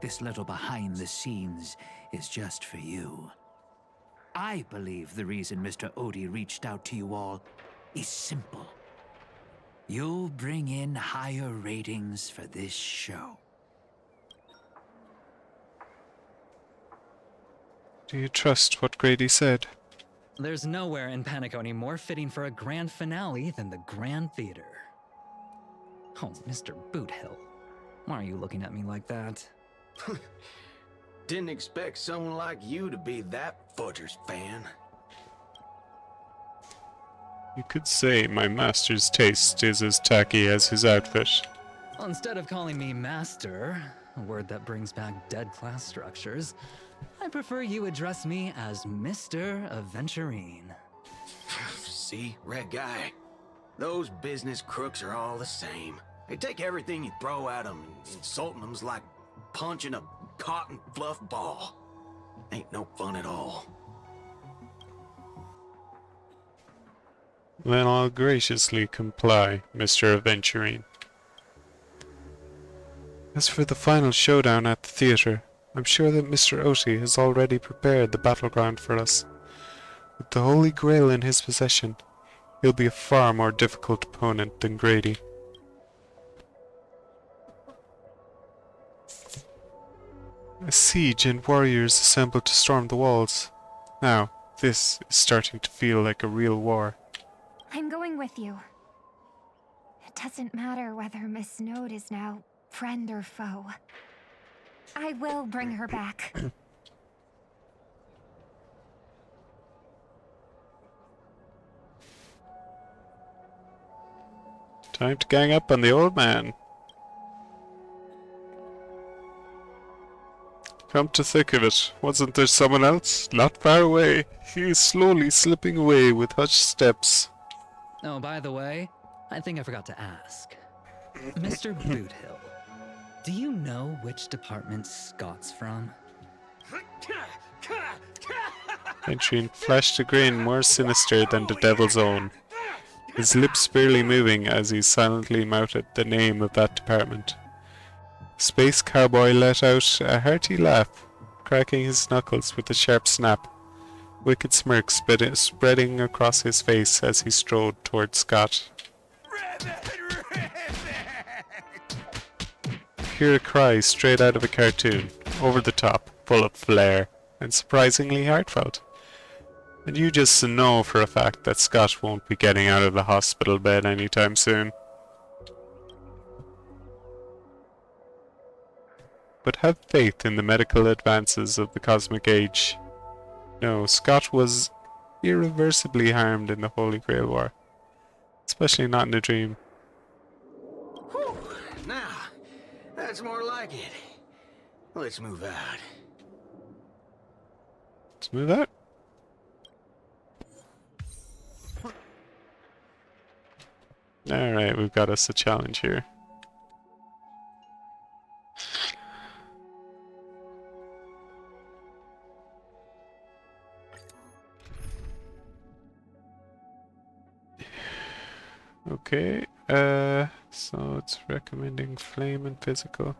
this little behind the scenes is just for you. I believe the reason Mr. Odie reached out to you all is simple. You'll bring in higher ratings for this show. Do you trust what Grady said? There's nowhere in Panaconii more fitting for a grand finale than the Grand Theater. Oh, Mr. Boothill, why are you looking at me like that? Didn't expect someone like you to be that Fudger's fan. You could say my master's taste is as tacky as his outfit. Well, instead of calling me Master, a word that brings back dead class structures, I prefer you address me as Mr. Aventurine. See, Red Guy, those business crooks are all the same. They take everything you throw at them, and insulting them's like punching a cotton fluff ball. Ain't no fun at all. Then I'll graciously comply, Mr. Aventurine. As for the final showdown at the theatre, I'm sure that Mr. Odie has already prepared the battleground for us. With the Holy Grail in his possession, he'll be a far more difficult opponent than Grady. A siege and warriors assembled to storm the walls. Now, this is starting to feel like a real war. I'm going with you. It doesn't matter whether Miss Node is now friend or foe. I will bring her back. Time to gang up on the old man. Come to think of it, wasn't there someone else? Not far away. He is slowly slipping away with hushed steps. Oh, by the way, I think I forgot to ask. Mr. Boothill, do you know which department Scott's from? Henchrin flashed a grin more sinister than the devil's own, his lips barely moving as he silently mouthed the name of that department. Space Cowboy let out a hearty laugh, cracking his knuckles with a sharp snap, wicked smirk spreading across his face as he strode towards Scott. Hear a cry straight out of a cartoon, over the top, full of flair, and surprisingly heartfelt. And you just know for a fact that Scott won't be getting out of the hospital bed anytime soon. But have faith in the medical advances of the cosmic age. No, Scott was irreversibly harmed in the Holy Grail War. Especially not in a dream. Whew. Now, that's more like it. Let's move out. Let's move out. Alright, we've got us a challenge here. Okay, so it's recommending flame and physical.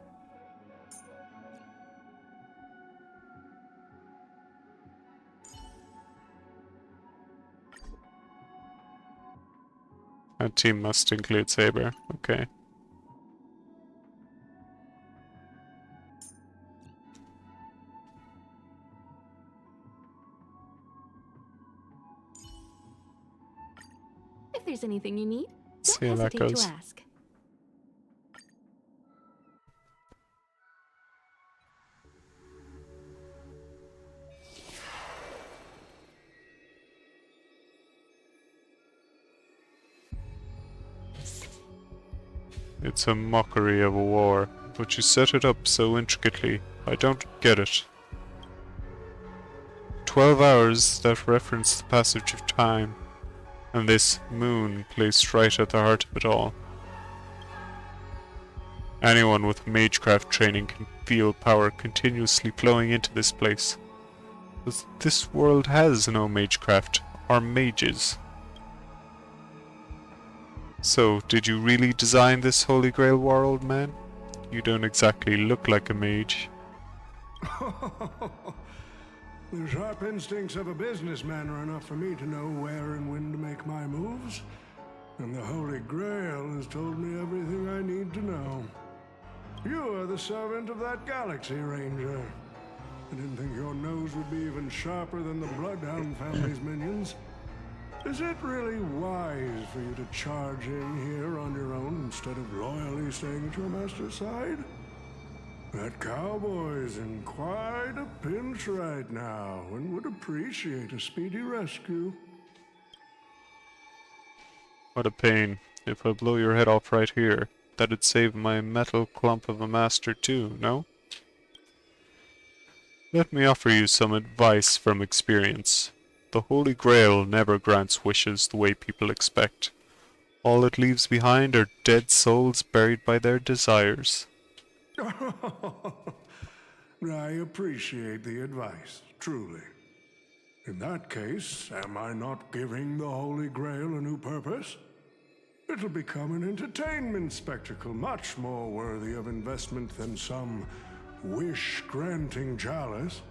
Our team must include Saber, okay. If there's anything you need, See don't how that hesitate goes. to ask. It's a mockery of a war, but you set it up so intricately. I don't get it. 12 hours that reference the passage of time, and this moon placed right at the heart of it all. Anyone with magecraft training can feel power continuously flowing into this place. But this world has no magecraft, or mages. So, did you really design this Holy Grail war, old man? You don't exactly look like a mage. The sharp instincts of a businessman are enough for me to know where and when to make my moves. And the Holy Grail has told me everything I need to know. You are the servant of that Galaxy Ranger. I didn't think your nose would be even sharper than the Bloodhound family's minions. Is it really wise for you to charge in here on your own instead of loyally staying at your master's side? That cowboy's in quite a pinch right now and would appreciate a speedy rescue. What a pain. If I blow your head off right here, that'd save my metal clump of a master too, no? Let me offer you some advice from experience. The Holy Grail never grants wishes the way people expect. All it leaves behind are dead souls buried by their desires. I appreciate the advice, truly. In that case, am I not giving the Holy Grail a new purpose? It'll become an entertainment spectacle much more worthy of investment than some wish-granting chalice.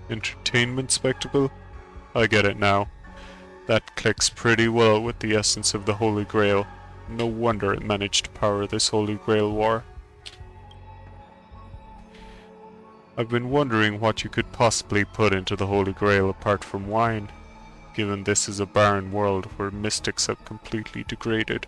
Entertainment spectacle? I get it now. That clicks pretty well with the essence of the Holy Grail. No wonder it managed to power this Holy Grail war. I've been wondering what you could possibly put into the Holy Grail apart from wine, given this is a barren world where mystics have completely degraded.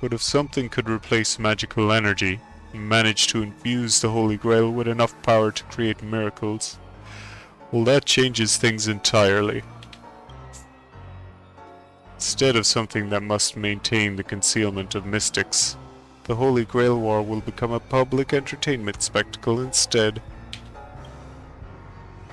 But if something could replace magical energy, and manage to infuse the Holy Grail with enough power to create miracles, well, that changes things entirely. Instead of something that must maintain the concealment of mystics, the Holy Grail War will become a public entertainment spectacle instead.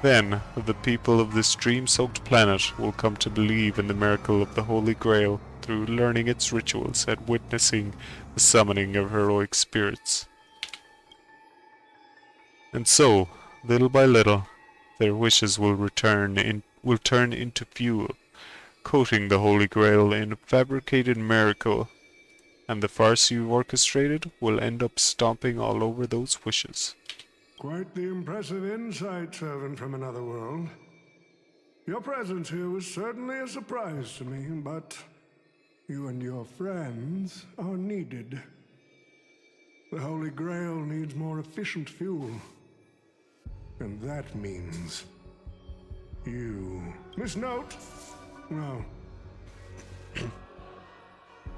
Then, the people of this dream-soaked planet will come to believe in the miracle of the Holy Grail through learning its rituals and witnessing the summoning of heroic spirits. And so, little by little, their wishes will turn into fuel, coating the Holy Grail in a fabricated miracle, and the farce you orchestrated will end up stomping all over those wishes. Quite the impressive insight, servant from another world. Your presence here was certainly a surprise to me, but you and your friends are needed. The Holy Grail needs more efficient fuel. And that means you. Miss Note? No.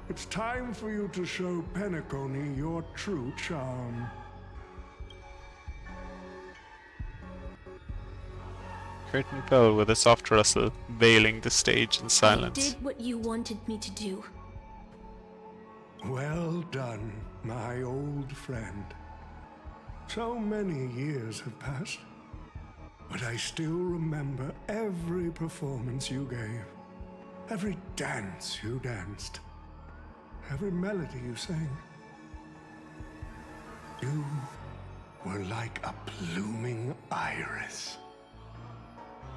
It's time for you to show Penacony your true charm. Curtain fell with a soft rustle, veiling the stage in silence. I did what you wanted me to do. Well done, my old friend. So many years have passed, but I still remember every performance you gave, every dance you danced, every melody you sang. You were like a blooming iris.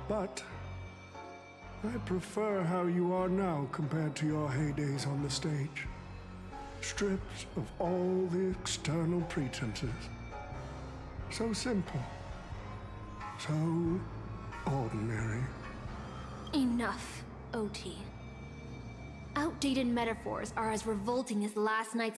But I prefer how you are now compared to your heydays on the stage. Stripped of all the external pretenses. So simple. So ordinary. Enough, OT. Outdated metaphors are as revolting as last night's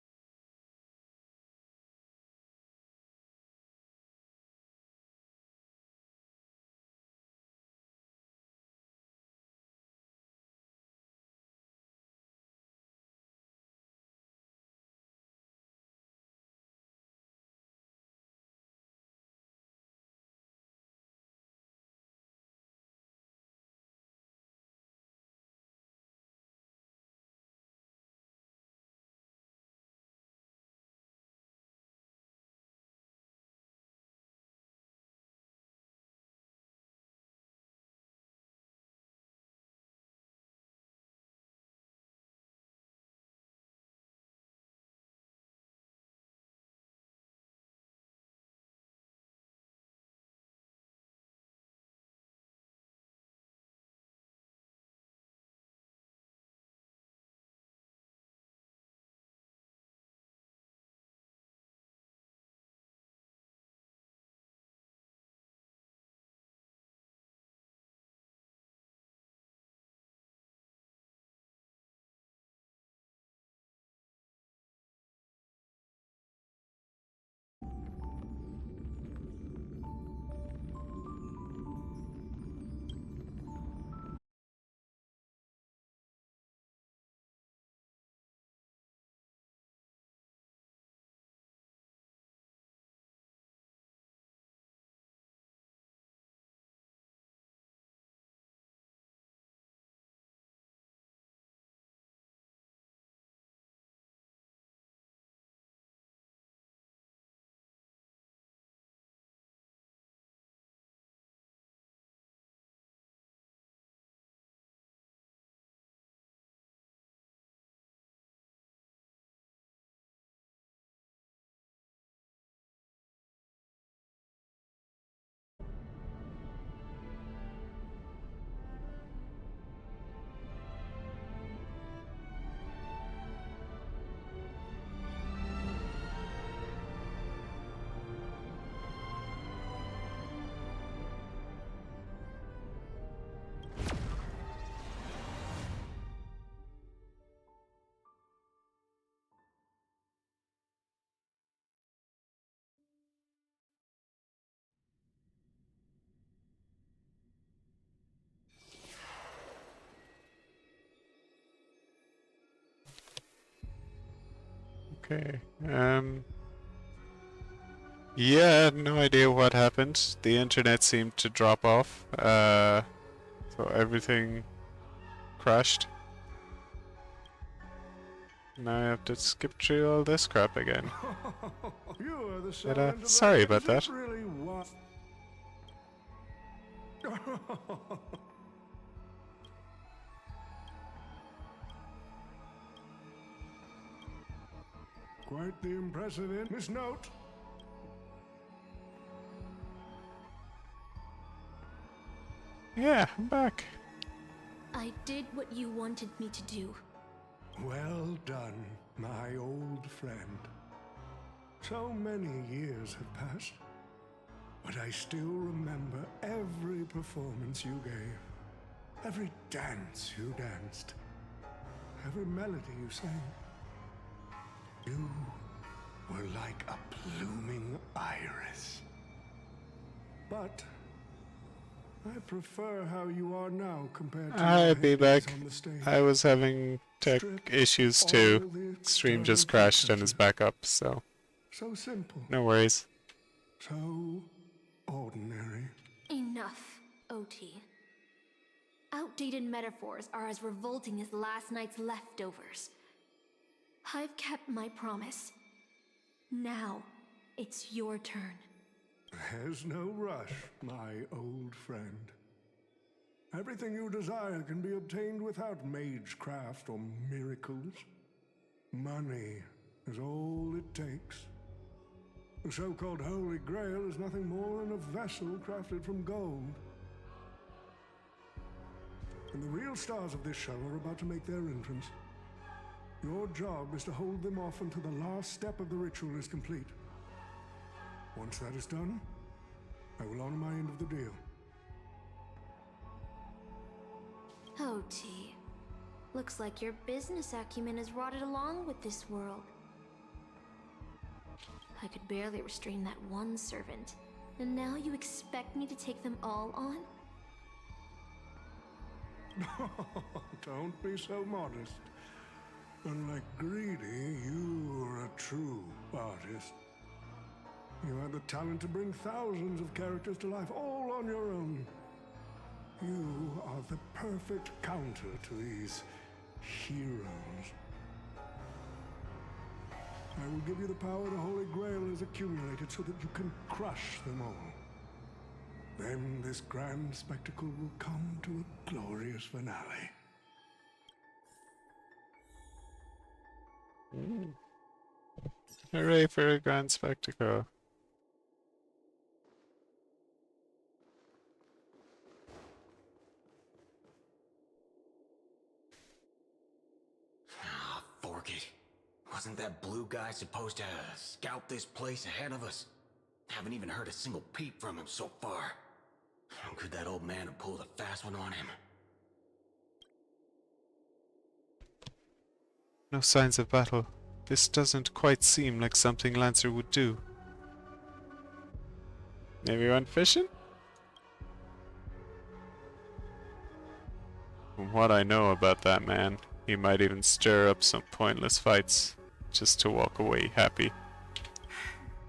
Okay. Yeah, no idea what happened. The internet seemed to drop off. So everything crashed. Now I have to skip through all this crap again. You are the But, servant of sorry the... about that. Is it really what? Quite the impressive Miss Note. Yeah, I'm back. I did what you wanted me to do. Well done, my old friend. So many years have passed, but I still remember every performance you gave, every dance you danced, every melody you sang. You were like a blooming iris. But I prefer how you are now compared to I'll your be days back. on the stage. I was having tech Strip issues all too. the Stream just external crashed and is pretenses. back up, so So simple, no worries. so ordinary. Enough, OT. Outdated metaphors are as revolting as last night's leftovers. I've kept my promise. Now, it's your turn. There's no rush, my old friend. Everything you desire can be obtained without magecraft or miracles. Money is all it takes. The so-called Holy Grail is nothing more than a vessel crafted from gold. And the real stars of this show are about to make their entrance. Your job is to hold them off until the last step of the ritual is complete. Once that is done, I will honor my end of the deal. OT. Looks like your business acumen has rotted along with this world. I could barely restrain that one servant, and now you expect me to take them all on? Don't be so modest. Unlike Greedy, you are a true artist. You have the talent to bring thousands of characters to life all on your own. You are the perfect counter to these heroes. I will give you the power the Holy Grail has accumulated so that you can crush them all. Then this grand spectacle will come to a glorious finale. Hooray for a grand spectacle. Ah, fork it. Wasn't that blue guy supposed to scout this place ahead of us? Haven't even heard a single peep from him so far. Could that old man have pulled a fast one on him? No signs of battle. This doesn't quite seem like something Lancer would do. Maybe went fishing? From what I know about that man, he might even stir up some pointless fights, just to walk away happy.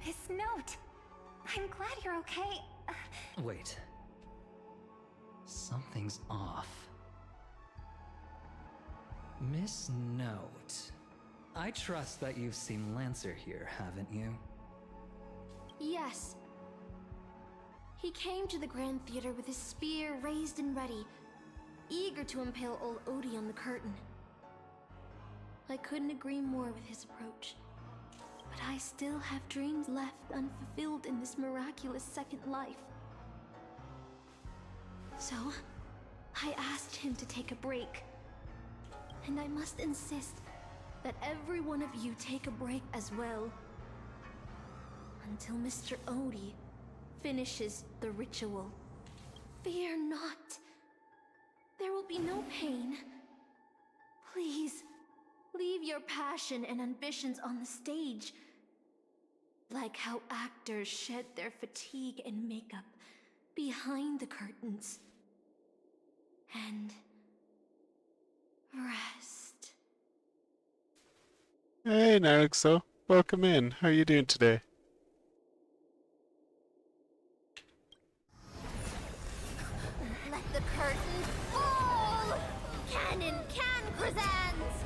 Miss Note, I'm glad you're okay. Wait. Something's off. Miss Note. I trust that you've seen Lancer here, haven't you? Yes. He came to the Grand Theater with his spear raised and ready, eager to impale old Odie on the curtain. I couldn't agree more with his approach. But I still have dreams left unfulfilled in this miraculous second life. So, I asked him to take a break. And I must insist that every one of you take a break as well. Until Mr. Odie finishes the ritual. Fear not. There will be no pain. Please, leave your passion and ambitions on the stage. Like how actors shed their fatigue and makeup behind the curtains. And rest. Hey, Naruxo. welcome in. How are you doing today? Let the curtain fall! Cannon can presents!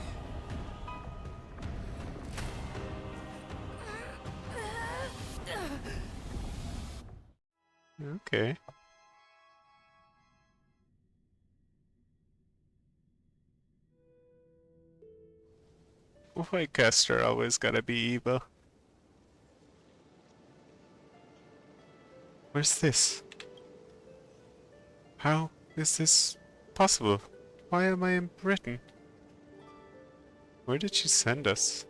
Okay. Why Caster always gotta be evil? Where's this? How is this possible? Why am I in Britain? Where did she send us?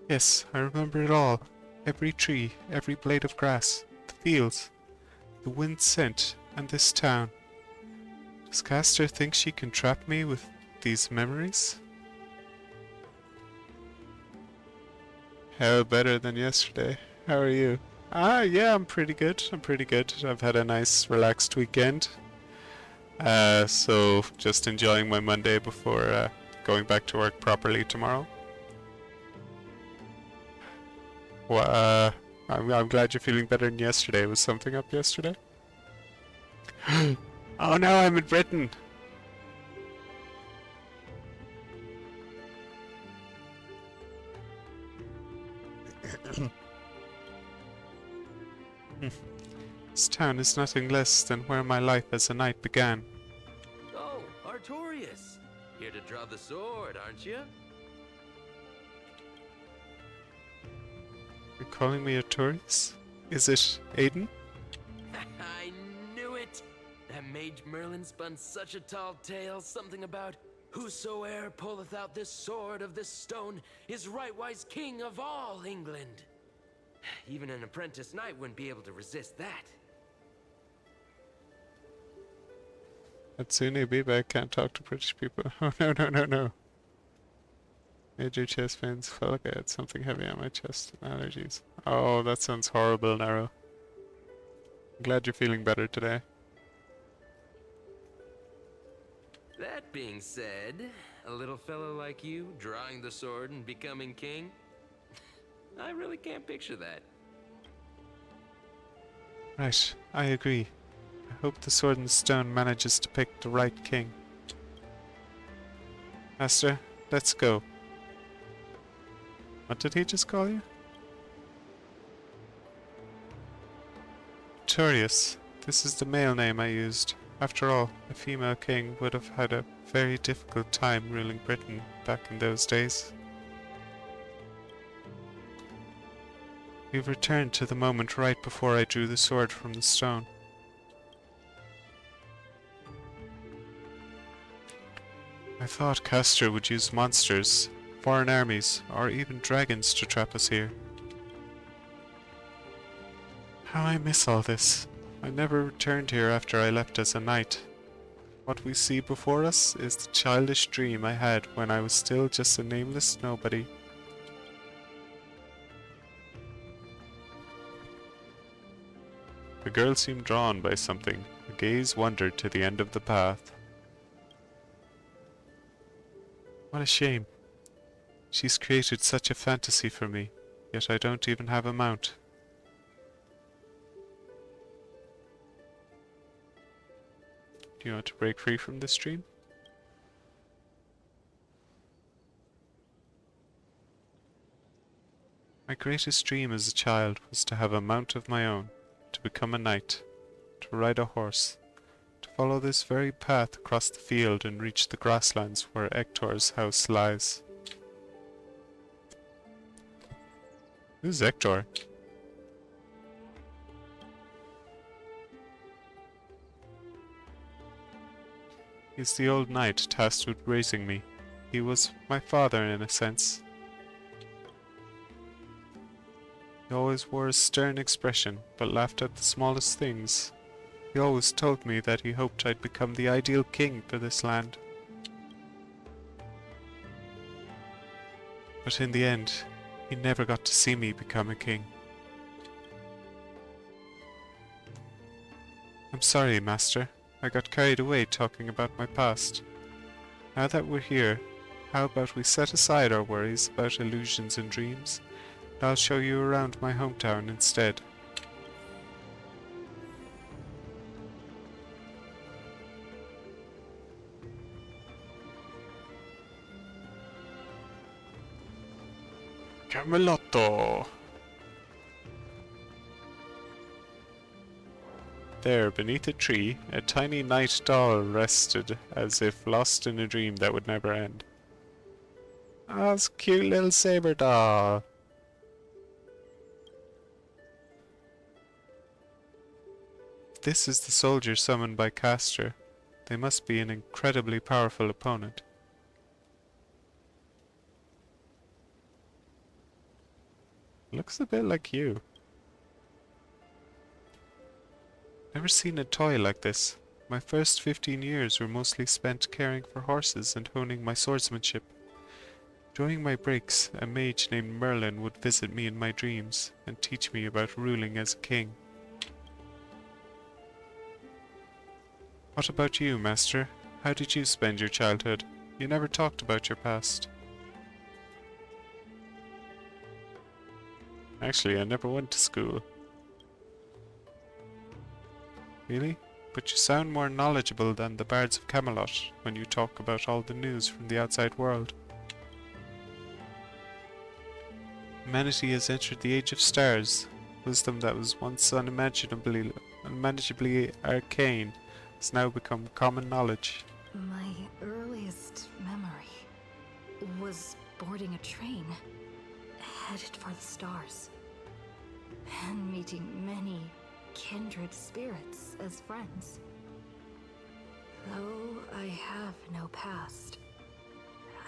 Yes, I remember it all. Every tree, every blade of grass, the fields, the wind's scent, and this town. Does Caster think she can trap me with these memories? How better than yesterday? How are you? Yeah, I'm pretty good. I'm pretty good. I've had a nice, relaxed weekend. So just enjoying my Monday before going back to work properly tomorrow. Well, I'm glad you're feeling better than yesterday. Was something up yesterday? Oh no, I'm in Britain! This town is nothing less than where my life as a knight began. Oh, Artorias! Here to draw the sword, aren't you? You're calling me a tourist? Is it Aiden? I knew it! That mage Merlin spun such a tall tale, something about whosoe'er pulleth out this sword of this stone is rightwise king of all England. Even an apprentice knight wouldn't be able to resist that. Hatsune Biba can't talk to British people. Oh no, no, no, no. Major chest pains. Felt like I had something heavy on my chest. Allergies. Oh, that sounds horrible, Naro. I'm glad you're feeling better today. That being said, a little fellow like you drawing the sword and becoming king? I really can't picture that. Right, I agree. I hope the Sword and Stone manages to pick the right king. Master, let's go. What did he just call you? Turius. This is the male name I used. After all, a female king would have had a very difficult time ruling Britain back in those days. We've returned to the moment right before I drew the sword from the stone. I thought Castor would use monsters, foreign armies, or even dragons to trap us here. How I miss all this. I never returned here after I left as a knight. What we see before us is the childish dream I had when I was still just a nameless nobody. The girl seemed drawn by something. Her gaze wandered to the end of the path. What a shame. She's created such a fantasy for me, yet I don't even have a mount. Do you want to break free from this dream? My greatest dream as a child was to have a mount of my own, to become a knight, to ride a horse, to follow this very path across the field and reach the grasslands where Ector's house lies. Who's Ector? He's the old knight tasked with raising me. He was my father in a sense. He always wore a stern expression, but laughed at the smallest things. He always told me that he hoped I'd become the ideal king for this land. But in the end, he never got to see me become a king. I'm sorry, Master. I got carried away talking about my past. Now that we're here, How about we set aside our worries about illusions and dreams, and I'll show you around my hometown instead. Camelotto! There, beneath a tree, a tiny night doll rested as if lost in a dream that would never end. Ah, it's a cute little saber doll. This is the soldier summoned by Castor. They must be an incredibly powerful opponent. Looks a bit like you. Never seen a toy like this. My first 15 years were mostly spent caring for horses and honing my swordsmanship. During my breaks, a mage named Merlin would visit me in my dreams and teach me about ruling as a king. What about you, Master? How did you spend your childhood? You never talked about your past. Actually, I never went to school. Really? But you sound more knowledgeable than the bards of Camelot when you talk about all the news from the outside world. Humanity has entered the Age of Stars. Wisdom that was once unmanageably arcane has now become common knowledge. My earliest memory was boarding a train, headed for the stars, and meeting many kindred spirits as friends. Though I have no past,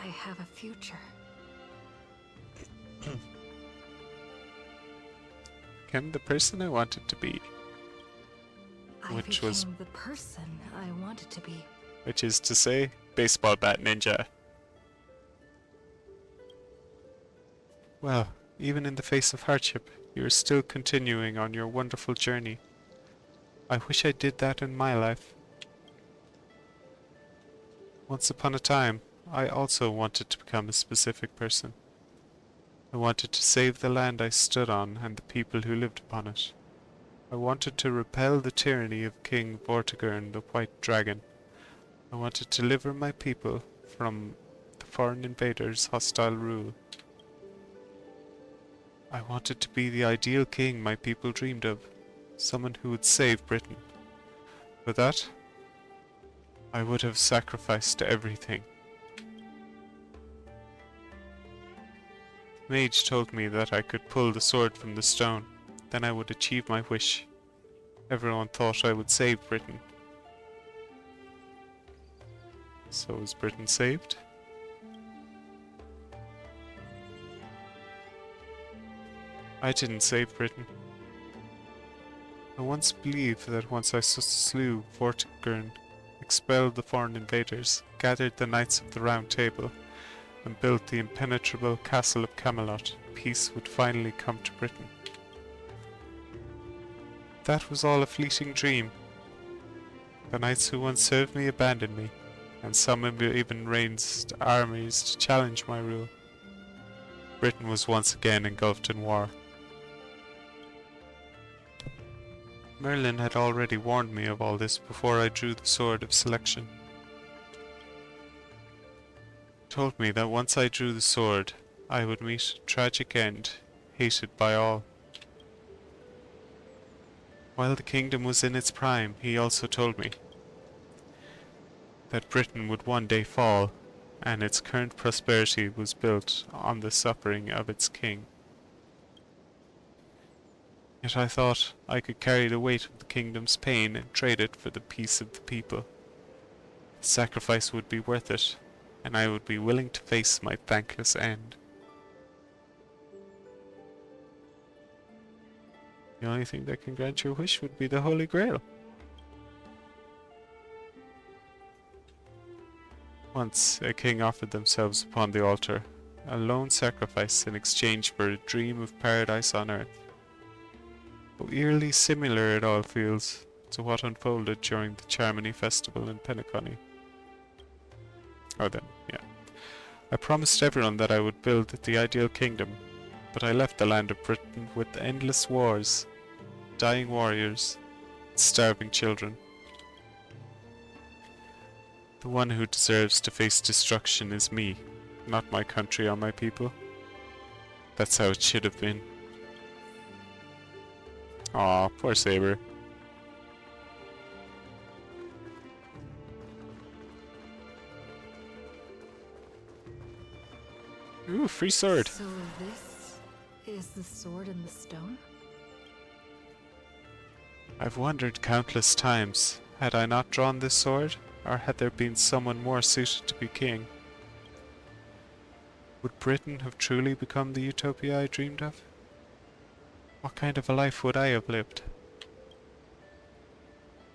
I have a future. Became the person I wanted to be. Which was the person I wanted to be. Which is to say, baseball bat ninja. Well, even in the face of hardship, you are still continuing on your wonderful journey. I wish I did that in my life. Once upon a time, I also wanted to become a specific person. I wanted to save the land I stood on and the people who lived upon it. I wanted to repel the tyranny of King Vortigern the White Dragon. I wanted to deliver my people from the foreign invaders' hostile rule. I wanted to be the ideal king my people dreamed of, someone who would save Britain. For that, I would have sacrificed everything. Mage told me that I could pull the sword from the stone, then I would achieve my wish. Everyone thought I would save Britain. So is Britain saved? I didn't save Britain. I once believed that once I slew Vortigern, expelled the foreign invaders, gathered the Knights of the Round Table, and built the impenetrable castle of Camelot, peace would finally come to Britain. That was all a fleeting dream. The knights who once served me abandoned me, and some even raised armies to challenge my rule. Britain was once again engulfed in war. Merlin had already warned me of all this before I drew the sword of selection. He told me that once I drew the sword, I would meet a tragic end, hated by all. While the kingdom was in its prime, he also told me that Britain would one day fall, and its current prosperity was built on the suffering of its king. Yet I thought I could carry the weight of the kingdom's pain and trade it for the peace of the people. The sacrifice would be worth it, and I would be willing to face my thankless end. The only thing that can grant your wish would be the Holy Grail. Once a king offered themselves upon the altar, a lone sacrifice in exchange for a dream of paradise on earth. How eerily similar it all feels to what unfolded during the Charmony Festival in Penacony. Oh then, yeah. I promised everyone that I would build the ideal kingdom, but I left the land of Britain with endless wars, dying warriors, starving children. The one who deserves to face destruction is me, not my country or my people. That's how it should have been. Aw, poor Saber. Ooh, free sword. So this is the sword in the stone? I've wondered countless times, had I not drawn this sword, or had there been someone more suited to be king? Would Britain have truly become the utopia I dreamed of? What kind of a life would I have lived?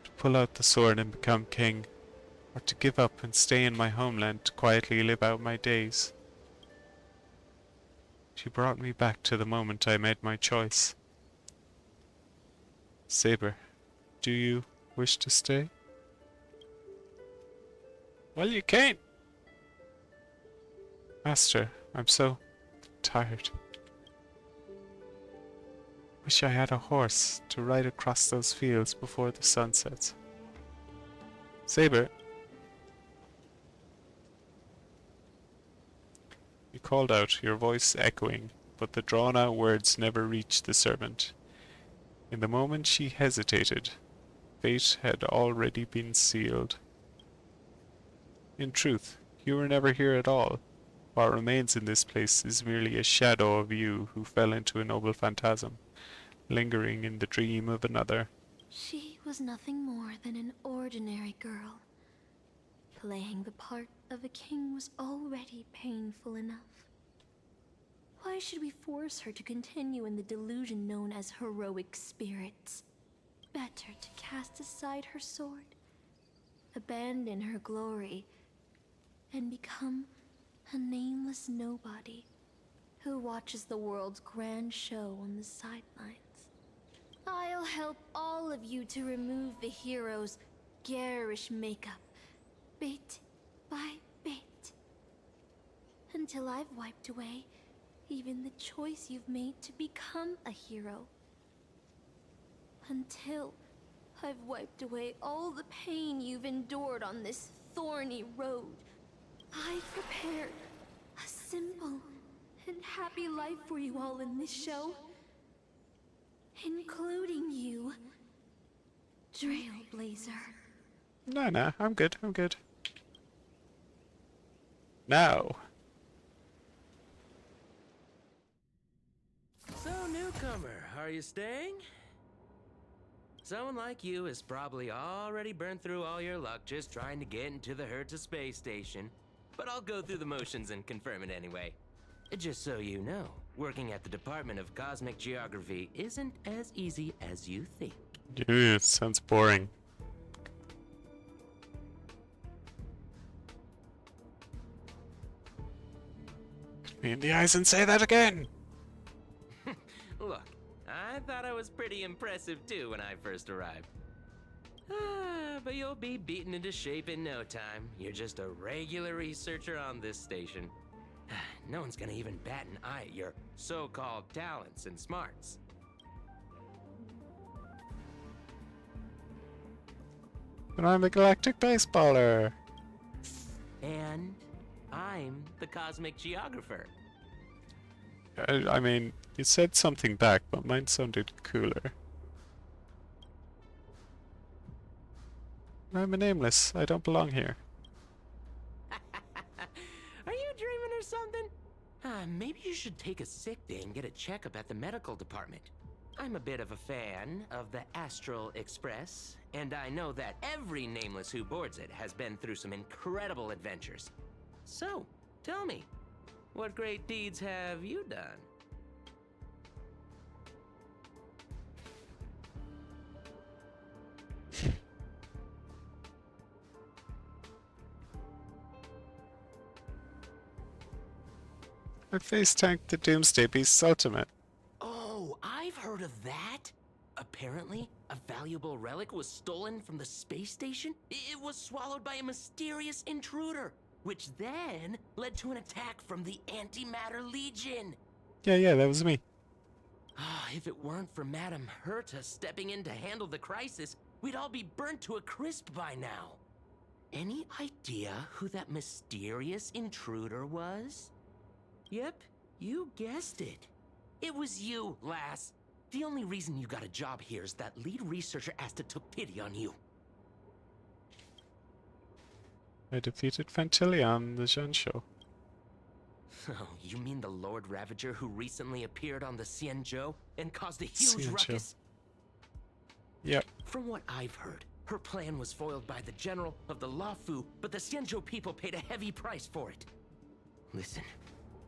To pull out the sword and become king, or to give up and stay in my homeland to quietly live out my days? She brought me back to the moment I made my choice. Saber, do you wish to stay? Well, you can't. Master, I'm so tired. Wish I had a horse to ride across those fields before the sun sets. Saber. You called out, your voice echoing, but the drawn-out words never reached the servant. In the moment she hesitated, fate had already been sealed. In truth, you were never here at all. What remains in this place is merely a shadow of you who fell into a noble phantasm, lingering in the dream of another. She was nothing more than an ordinary girl. Playing the part of a king was already painful enough. Why should we force her to continue in the delusion known as heroic spirits? Better to cast aside her sword, abandon her glory, and become a nameless nobody who watches the world's grand show on the sidelines. I'll help all of you to remove the hero's garish makeup, bit by bit, until I've wiped away even the choice you've made to become a hero. Until I've wiped away all the pain you've endured on this thorny road. I've prepared a simple and happy life for you all in this show. Including you, Trailblazer. No, I'm good, I'm good. Now. So, newcomer, are you staying? Someone like you has probably already burned through all your luck just trying to get into the Herta space station. But I'll go through the motions and confirm it anyway. Just so you know, working at the Department of Cosmic Geography isn't as easy as you think. Yeah, it sounds boring. Look me in the eyes and say that again! Look, I thought I was pretty impressive too when I first arrived. But you'll be beaten into shape in no time. You're just a regular researcher on this station. No one's gonna even bat an eye at your so-called talents and smarts. But I'm a galactic baseballer! And I'm the cosmic geographer. I mean, you said something back, but mine sounded cooler. I'm a nameless. I don't belong here. Are you dreaming or something? Maybe you should take a sick day and get a checkup at the medical department. I'm a bit of a fan of the Astral Express, and I know that every nameless who boards it has been through some incredible adventures. So, tell me, what great deeds have you done? I face tanked the Doomsday Beast's ultimate. Oh, I've heard of that. Apparently, a valuable relic was stolen from the space station. It was swallowed by a mysterious intruder. which then led to an attack from the Antimatter Legion. Yeah, that was me. If it weren't for Madame Herta stepping in to handle the crisis, we'd all be burnt to a crisp by now. Any idea who that mysterious intruder was? Yep, you guessed it. It was you, lass. The only reason you got a job here is that lead researcher Asta took pity on you. I defeated Fantilli on the Jean show. Oh, you mean the Lord Ravager who recently appeared on the Xianzhou and caused a huge Xianzhou. ruckus? Yep. From what I've heard, her plan was foiled by the general of the Luofu, but the Xianzhou people paid a heavy price for it. Listen,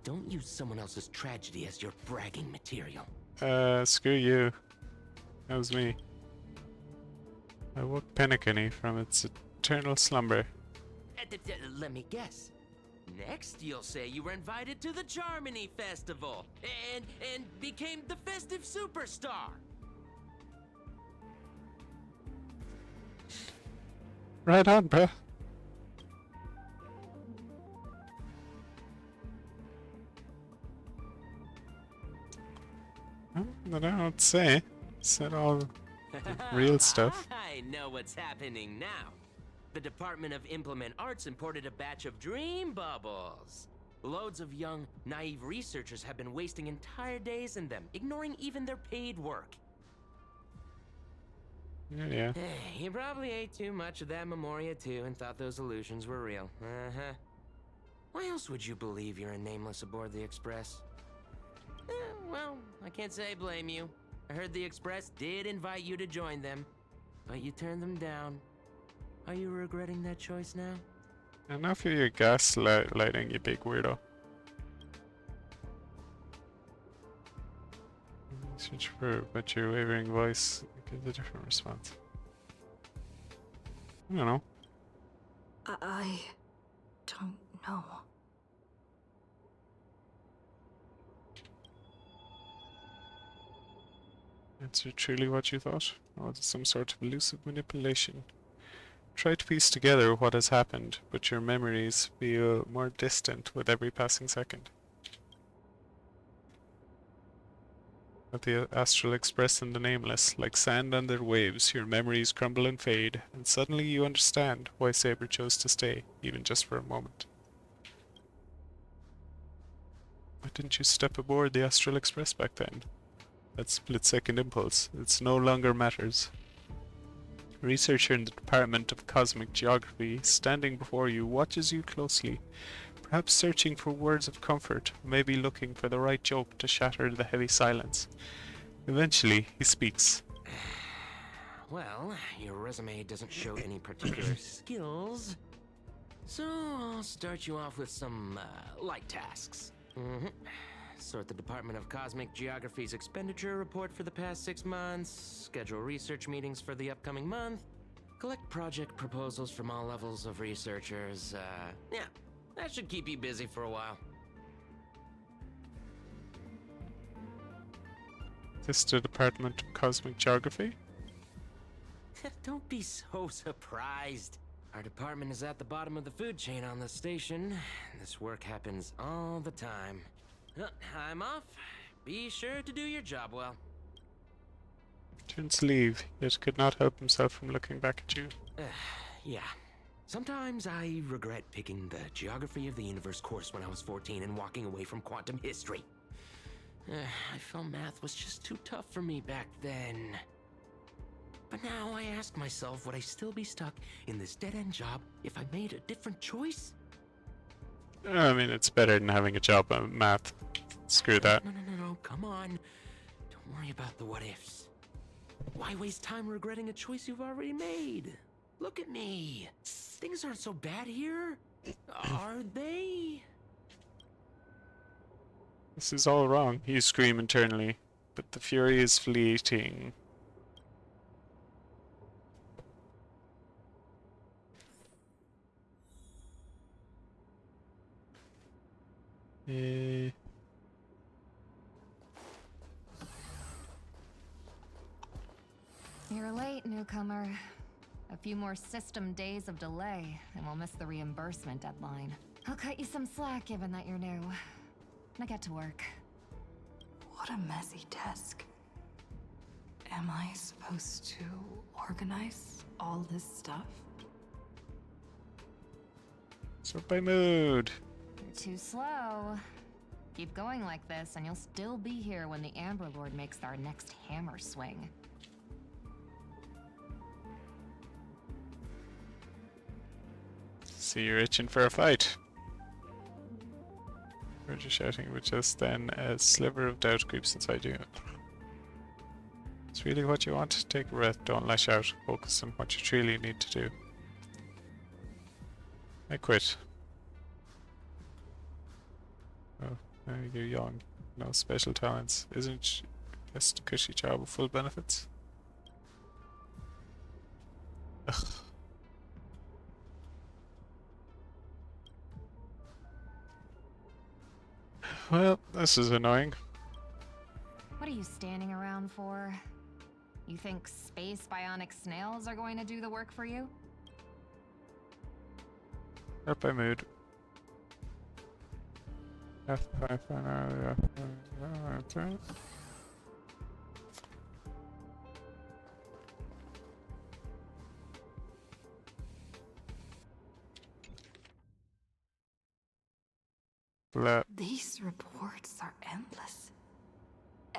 don't use someone else's tragedy as your bragging material. Screw you. That was me. I woke Penacony from its eternal slumber. Let me guess. Next, you'll say you were invited to the Charmony Festival and became the festive superstar. Right on, bruh. I don't know what to say. Said all the real stuff. I know what's happening now. The Department of Implement Arts imported a batch of dream bubbles. Loads of young, naive researchers have been wasting entire days in them, ignoring even their paid work. Yeah. You probably ate too much of that Memoria too and thought those illusions were real. Uh-huh. Why else would you believe you're a nameless aboard the Express? Well, I can't say I blame you. I heard the Express did invite you to join them, but you turned them down. Are you regretting that choice now? Enough of your gaslighting, you big weirdo. Search for but your wavering voice gives a different response. I don't know. I don't know. Is it truly what you thought? Or was it some sort of elusive manipulation? Try to piece together what has happened, but your memories feel more distant with every passing second. At the Astral Express and the Nameless, like sand under waves, your memories crumble and fade, and suddenly you understand why Saber chose to stay, even just for a moment. Why didn't you step aboard the Astral Express back then? That split-second impulse, it no longer matters. A researcher in the Department of Cosmic Geography, standing before you, watches you closely, perhaps searching for words of comfort, maybe looking for the right joke to shatter the heavy silence. Eventually, he speaks. Well, your resume doesn't show any particular skills, so I'll start you off with some light tasks. Sort the Department of Cosmic Geography's expenditure report for the past 6 months, schedule research meetings for the upcoming month, collect project proposals from all levels of researchers. Yeah, that should keep you busy for a while. This is the Department of Cosmic Geography? Don't be so surprised. Our department is at the bottom of the food chain on the station. This work happens all the time. I'm off. Be sure to do your job well. Turns to leave, yet could not help himself from looking back at you. Yeah. Sometimes I regret picking the Geography of the Universe course when I was 14 and walking away from quantum history. I felt math was just too tough for me back then. But now I ask myself, would I still be stuck in this dead-end job if I made a different choice? I mean, it's better than having a job at math. Screw that. No, come on. Don't worry about the what-ifs. Why waste time regretting a choice you've already made? Look at me. Things aren't so bad here. Are they? This is all wrong, you scream internally, but the fury is fleeting. You're late, newcomer. A few more system days of delay, and we'll miss the reimbursement deadline. I'll cut you some slack given that you're new. Now get to work. What a messy desk. Am I supposed to organize all this stuff? Sort by mood. You're too slow. Keep going like this, and you'll still be here when the Amber Lord makes our next hammer swing. See, you're itching for a fight. We're just shouting, but just then a sliver of doubt creeps inside you. It's really what you want. Take a breath, don't lash out. Focus on what you truly need to do. I quit. Oh, you're young. No special talents. Isn't just a cushy job with full benefits? Ugh. Well, this is annoying. What are you standing around for? You think space bionic snails are going to do the work for you? Up by mood. These reports are endless.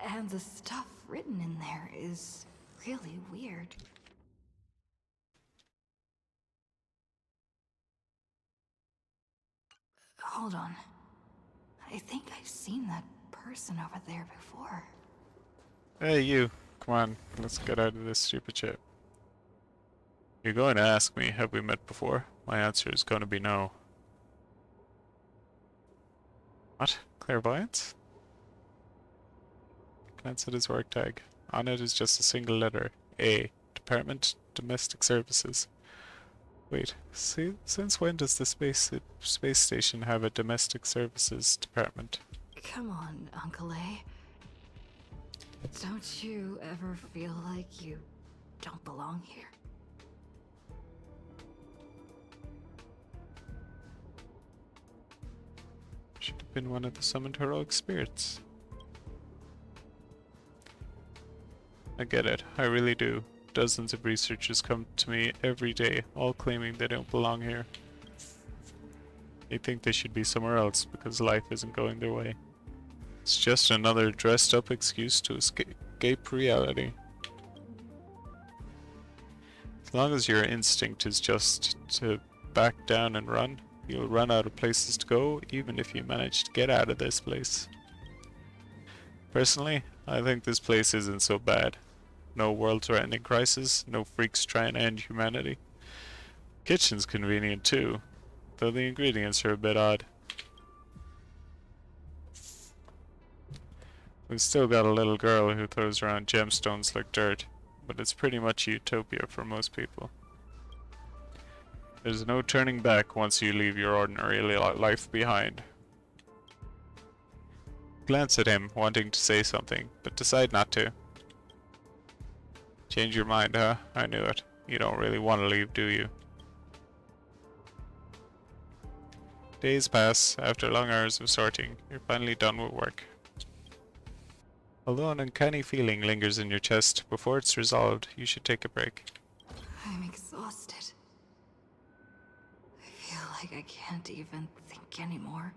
And the stuff written in there is really weird. Hold on. I think I've seen that person over there before. Hey, you. Come on, let's get out of this stupid shit. You're going to ask me, have we met before? My answer is going to be no. What? Clairvoyance? Glance at his work tag. On it is just a single letter. A. Department Domestic Services. Wait, see, since when does the space station have a domestic services department? Come on, Uncle A. Don't you ever feel like you don't belong here? Should have been one of the summoned heroic spirits. I get it, I really do. Dozens of researchers come to me every day, all claiming they don't belong here. They think they should be somewhere else because life isn't going their way. It's just another dressed up excuse to escape reality. As long as your instinct is just to back down and run, you'll run out of places to go, even if you manage to get out of this place. Personally, I think this place isn't so bad. No world-threatening crisis, no freaks trying to end humanity. Kitchen's convenient too, though the ingredients are a bit odd. We've still got a little girl who throws around gemstones like dirt, but it's pretty much utopia for most people. There's no turning back once you leave your ordinary life behind. Glance at him, wanting to say something, but decide not to. Change your mind, huh? I knew it. You don't really want to leave, do you? Days pass. After long hours of sorting, you're finally done with work. Although an uncanny feeling lingers in your chest, before it's resolved, you should take a break. I'm exhausted. I feel like I can't even think anymore.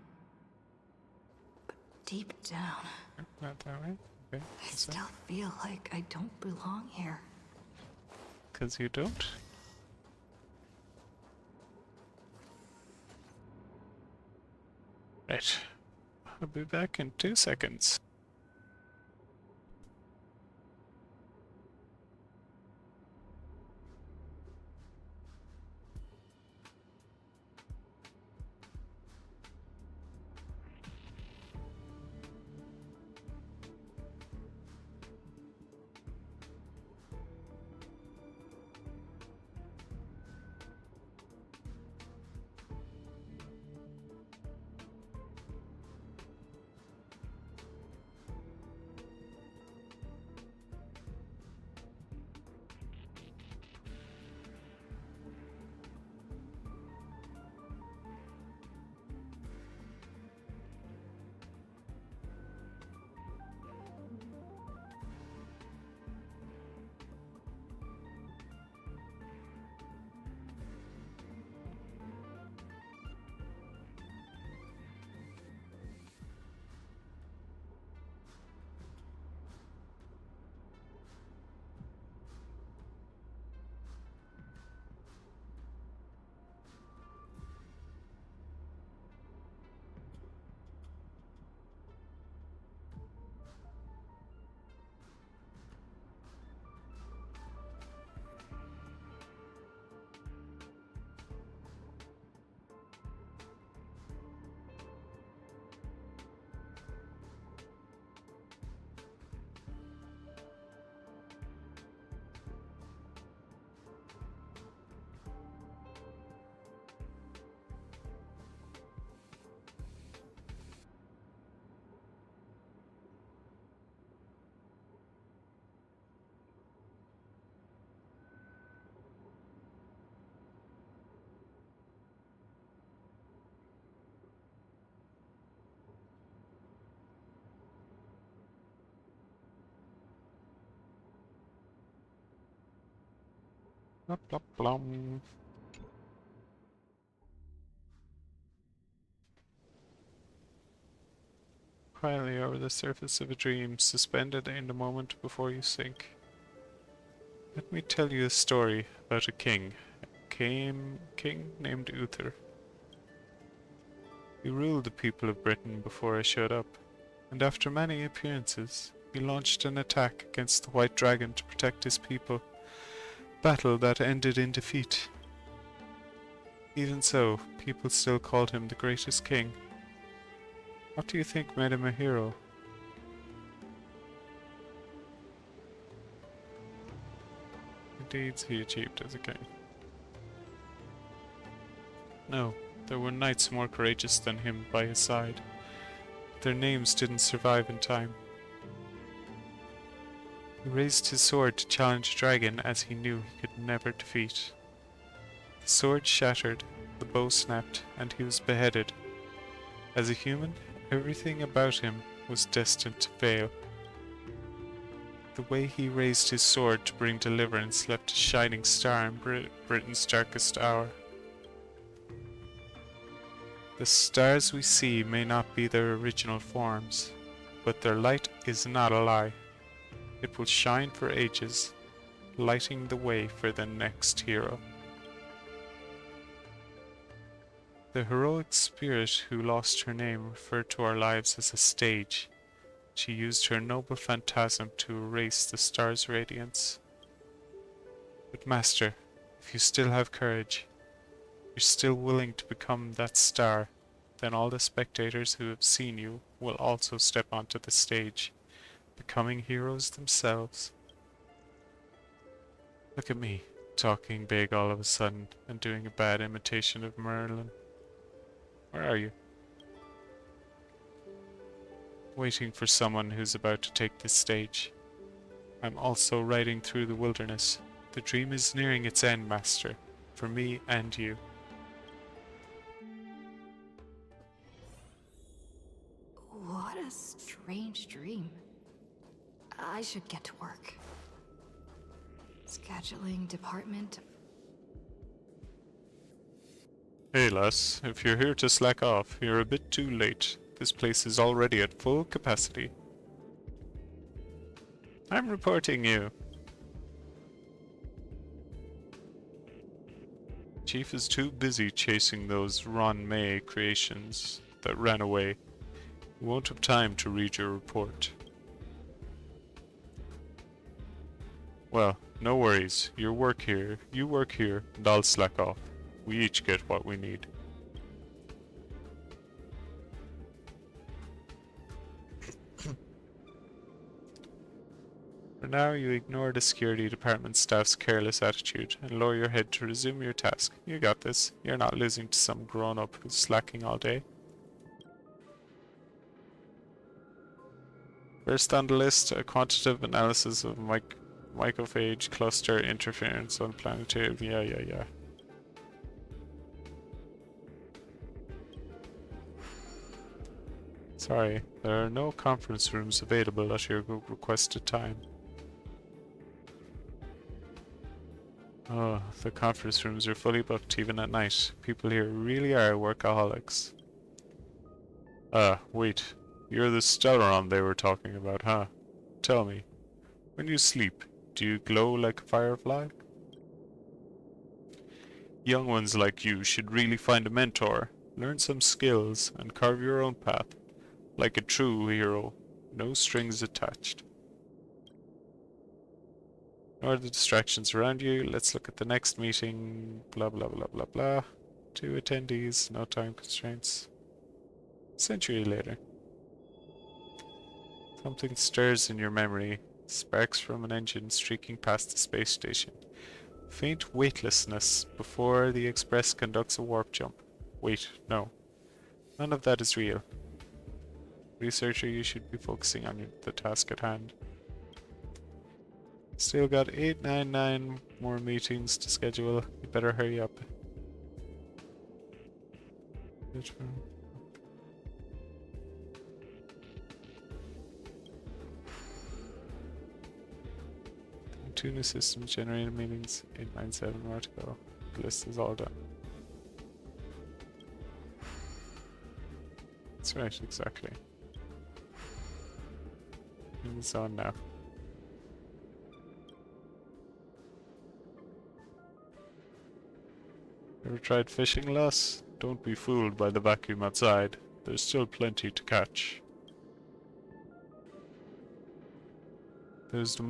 But deep down, Not that way? Okay. I still feel like I don't belong here. 'Cause you don't? Right. I'll be back in 2 seconds. Blop, blop, blom. Quietly over the surface of a dream, suspended in the moment before you sink. Let me tell you a story about a king. King named Uther. He ruled the people of Britain before I showed up, and after many appearances, he launched an attack against the White Dragon to protect his people. Battle that ended in defeat. Even so, people still called him the greatest king. What do you think made him a hero? The deeds he achieved as a king. No, there were knights more courageous than him by his side. Their names didn't survive in time. He raised his sword to challenge a dragon as he knew he could never defeat. The sword shattered, the bow snapped, and he was beheaded. As a human, everything about him was destined to fail. The way he raised his sword to bring deliverance left a shining star in Britain's darkest hour. The stars we see may not be their original forms, but their light is not a lie. It will shine for ages, lighting the way for the next hero. The heroic spirit who lost her name referred to our lives as a stage. She used her noble phantasm to erase the star's radiance. But Master, if you still have courage, you're still willing to become that star, then all the spectators who have seen you will also step onto the stage, becoming heroes themselves. Look at me, talking big all of a sudden and doing a bad imitation of Merlin. Where are you? Waiting for someone who's about to take this stage. I'm also riding through the wilderness. The dream is nearing its end, Master, for me and you. What a strange dream. I should get to work. Scheduling department. Hey lass, if you're here to slack off, you're a bit too late. This place is already at full capacity. I'm reporting you. Chief is too busy chasing those Ron May creations that ran away. He won't have time to read your report. Well, no worries. You work here, and I'll slack off. We each get what we need. For now, you ignore the security department staff's careless attitude and lower your head to resume your task. You got this. You're not losing to some grown-up who's slacking all day. First on the list, a quantitative analysis of microphage cluster interference on planetary... Yeah. Sorry, there are no conference rooms available at your requested time. Oh, the conference rooms are fully booked even at night. People here really are workaholics. Wait. You're the Stellaron they were talking about, huh? Tell me, when you sleep, do you glow like a firefly? Young ones like you should really find a mentor, learn some skills, and carve your own path. Like a true hero, no strings attached. Ignore the distractions around you. Let's look at the next meeting. Blah blah blah blah blah. 2 attendees, no time constraints. Century later. Something stirs in your memory. Sparks from an engine streaking past the space station. Faint weightlessness before the Express conducts a warp jump. Wait, no. None of that is real. Researcher, you should be focusing on the task at hand. Still got 899 more meetings to schedule. You better hurry up. 2 new systems generated meetings, 897 more to go. The list is all done. That's right, exactly. It's on now. Ever tried fishing, lass? Don't be fooled by the vacuum outside. There's still plenty to catch. There's the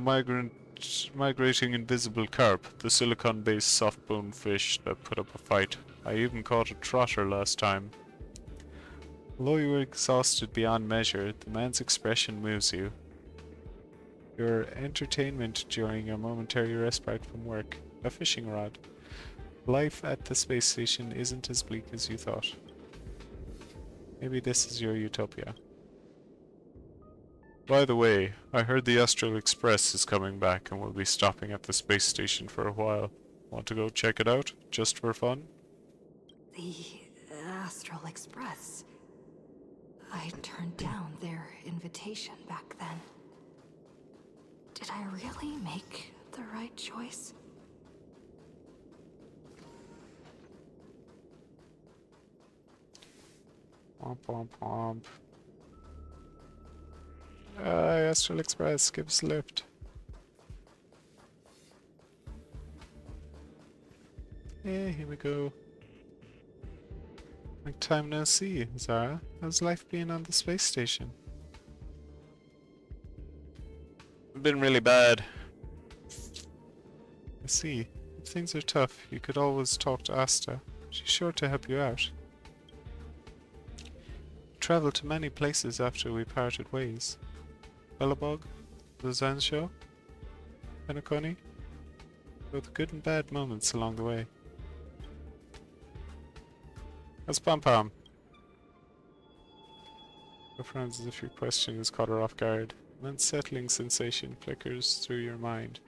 migrating invisible carp, the silicon-based soft-bone fish that put up a fight. I even caught a trotter last time. Although you were exhausted beyond measure, the man's expression moves you. Your entertainment during a momentary respite from work. A fishing rod. Life at the space station isn't as bleak as you thought. Maybe this is your utopia. By the way, I heard the Astral Express is coming back and will be stopping at the space station for a while. Want to go check it out? Just for fun? The Astral Express. I turned down their invitation back then. Did I really make the right choice? Womp womp womp. Astral Express, give us a lift. Yeah, here we go. Like time no see, Zara. How's life been on the space station? Been really bad. I see. If things are tough, you could always talk to Asta. She's sure to help you out. Traveled to many places after we parted ways. Bellabog, the Zen Show, Penacony, both good and bad moments along the way. How's Pom Pom? Her friends as if your question has caught her off guard. An unsettling sensation flickers through your mind.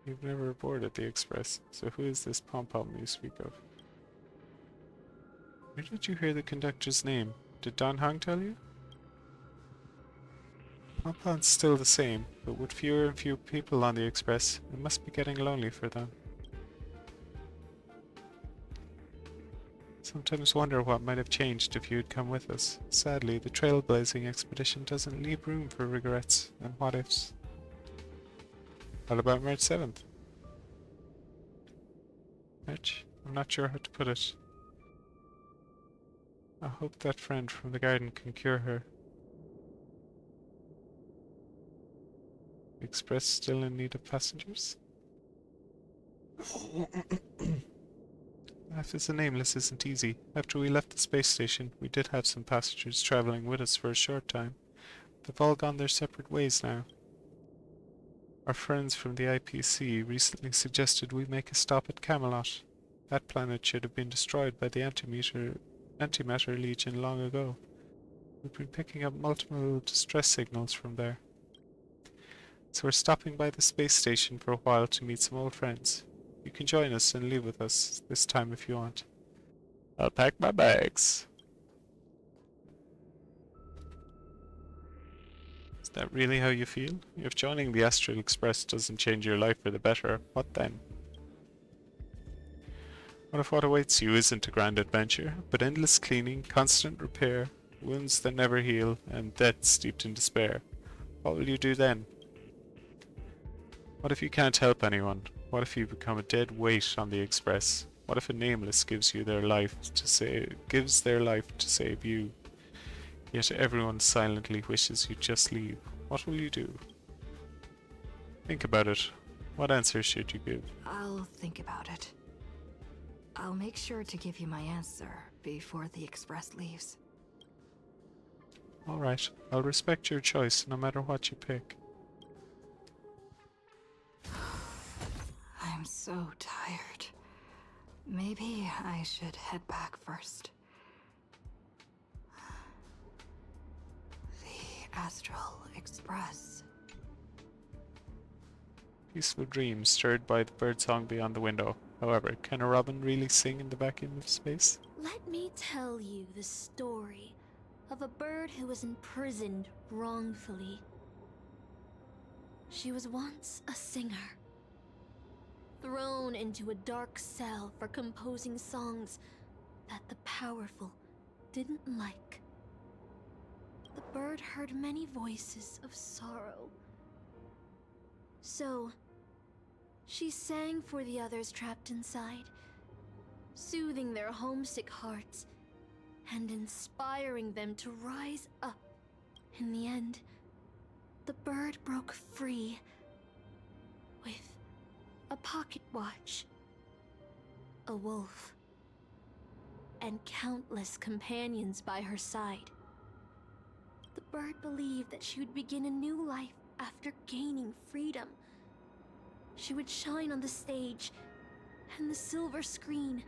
You've never boarded the Express, so who is this Pom Pom you speak of? Where did you hear the conductor's name? Did Don Hong tell you? Pom Pom's still the same, but with fewer and fewer people on the Express, it must be getting lonely for them. Sometimes wonder what might have changed if you had come with us. Sadly, the trailblazing expedition doesn't leave room for regrets and what-ifs. What about March 7th? March? I'm not sure how to put it. I hope that friend from the garden can cure her. Express still in need of passengers? Life as a nameless isn't easy. After we left the space station, we did have some passengers traveling with us for a short time. They've all gone their separate ways now. Our friends from the IPC recently suggested we make a stop at Camelot. That planet should have been destroyed by the Antimatter Legion long ago. We've been picking up multiple distress signals from there. So we're stopping by the space station for a while to meet some old friends. You can join us and leave with us this time if you want. I'll pack my bags. Is that really how you feel? If joining the Astral Express doesn't change your life for the better, what then? What if what awaits you isn't a grand adventure, but endless cleaning, constant repair, wounds that never heal, and death steeped in despair? What will you do then? What if you can't help anyone? What if you become a dead weight on the Express? What if a nameless gives their life to save you? Yet everyone silently wishes you'd just leave. What will you do? Think about it. What answer should you give? I'll think about it. I'll make sure to give you my answer before the Express leaves. Alright, I'll respect your choice no matter what you pick. I'm so tired. Maybe I should head back first. The Astral Express. Peaceful dreams stirred by the birdsong beyond the window. However, can a robin really sing in the vacuum of space? Let me tell you the story of a bird who was imprisoned wrongfully. She was once a singer, thrown into a dark cell for composing songs that the powerful didn't like. The bird heard many voices of sorrow. So, she sang for the others trapped inside, soothing their homesick hearts and inspiring them to rise up. In the end, the bird broke free with a pocket watch, a wolf, and countless companions by her side. The bird believed that she would begin a new life after gaining freedom. She would shine on the stage and the silver screen,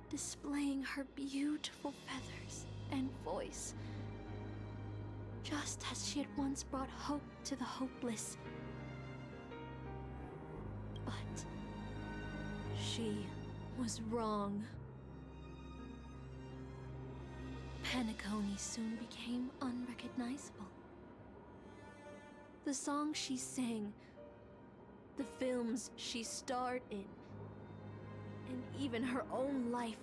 displaying her beautiful feathers and voice, just as she had once brought hope to the hopeless. But she was wrong. Penacony soon became unrecognizable. The songs she sang, the films she starred in, and even her own life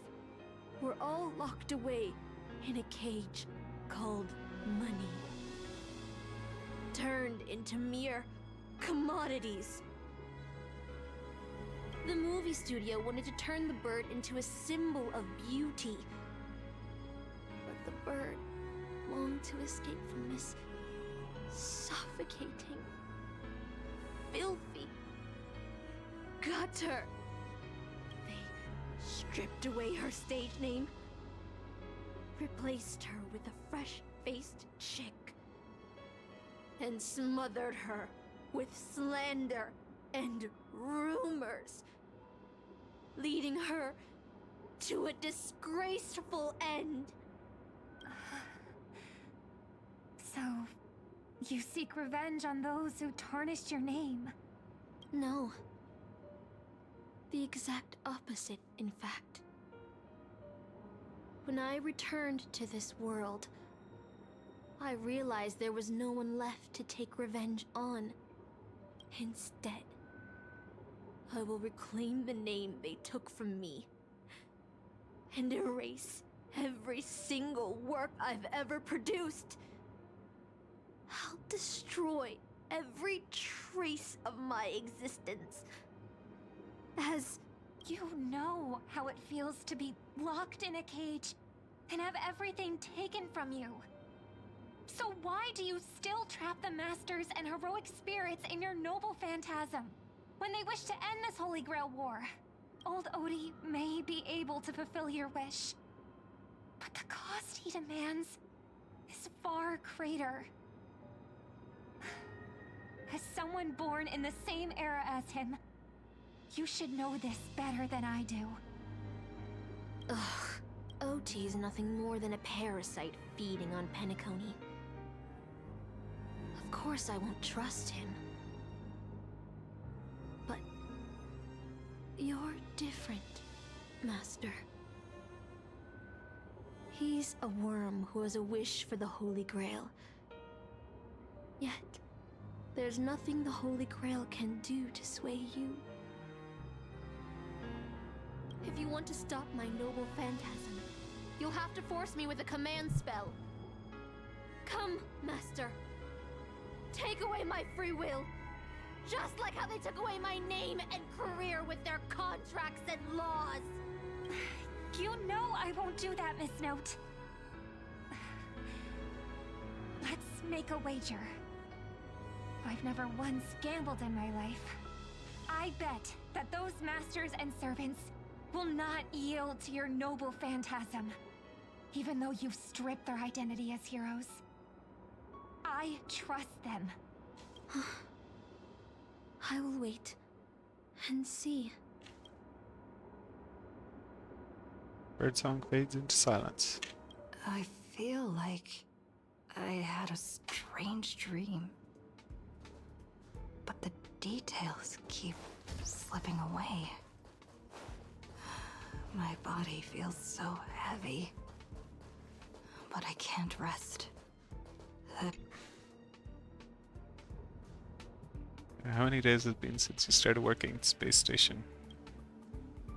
were all locked away in a cage called money, turned into mere commodities. The movie studio wanted to turn the bird into a symbol of beauty, but the bird longed to escape from this suffocating, filthy gutter. They stripped away her stage name, replaced her with a fresh-faced chick, and smothered her with slander and rumors, leading her to a disgraceful end. So, you seek revenge on those who tarnished your name? No. The exact opposite, in fact. When I returned to this world, I realized there was no one left to take revenge on. Instead, I will reclaim the name they took from me and erase every single work I've ever produced. I'll destroy every trace of my existence. As you know how it feels to be locked in a cage and have everything taken from you. So why do you still trap the Masters and heroic spirits in your noble phantasm when they wish to end this Holy Grail war? Old Odie may be able to fulfill your wish, but the cost he demands is far greater. As someone born in the same era as him, you should know this better than I do. Ugh, OT's nothing more than a parasite feeding on Penacony. Of course I won't trust him. But you're different, Master. He's a worm who has a wish for the Holy Grail. Yet, there's nothing the Holy Grail can do to sway you. If you want to stop my noble phantasm, you'll have to force me with a command spell. Come, Master. Take away my free will. Just like how they took away my name and career with their contracts and laws. You know I won't do that, Miss Note. Let's make a wager. I've never once gambled in my life. I bet that those masters and servants will not yield to your noble phantasm, even though you've stripped their identity as heroes. I trust them. I will wait and see. Birdsong fades into silence. I feel like I had a strange dream. But the details keep slipping away. My body feels so heavy. But I can't rest. How many days has it been since you started working at the space station?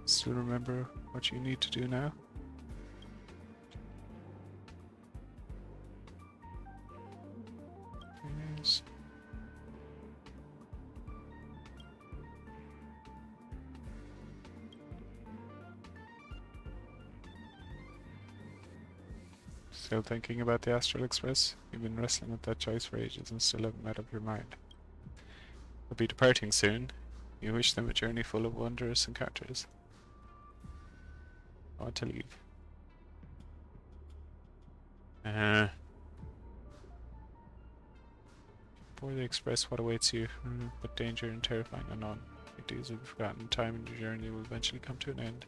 Still remember what you need to do now? Yes. Still thinking about the Astral Express? You've been wrestling with that choice for ages and still haven't made up your mind. They'll be departing soon. You wish them a journey full of wondrous encounters. I want to leave. Board the express, what awaits you? But danger and terrifying unknown. Your days will be forgotten. Time and your journey will eventually come to an end.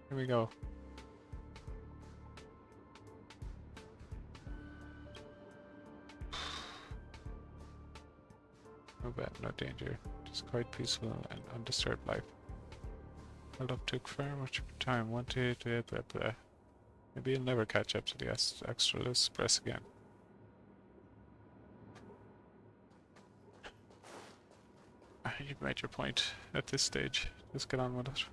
Here we go. No bad, no danger. Just quite peaceful and undisturbed life. Held up took far much time. One day to blah blah. Maybe you'll never catch up to the Astral Express again. You've made your point at this stage. Just get on with it.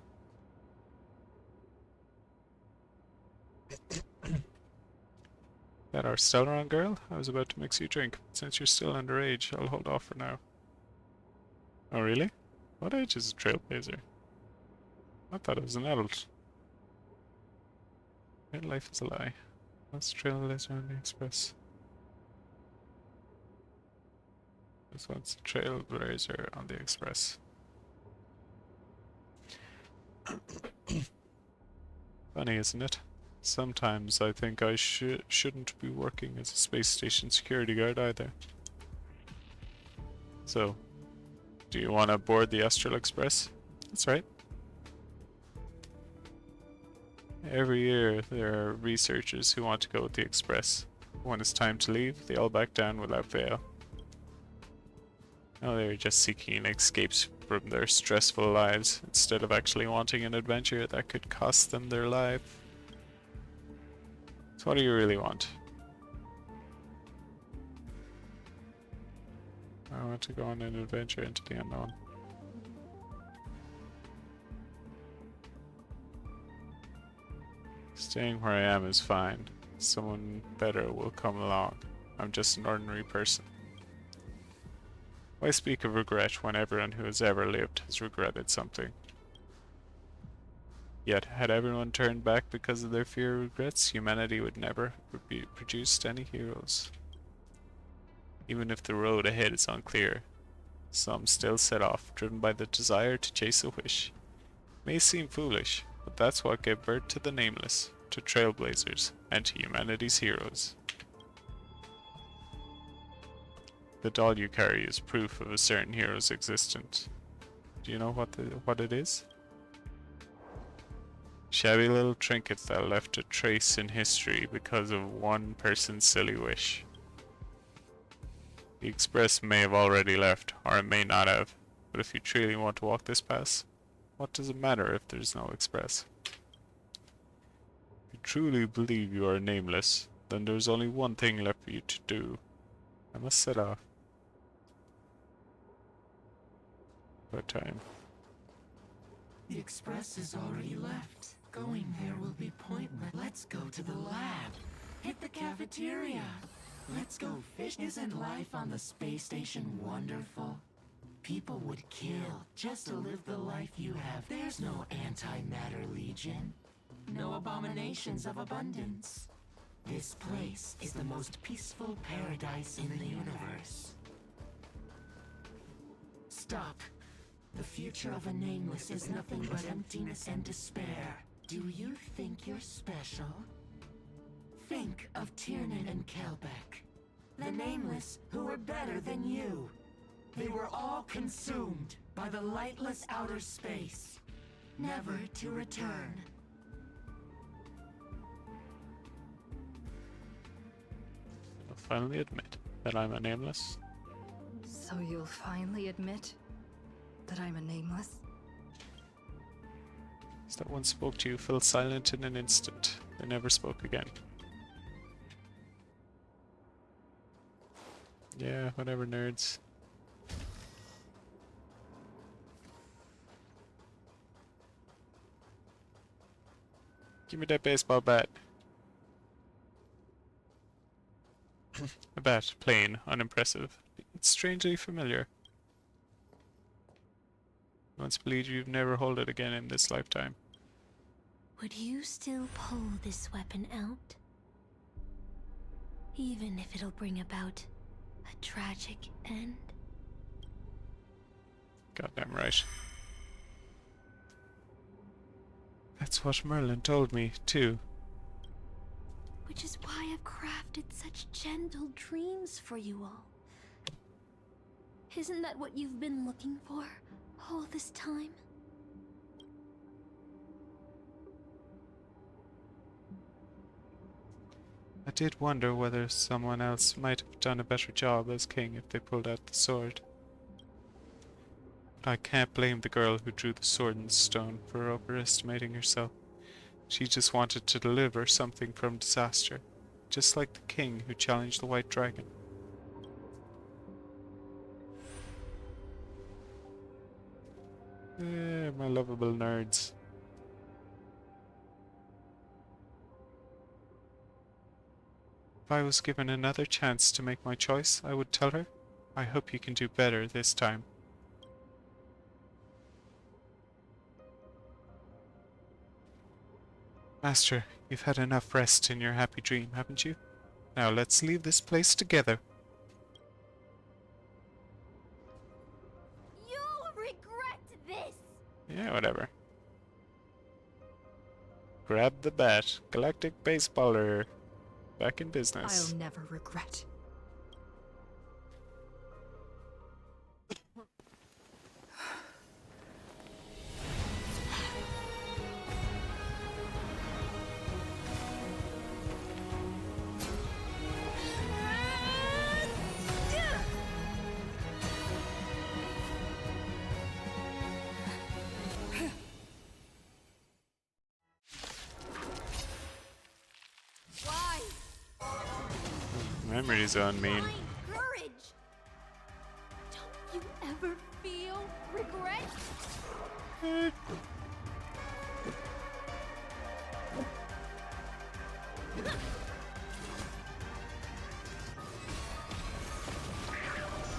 That our Stellaron girl? I was about to mix you a drink. Since you're still underage, I'll hold off for now. Oh really? What age is a trailblazer? I thought it was an adult. Real life is a lie. What's trailblazer on the express? This one's trailblazer on the express. Funny, isn't it? Sometimes I think I shouldn't be working as a space station security guard either. So, do you want to board the Astral Express? That's right. Every year there are researchers who want to go with the Express. When it's time to leave, they all back down without fail. Now they're just seeking escapes from their stressful lives instead of actually wanting an adventure that could cost them their life. So what do you really want? I want to go on an adventure into the unknown. Staying where I am is fine. Someone better will come along. I'm just an ordinary person. Why speak of regret when everyone who has ever lived has regretted something? Yet, had everyone turned back because of their fear of regrets, humanity would never have produced any heroes. Even if the road ahead is unclear, some still set off, driven by the desire to chase a wish. It may seem foolish, but that's what gave birth to the Nameless, to Trailblazers, and to humanity's heroes. The doll you carry is proof of a certain hero's existence. Do you know what it is? Shabby little trinket that left a trace in history because of one person's silly wish. The Express may have already left, or it may not have, but if you truly want to walk this path, what does it matter if there's no Express? If you truly believe you are nameless, then there's only one thing left for you to do. I must set off. About time. The Express is already left. Going there will be pointless. Let's go to the lab. Hit the cafeteria. Let's go fish. Isn't life on the space station wonderful? People would kill just to live the life you have. There's no antimatter legion. No abominations of abundance. This place is the most peaceful paradise in the universe. Stop. The future of a Nameless is nothing but emptiness and despair. Do you think you're special? Think of Tiernan and Kelbeck. The Nameless who were better than you. They were all consumed by the lightless outer space, never to return. I'll finally admit that I'm a Nameless. So you'll finally admit that I'm a Nameless? As that one spoke to you fell silent in an instant. They never spoke again. Yeah, whatever, nerds. Give me that baseball bat. A bat, plain, unimpressive. It's strangely familiar. I once believed you'd never hold it again in this lifetime. Would you still pull this weapon out? Even if it'll bring about a tragic end? Goddamn right. That's what Merlin told me, too. Which is why I've crafted such gentle dreams for you all. Isn't that what you've been looking for all this time? I did wonder whether someone else might have done a better job as king if they pulled out the sword. But I can't blame the girl who drew the sword in stone for overestimating herself. She just wanted to deliver something from disaster, just like the king who challenged the white dragon. My lovable nerds. If I was given another chance to make my choice, I would tell her, I hope you can do better this time. Master, you've had enough rest in your happy dream, haven't you? Now let's leave this place together. You'll regret this! Yeah, whatever. Grab the bat. Galactic Baseballer. Back in business. I'll never regret. Why? Memories on me. Find courage! Don't you ever feel regret? I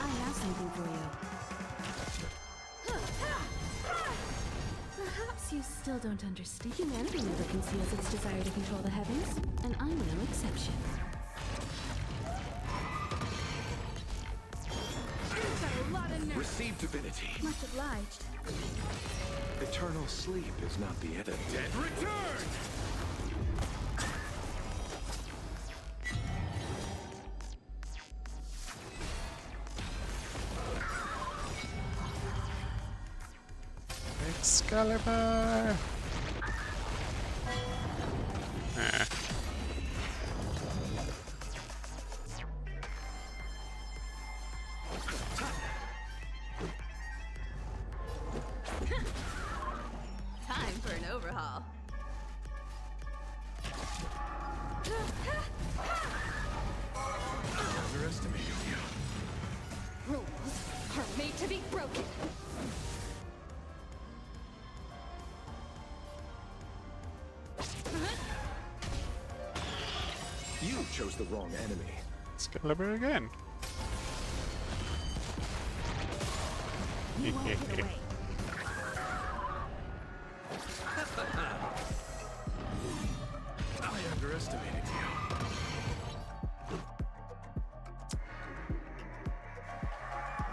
have something for you. Perhaps you still don't understand. Humanity never conceals its desire to control the heavens, and I'm no exception. You've got a lot of nerve. Receive divinity. Much obliged. Eternal sleep is not the end. The dead return! Excalibur! Ah. Time for an overhaul. Underestimated you. Rules are made to be broken. You chose the wrong enemy. Excalibur again. You won't get away. I underestimated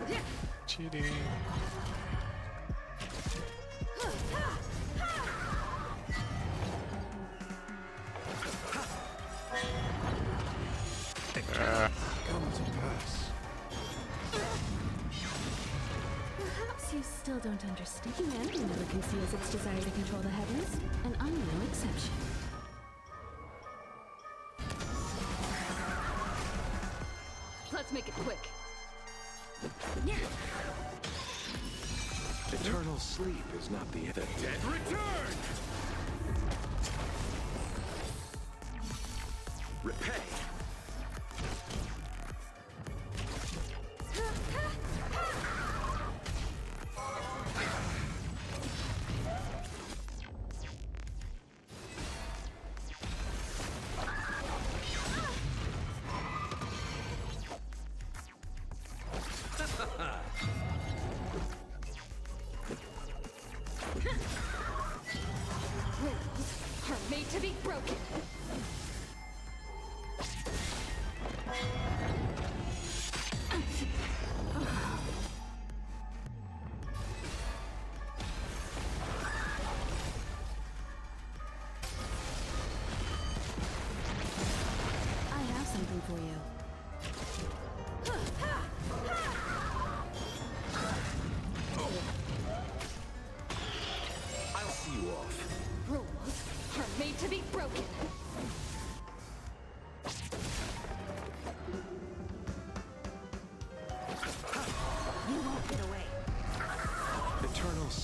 you. Cheating. Come to pass. Perhaps you still don't understand. Humanity never conceals its desire to control the heavens, and I'm no exception. Let's make it quick. Yeah. Eternal sleep is not the end. The dead return! Repay.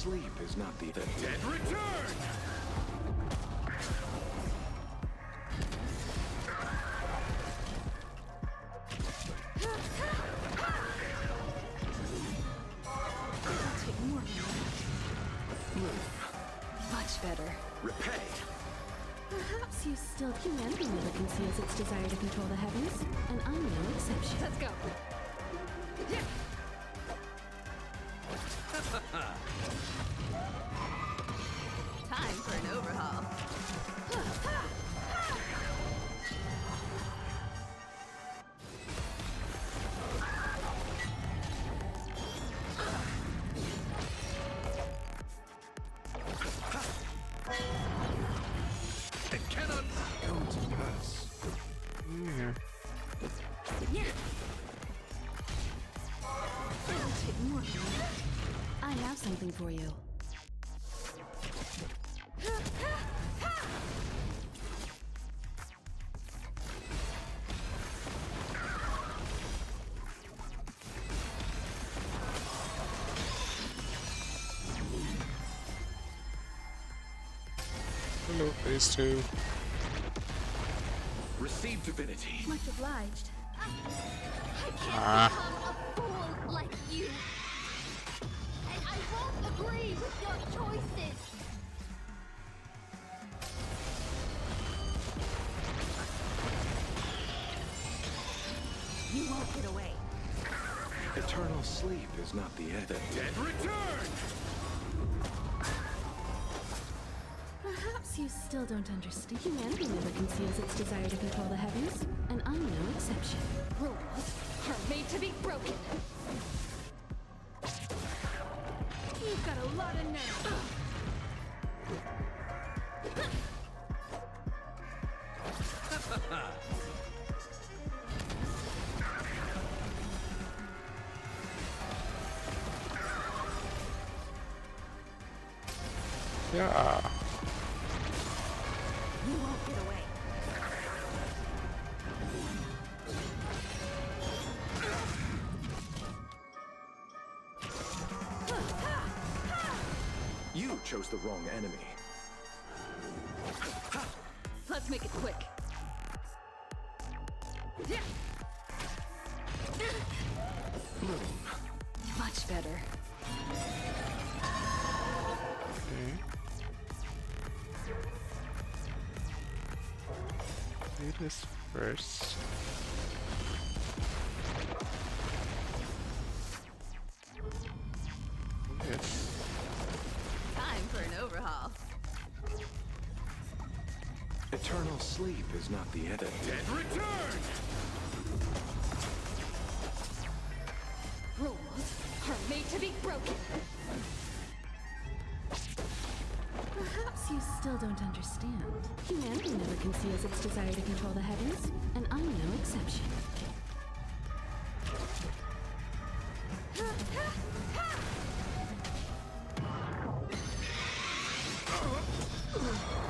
sleep is not the dead return! I'll take more than that. Much better. Repay! Perhaps you still humanity never conceals its desire to control the heavens, and I'm no exception. Let's go. Time for an overhaul. It cannot come to pass. Yeah. Yeah. It'll take more than that. I have something for you. Hello, phase 2. Receive divinity. Much obliged. I can't Ah. become a fool like you. And I won't agree with your choices. You won't get away. Eternal sleep is not the end. The dead return! Perhaps you still don't understand. Humanity never conceals its desire to control the heavens, and I'm no exception. Rules are made to be broken. You've got a lot of nerve. Yeah. You won't get away. You chose the wrong enemy. Let's make it quick. Bloom. Much better. Okay. Do this first. Yes. Time for an overhaul. Eternal sleep is not the end. The dead return! Rules are made to be broken. Perhaps you still don't understand. Humanity never conceals its desire to control the heavens, and I'm no exception.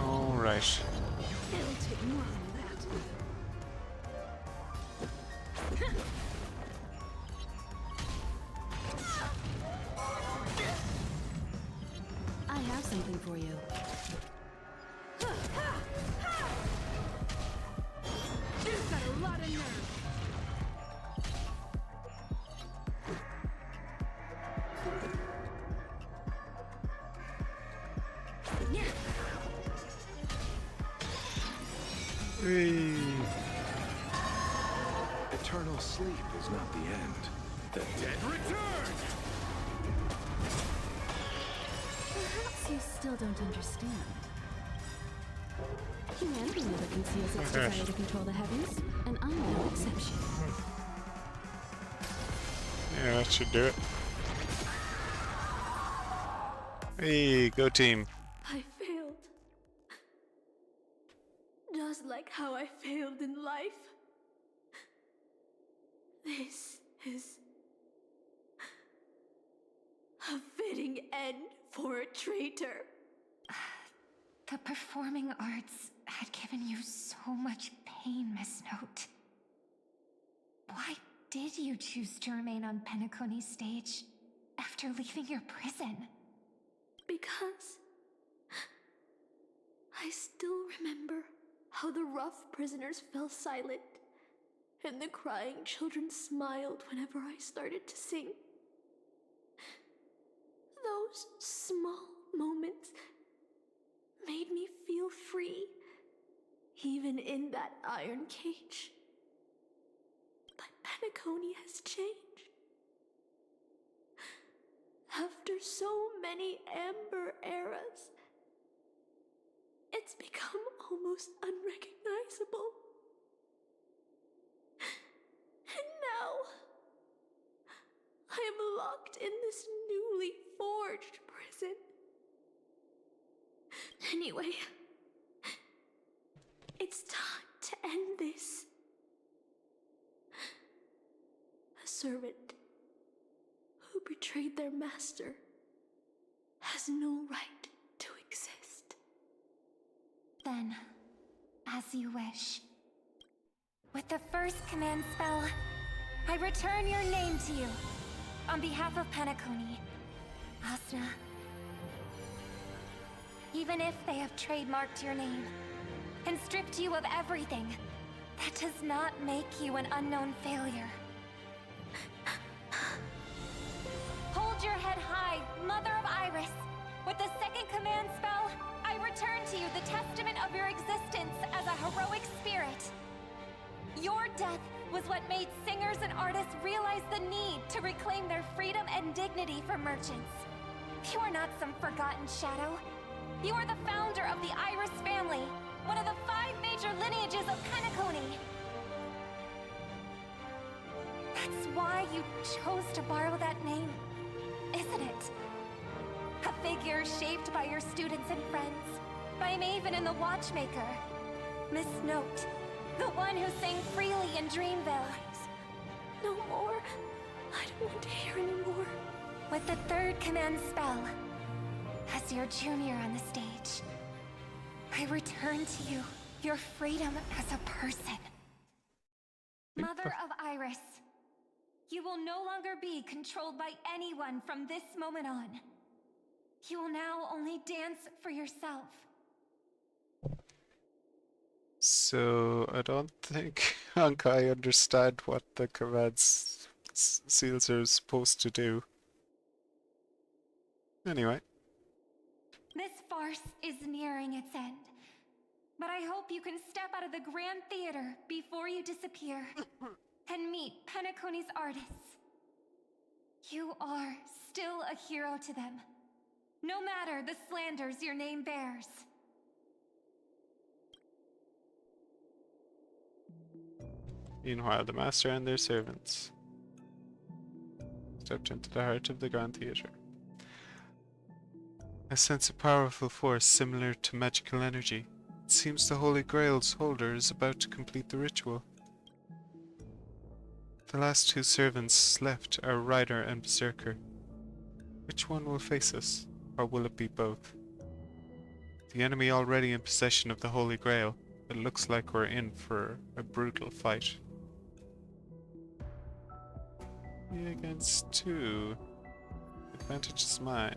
All right. It'll take more than that. I have something for you. You've got a lot of nerve. Yeah. Whee. Eternal sleep is not the end. The dead return! Perhaps you still don't understand. Humanity never conceals its desire to control the heavens, and I'm no exception. Yeah, that should do it. Hey, go team. I failed. Just like how I failed in life. This is a fitting end for a traitor. The performing arts had given you so much pain, Miss Note. Why did you choose to remain on Penacony's stage after leaving your prison? because I still remember how the rough prisoners fell silent, and the crying children smiled whenever I started to sing. Those small moments made me feel free, even in that iron cage. But Penacony has changed. After so many Amber eras, it's become almost unrecognizable. And now, I am locked in this newly forged prison. Anyway, it's time to end this. A servant who betrayed their master has no right to exist. Then, as you wish. With the first command spell, I return your name to you. On behalf of Penacony, Asna. Even if they have trademarked your name and stripped you of everything, that does not make you an unknown failure. Hold your head high, Mother of Iris. With the second command spell, I return to you the testament of your existence as a heroic spirit. Your death was what made singers and artists realize the need to reclaim their freedom and dignity for merchants. You are not some forgotten shadow. You are the founder of the Iris family, one of the 5 major lineages of Penacony. That's why you chose to borrow that name, isn't it? A figure shaped by your students and friends, by Maven and the Watchmaker, Miss Note, the one who sang freely in Dreamville. No more. I don't want to hear anymore. With the third command spell, as your junior on the stage, I return to you your freedom as a person. Mother of Iris, you will no longer be controlled by anyone from this moment on. You will now only dance for yourself. So, I don't think I understand what the commands seals are supposed to do. Anyway. This farce is nearing its end. But I hope you can step out of the Grand Theater before you disappear and meet Penacony's artists. You are still a hero to them, no matter the slanders your name bears. Meanwhile, the master and their servants stepped into the heart of the Grand Theater. I sense a powerful force similar to magical energy. It seems the Holy Grail's holder is about to complete the ritual. The last 2 servants left are Rider and Berserker. Which one will face us, or will it be both? The enemy already in possession of the Holy Grail. It looks like we're in for a brutal fight. 3 against 2. Advantage is mine.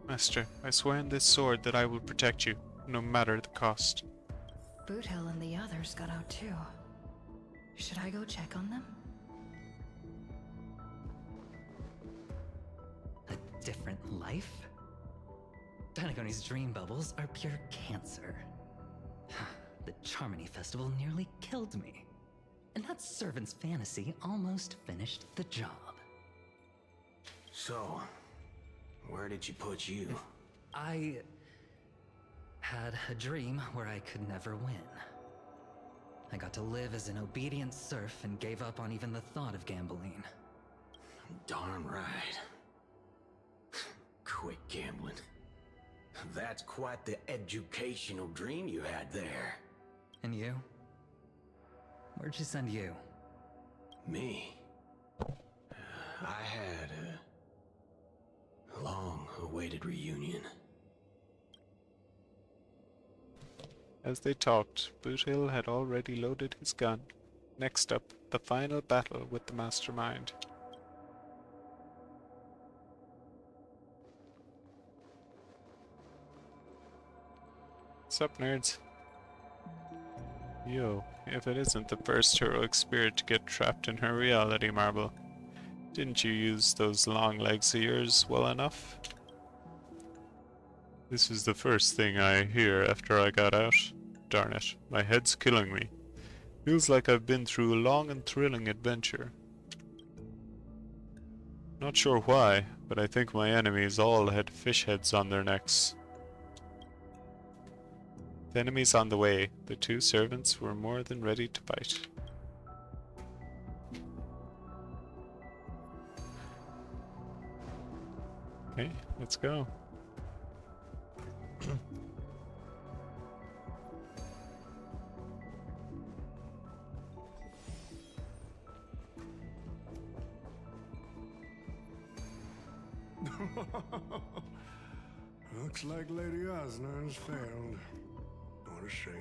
Master, I swear in this sword that I will protect you, no matter the cost. Boothill and the others got out too. Should I go check on them? A different life? Penacony's dream bubbles are pure cancer. The Charmony Festival nearly killed me. And that servant's fantasy almost finished the job. So, where did she put you? I had a dream where I could never win. I got to live as an obedient serf and gave up on even the thought of gambling. Darn right. Quit gambling. That's quite the educational dream you had there. And you? Where'd she send you? Me? I had a long-awaited reunion. As they talked, Boothill had already loaded his gun Next up, the final battle with the Mastermind. What's up, nerds? Yo, if it isn't the first heroic spirit to get trapped in her reality marble, didn't you use those long legs of yours well enough? This is the first thing I hear after I got out. Darn it, my head's killing me. Feels like I've been through a long and thrilling adventure. Not sure why, but I think my enemies all had fish heads on their necks. The enemies on the way, the two servants were more than ready to fight. Okay, let's go. Looks like Lady Osner has failed. What a shame.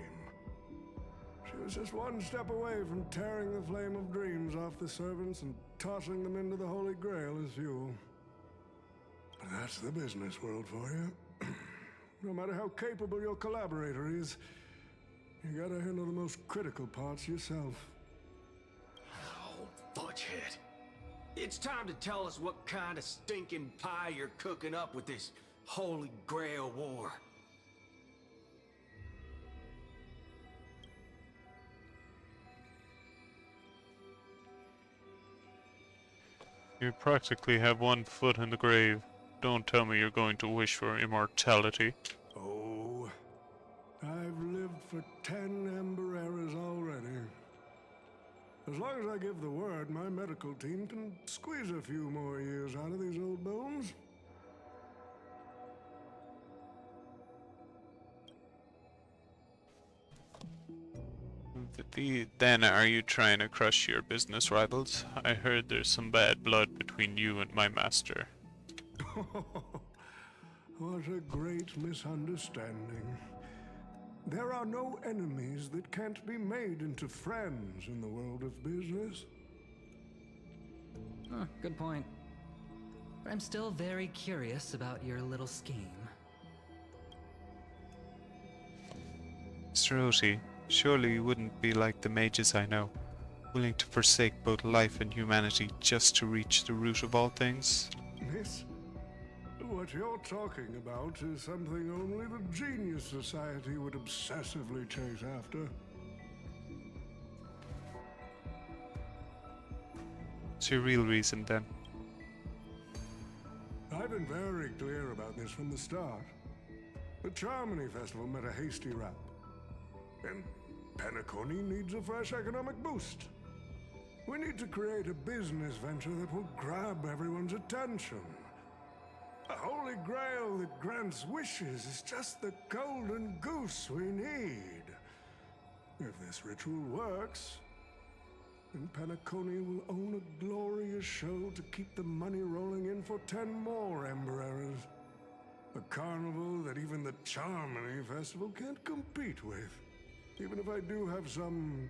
She was just one step away from tearing the flame of dreams off the servants and tossing them into the Holy Grail as fuel. But that's the business world for you. No matter how capable your collaborator is, you gotta handle the most critical parts yourself. Oh, fudgehead. It's time to tell us what kind of stinking pie you're cooking up with this Holy Grail war. You practically have one foot in the grave. Don't tell me you're going to wish for immortality. Oh, I've lived for 10 Ember Eras already. As long as I give the word, my medical team can squeeze a few more years out of these old bones. Then are you trying to crush your business rivals? I heard there's some bad blood between you and my master. What a great misunderstanding. There are no enemies that can't be made into friends in the world of business. Good point. But I'm still very curious about your little scheme. Mr. Oti, surely you wouldn't be like the mages I know, willing to forsake both life and humanity just to reach the root of all things? Miss, what you're talking about is something only the Genius Society would obsessively chase after. What's your real reason then? I've been very clear about this from the start. The Charmony Festival met a hasty rap. And Penacony needs a fresh economic boost. We need to create a business venture that will grab everyone's attention. A Holy Grail that grants wishes is just the golden goose we need. If this ritual works, then Penacony will own a glorious show to keep the money rolling in for 10 more Ember Eras. A carnival that even the Charmony Festival can't compete with. Even if I do have some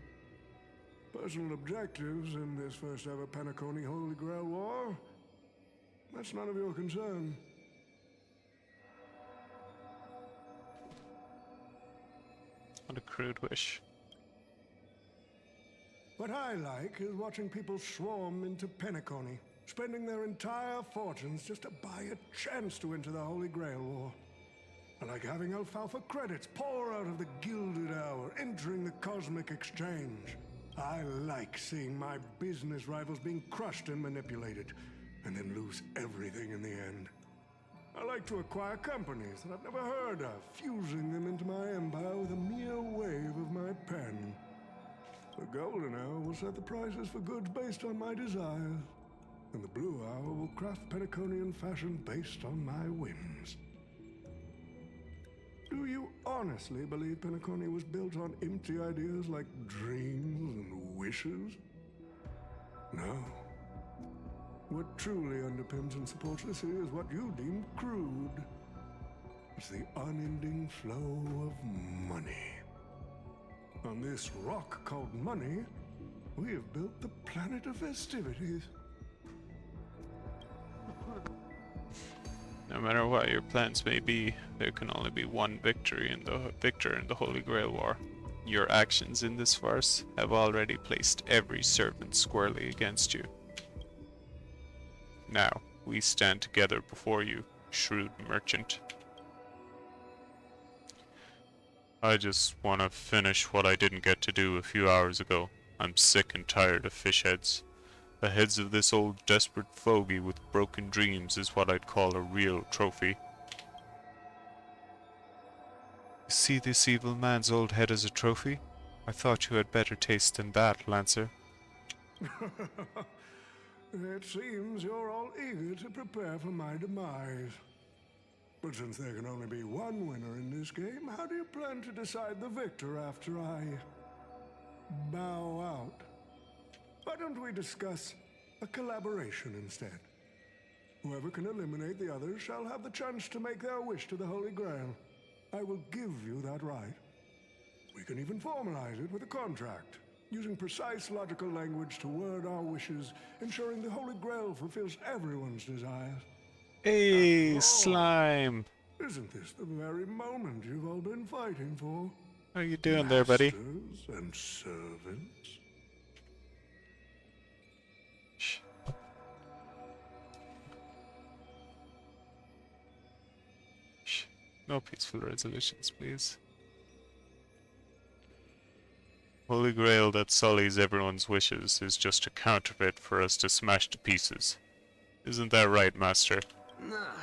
personal objectives in this first ever Penacony Holy Grail War, that's none of your concern. What a crude wish. What I like is watching people swarm into Penacony, spending their entire fortunes just to buy a chance to enter the Holy Grail War. I like having alfalfa credits pour out of the Gilded Hour, entering the Cosmic Exchange. I like seeing my business rivals being crushed and manipulated, and then lose everything in the end. I like to acquire companies that I've never heard of, fusing them into my empire with a mere wave of my pen. The Golden Hour will set the prices for goods based on my desires, and the Blue Hour will craft Penaconian fashion based on my whims. Do you honestly believe Penacony was built on empty ideas like dreams and wishes? No. What truly underpins and supports this is what you deem crude. It's the unending flow of money. On this rock called money, We have built the planet of festivities. No matter what your plans may be, there can only be one victor in the Holy Grail War. Your actions in this farce have already placed every servant squarely against you. Now, we stand together before you, shrewd merchant. I just want to finish what I didn't get to do a few hours ago. I'm sick and tired of fish heads. The heads of this old desperate fogey with broken dreams is what I'd call a real trophy. You see this evil man's old head as a trophy? I thought you had better taste than that, Lancer. It seems you're all eager to prepare for my demise. But since there can only be one winner in this game, how do you plan to decide the victor after I bow out? Why don't we discuss a collaboration instead? Whoever can eliminate the others shall have the chance to make their wish to the Holy Grail. I will give you that right. We can even formalize it with a contract, using precise logical language to word our wishes, ensuring the Holy Grail fulfills everyone's desires. Hey, slime! Isn't this the very moment you've all been fighting for? How you doing there, buddy? Masters and servants. Shh. Shh. No peaceful resolutions, please. Holy Grail that sullies everyone's wishes is just a counterfeit for us to smash to pieces. Isn't that right, Master? Nah,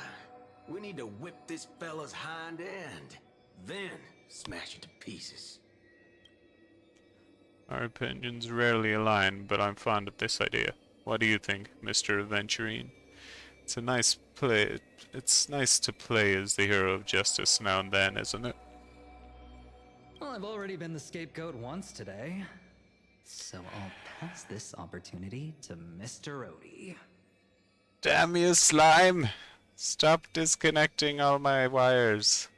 we need to whip this fella's hind end, then smash it to pieces. Our opinions rarely align, but I'm fond of this idea. What do you think, Mr. Aventurine? It's a nice play. It's nice to play as the hero of justice now and then, isn't it? Well, I've already been the scapegoat once today, so I'll pass this opportunity to Mr. Odie. Damn you, slime! Stop disconnecting all my wires.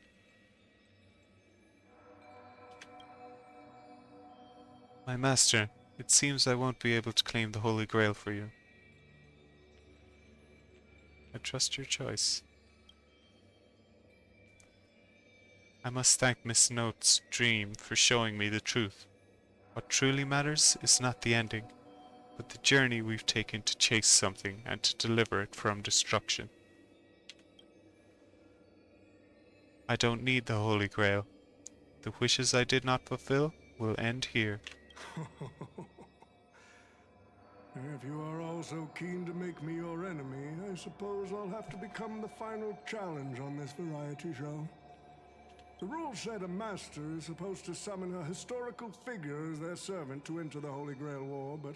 My master, it seems I won't be able to claim the Holy Grail for you. I trust your choice. I must thank Miss Note's dream for showing me the truth. What truly matters is not the ending, but the journey we've taken to chase something and to deliver it from destruction. I don't need the Holy Grail. The wishes I did not fulfill will end here. If you are all so keen to make me your enemy, I suppose I'll have to become the final challenge on this variety show. The rules said a master is supposed to summon a historical figure as their servant to enter the Holy Grail War, but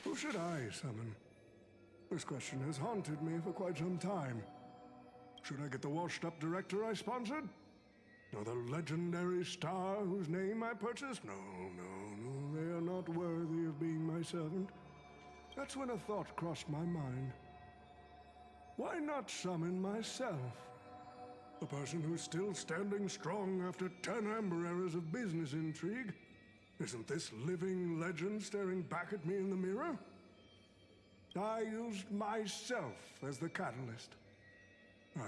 who should I summon? This question has haunted me for quite some time. Should I get the washed-up director I sponsored? Or the legendary star whose name I purchased? No, they are not worthy of being my servant. That's when a thought crossed my mind. Why not summon myself? The person who's still standing strong after 10 amber eras of business intrigue? Isn't this living legend staring back at me in the mirror? I used myself as the catalyst.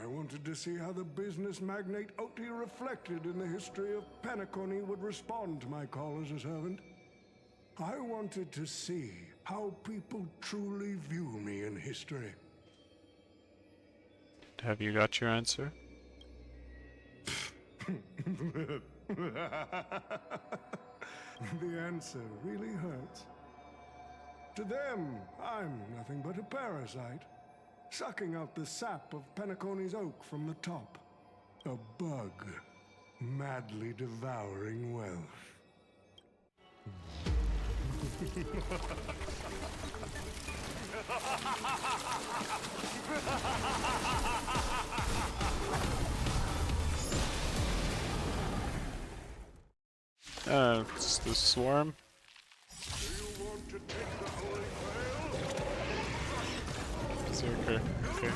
I wanted to see how the business magnate Oti reflected in the history of Penacony would respond to my call as a servant. I wanted to see how people truly view me in history. Have you got your answer? The answer really hurts. To them, I'm nothing but a parasite, sucking out the sap of Penacony's oak from the top. A bug, madly devouring wealth. It's the swarm. Do you want to take the Holy Grail? Berserker. Okay.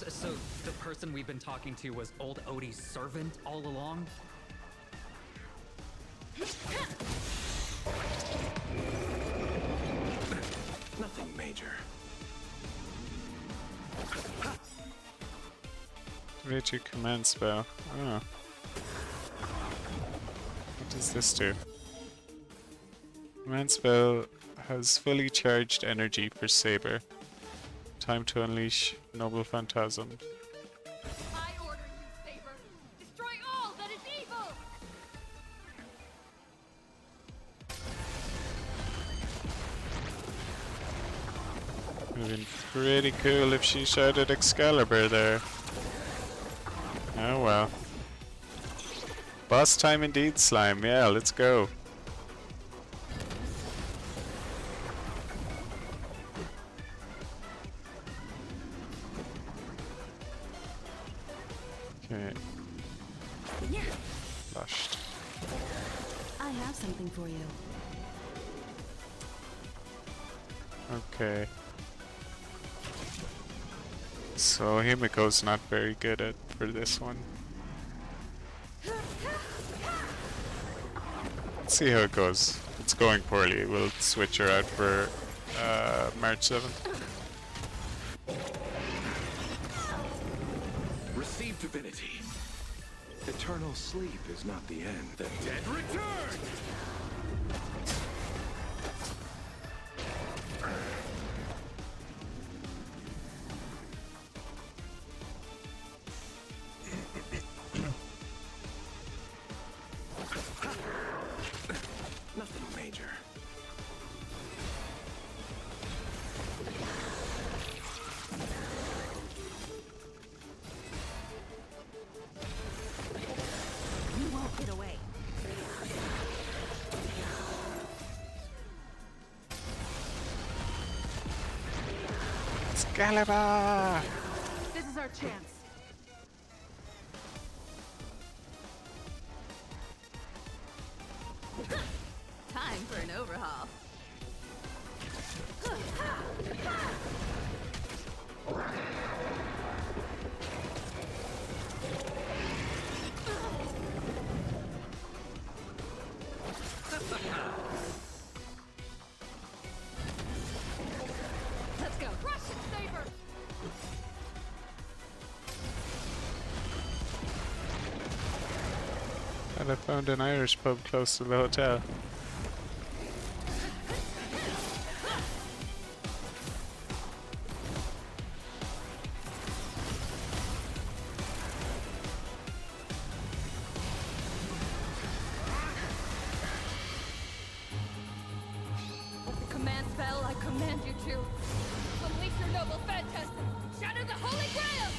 So, the person we've been talking to was old Odie's servant all along? Nothing major. Activate your command spell. Oh. What does this do? Command spell has fully charged energy for Saber. Time to unleash Noble Phantasm. I order you, Saber. Destroy all that is evil. Would have been pretty cool if she shouted Excalibur there. Oh well. Boss time indeed, Slime. Yeah, let's go. Okay. Flushed. I have something for you. Okay. So Himiko's not very good at for this one. Let's see how it goes. If it's going poorly, we'll switch her out for March 7th. Receive divinity. Eternal sleep is not the end. The dead return! Nothing major. You won't get away. Excalibur! This is our chance. Time for an overhaul. Let's go. Rush it, Saber! And I found an Irish pub close to the hotel. With the command spell, I command you to unleash your noble phantasm. Shatter the Holy Grail!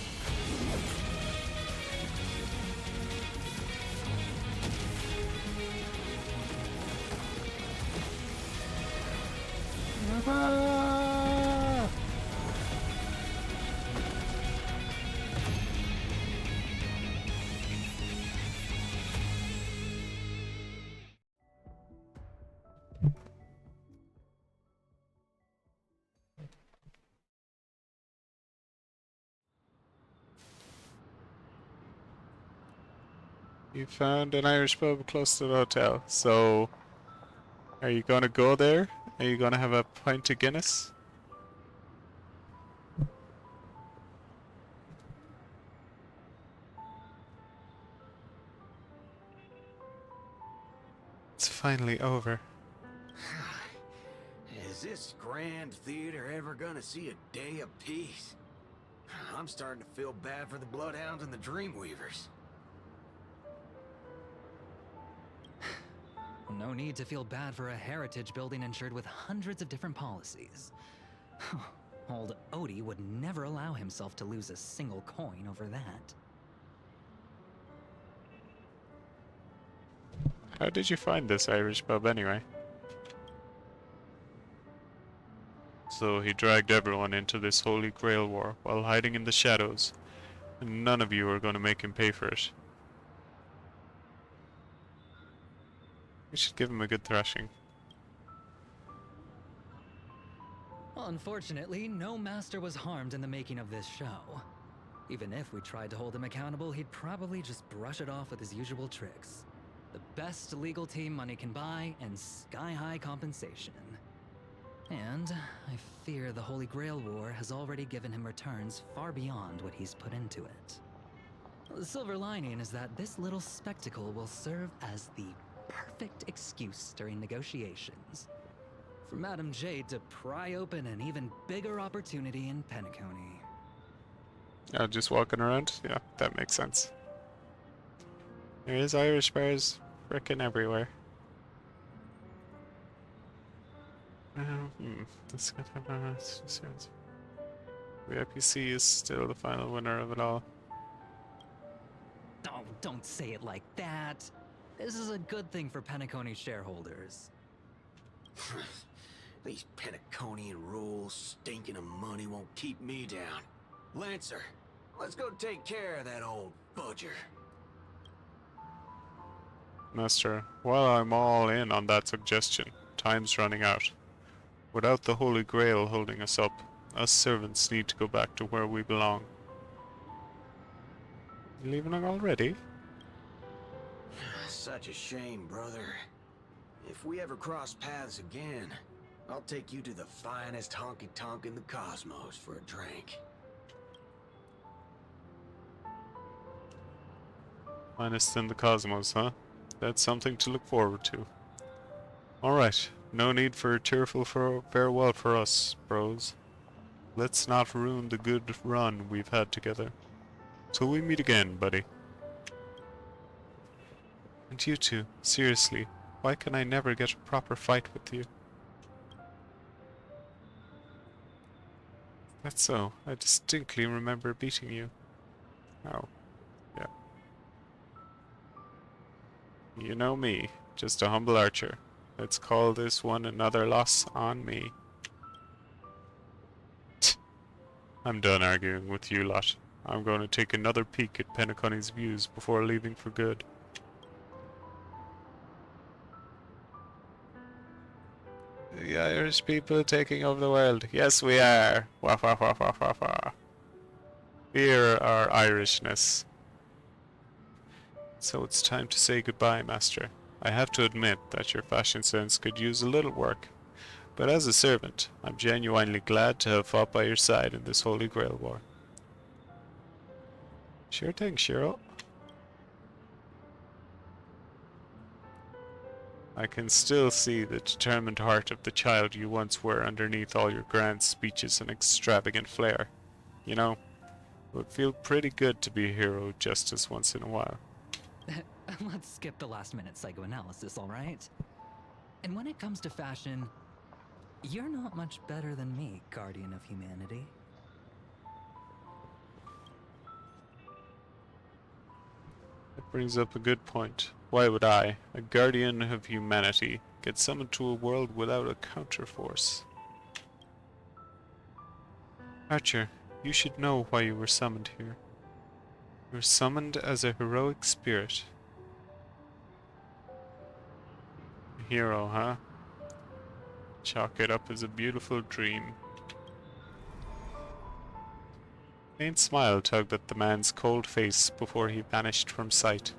You found an Irish pub close to the hotel, so are you gonna go there? Are you gonna have a pint of Guinness? It's finally over. Is this grand theater ever gonna see a day of peace? I'm starting to feel bad for the Bloodhounds and the Dreamweavers. No need to feel bad for a heritage building insured with hundreds of different policies. Old Odie would never allow himself to lose a single coin over that. How did you find this Irish pub anyway? So he dragged everyone into this Holy Grail war while hiding in the shadows, and none of you are going to make him pay for it. We should give him a good thrashing. Unfortunately, no master was harmed in the making of this show. Even if we tried to hold him accountable, he'd probably just brush it off with his usual tricks. The best legal team money can buy, and sky-high compensation. And I fear the Holy Grail War has already given him returns far beyond what he's put into it. The silver lining is that this little spectacle will serve as the perfect excuse during negotiations for Madame Jade to pry open an even bigger opportunity in Penacony. Just walking around? Yeah, that makes sense. There is Irish bars frickin' everywhere. This could have a sense. The IPC is still the final winner of it all. Oh, don't say it like that. This is a good thing for Penacony shareholders. These Penaconian rules, stinking of money won't keep me down. Lancer, let's go take care of that old budger. Master, while I'm all in on that suggestion, time's running out. Without the Holy Grail holding us up, us servants need to go back to where we belong. You leaving already? Such a shame, brother. If we ever cross paths again, I'll take you to the finest honky-tonk in the cosmos for a drink. Finest in the cosmos, huh? That's something to look forward to. Alright, no need for a tearful farewell for us, bros. Let's not ruin the good run we've had together. Till we meet again, buddy. And you two, seriously, why can I never get a proper fight with you? That's so. I distinctly remember beating you. Oh. Yeah. You know me, just a humble archer. Let's call this one another loss on me. I'm done arguing with you lot. I'm going to take another peek at Penacony's views before leaving for good. The Irish people taking over the world. Yes, we are. Wah wah wah wah wah wah. Fear our Irishness. So it's time to say goodbye, Master. I have to admit that your fashion sense could use a little work, but as a servant, I'm genuinely glad to have fought by your side in this Holy Grail War. Sure thing, Cheryl. I can still see the determined heart of the child you once were underneath all your grand speeches and extravagant flair. You know, it would feel pretty good to be a hero justice once in a while. Let's skip the last-minute psychoanalysis, alright? And when it comes to fashion, you're not much better than me, Guardian of Humanity. That brings up a good point. Why would I, a guardian of humanity, get summoned to a world without a counterforce? Archer, you should know why you were summoned here. You were summoned as a heroic spirit. A hero, huh? Chalk it up as a beautiful dream. A faint smile tugged at the man's cold face before he vanished from sight.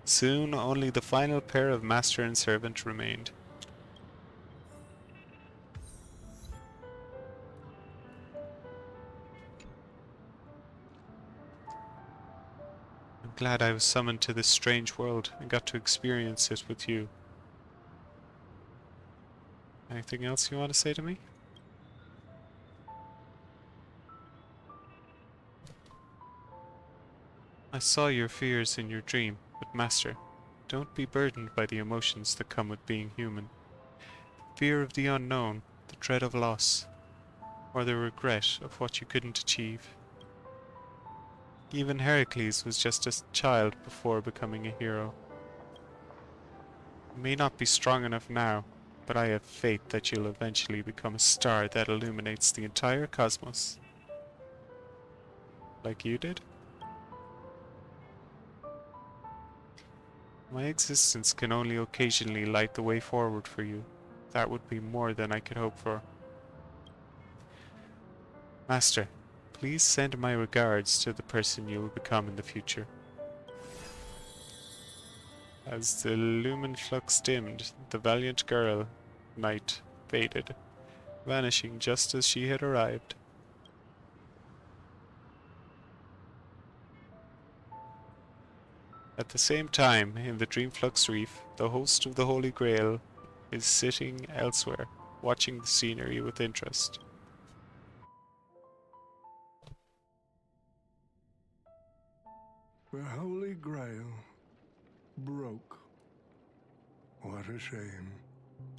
Soon only the final pair of master and servant remained. I'm glad I was summoned to this strange world and got to experience it with you. Anything else you want to say to me? I saw your fears in your dream, but Master, don't be burdened by the emotions that come with being human. Fear of the unknown, the dread of loss, or the regret of what you couldn't achieve. Even Heracles was just a child before becoming a hero. You may not be strong enough now, but I have faith that you'll eventually become a star that illuminates the entire cosmos. Like you did? My existence can only occasionally light the way forward for you. That would be more than I could hope for. Master, please send my regards to the person you will become in the future. As the lumen flux dimmed, the valiant girl, knight, faded, vanishing just as she had arrived. At the same time, in the Dreamflux Reef, the host of the Holy Grail is sitting elsewhere, watching the scenery with interest. The Holy Grail broke. What a shame.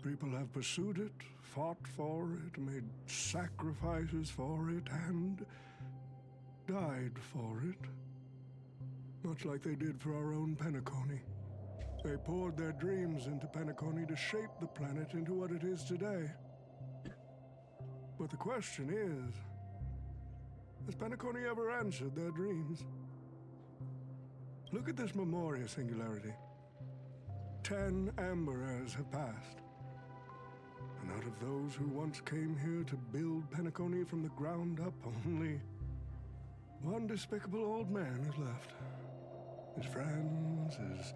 People have pursued it, fought for it, made sacrifices for it, and died for it. Much like they did for our own Penacony. They poured their dreams into Penacony to shape the planet into what it is today. But the question is, has Penacony ever answered their dreams? Look at this Memoria singularity. 10 Amber Heirs have passed. And out of those who once came here to build Penacony from the ground up, only one despicable old man is left. His friends, his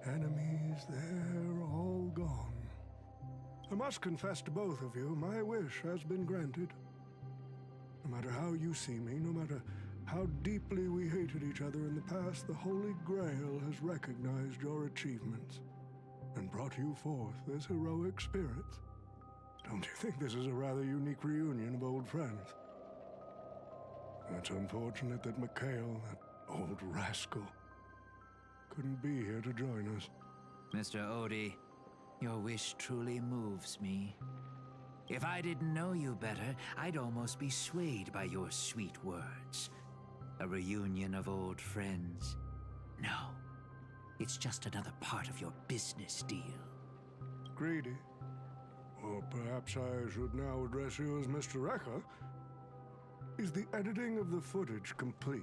enemies, they're all gone. I must confess to both of you, my wish has been granted. No matter how you see me, no matter how deeply we hated each other in the past, the Holy Grail has recognized your achievements and brought you forth as heroic spirits. Don't you think this is a rather unique reunion of old friends? It's unfortunate that Mikhail, that old rascal, couldn't be here to join us. Mr. Odie, your wish truly moves me. If I didn't know you better, I'd almost be swayed by your sweet words. A reunion of old friends. No, it's just another part of your business deal. Greedy? Or perhaps I should now address you as Mr. Rekka. Is the editing of the footage complete?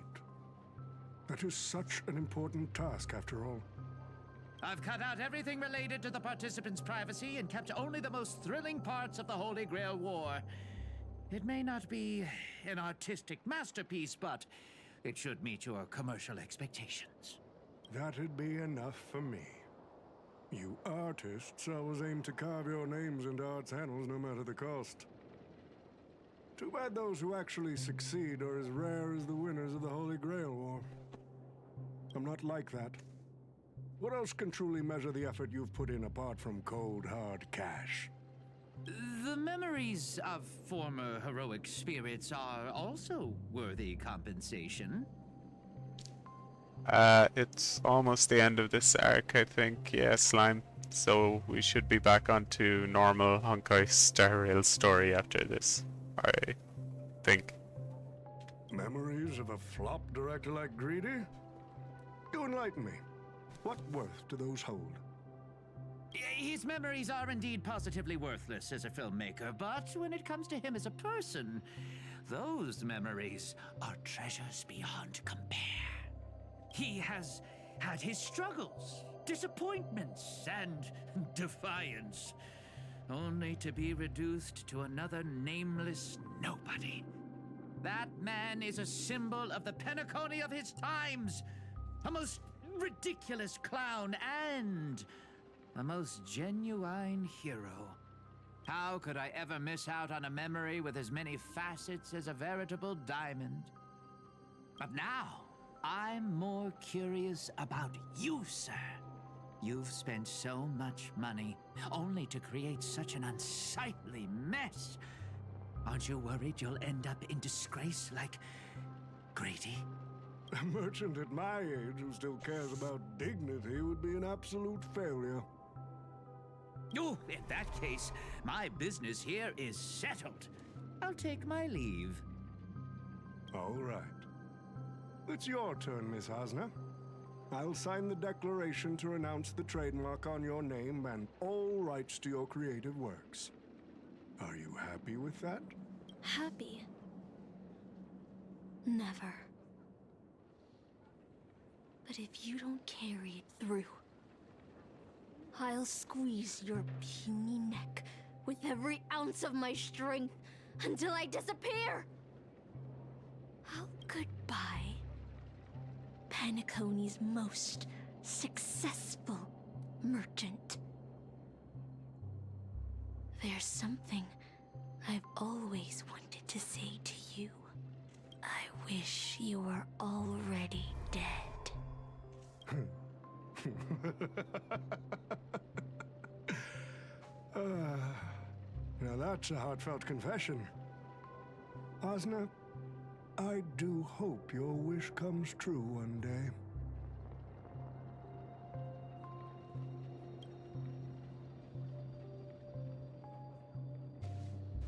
That is such an important task, after all. I've cut out everything related to the participants' privacy and kept only the most thrilling parts of the Holy Grail War. It may not be an artistic masterpiece, but it should meet your commercial expectations. That'd be enough for me. You artists always aim to carve your names into art's annals no matter the cost. Too bad those who actually succeed are as rare as the winners of the Holy Grail War. I'm not like that. What else can truly measure the effort you've put in apart from cold, hard cash? The memories of former heroic spirits are also worthy compensation. It's almost the end of this arc, I think. Yeah, Slime. So we should be back onto normal Honkai Star Rail story after this, I think. Memories of a flop director like Greedy? Do enlighten me. What worth do those hold? His memories are indeed positively worthless as a filmmaker, but when it comes to him as a person, those memories are treasures beyond compare. He has had his struggles, disappointments, and defiance, only to be reduced to another nameless nobody. That man is a symbol of the Penacony of his times, a most ridiculous clown and a most genuine hero. How could I ever miss out on a memory with as many facets as a veritable diamond? But now, I'm more curious about you, sir. You've spent so much money, only to create such an unsightly mess. Aren't you worried you'll end up in disgrace like Grady? A merchant at my age who still cares about dignity would be an absolute failure. Oh, in that case, my business here is settled. I'll take my leave. All right. It's your turn, Miss Hasna. I'll sign the declaration to renounce the trademark on your name and all rights to your creative works. Are you happy with that? Happy? Never. But if you don't carry it through, I'll squeeze your puny neck with every ounce of my strength until I disappear! Oh, goodbye, Penacony's most successful merchant. There's something I've always wanted to say to you. I wish you were already dead. Now that's a heartfelt confession. Osna, I do hope your wish comes true one day.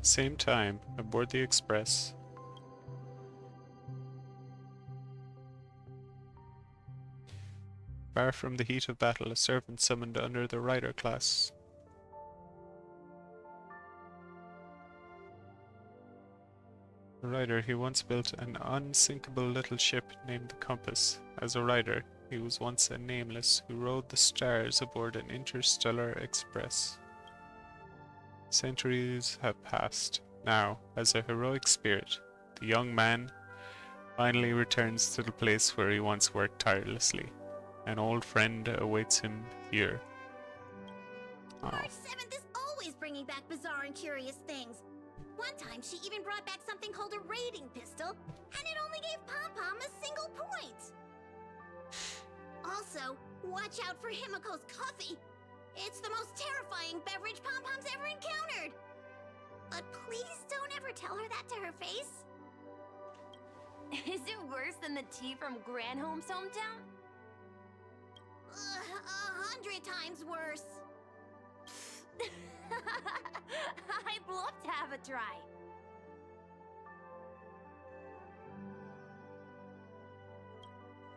Same time, aboard the Express. Far from the heat of battle, a servant summoned under the rider class. The rider, he once built an unsinkable little ship named the Compass. As a rider, he was once a nameless who rode the stars aboard an interstellar express. Centuries have passed. Now, as a heroic spirit, the young man finally returns to the place where he once worked tirelessly. An old friend awaits him here. Oh. March 7th is always bringing back bizarre and curious things. One time, she even brought back something called a raiding pistol, and it only gave Pom-Pom a single point. Also, watch out for Himiko's coffee. It's the most terrifying beverage Pom-Pom's ever encountered. But please don't ever tell her that to her face. Is it worse than the tea from Granholm's hometown? 100 times worse. I'd love to have a try.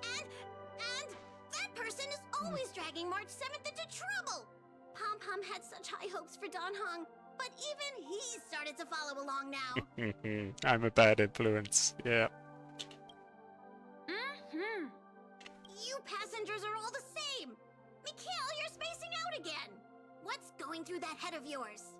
And that person is always dragging March 7th into trouble. Pom-Pom had such high hopes for Don Hong, but even he started to follow along now. I'm a bad influence, yeah. You passengers are all the same. Mikhail, you're spacing out again. What's going through that head of yours?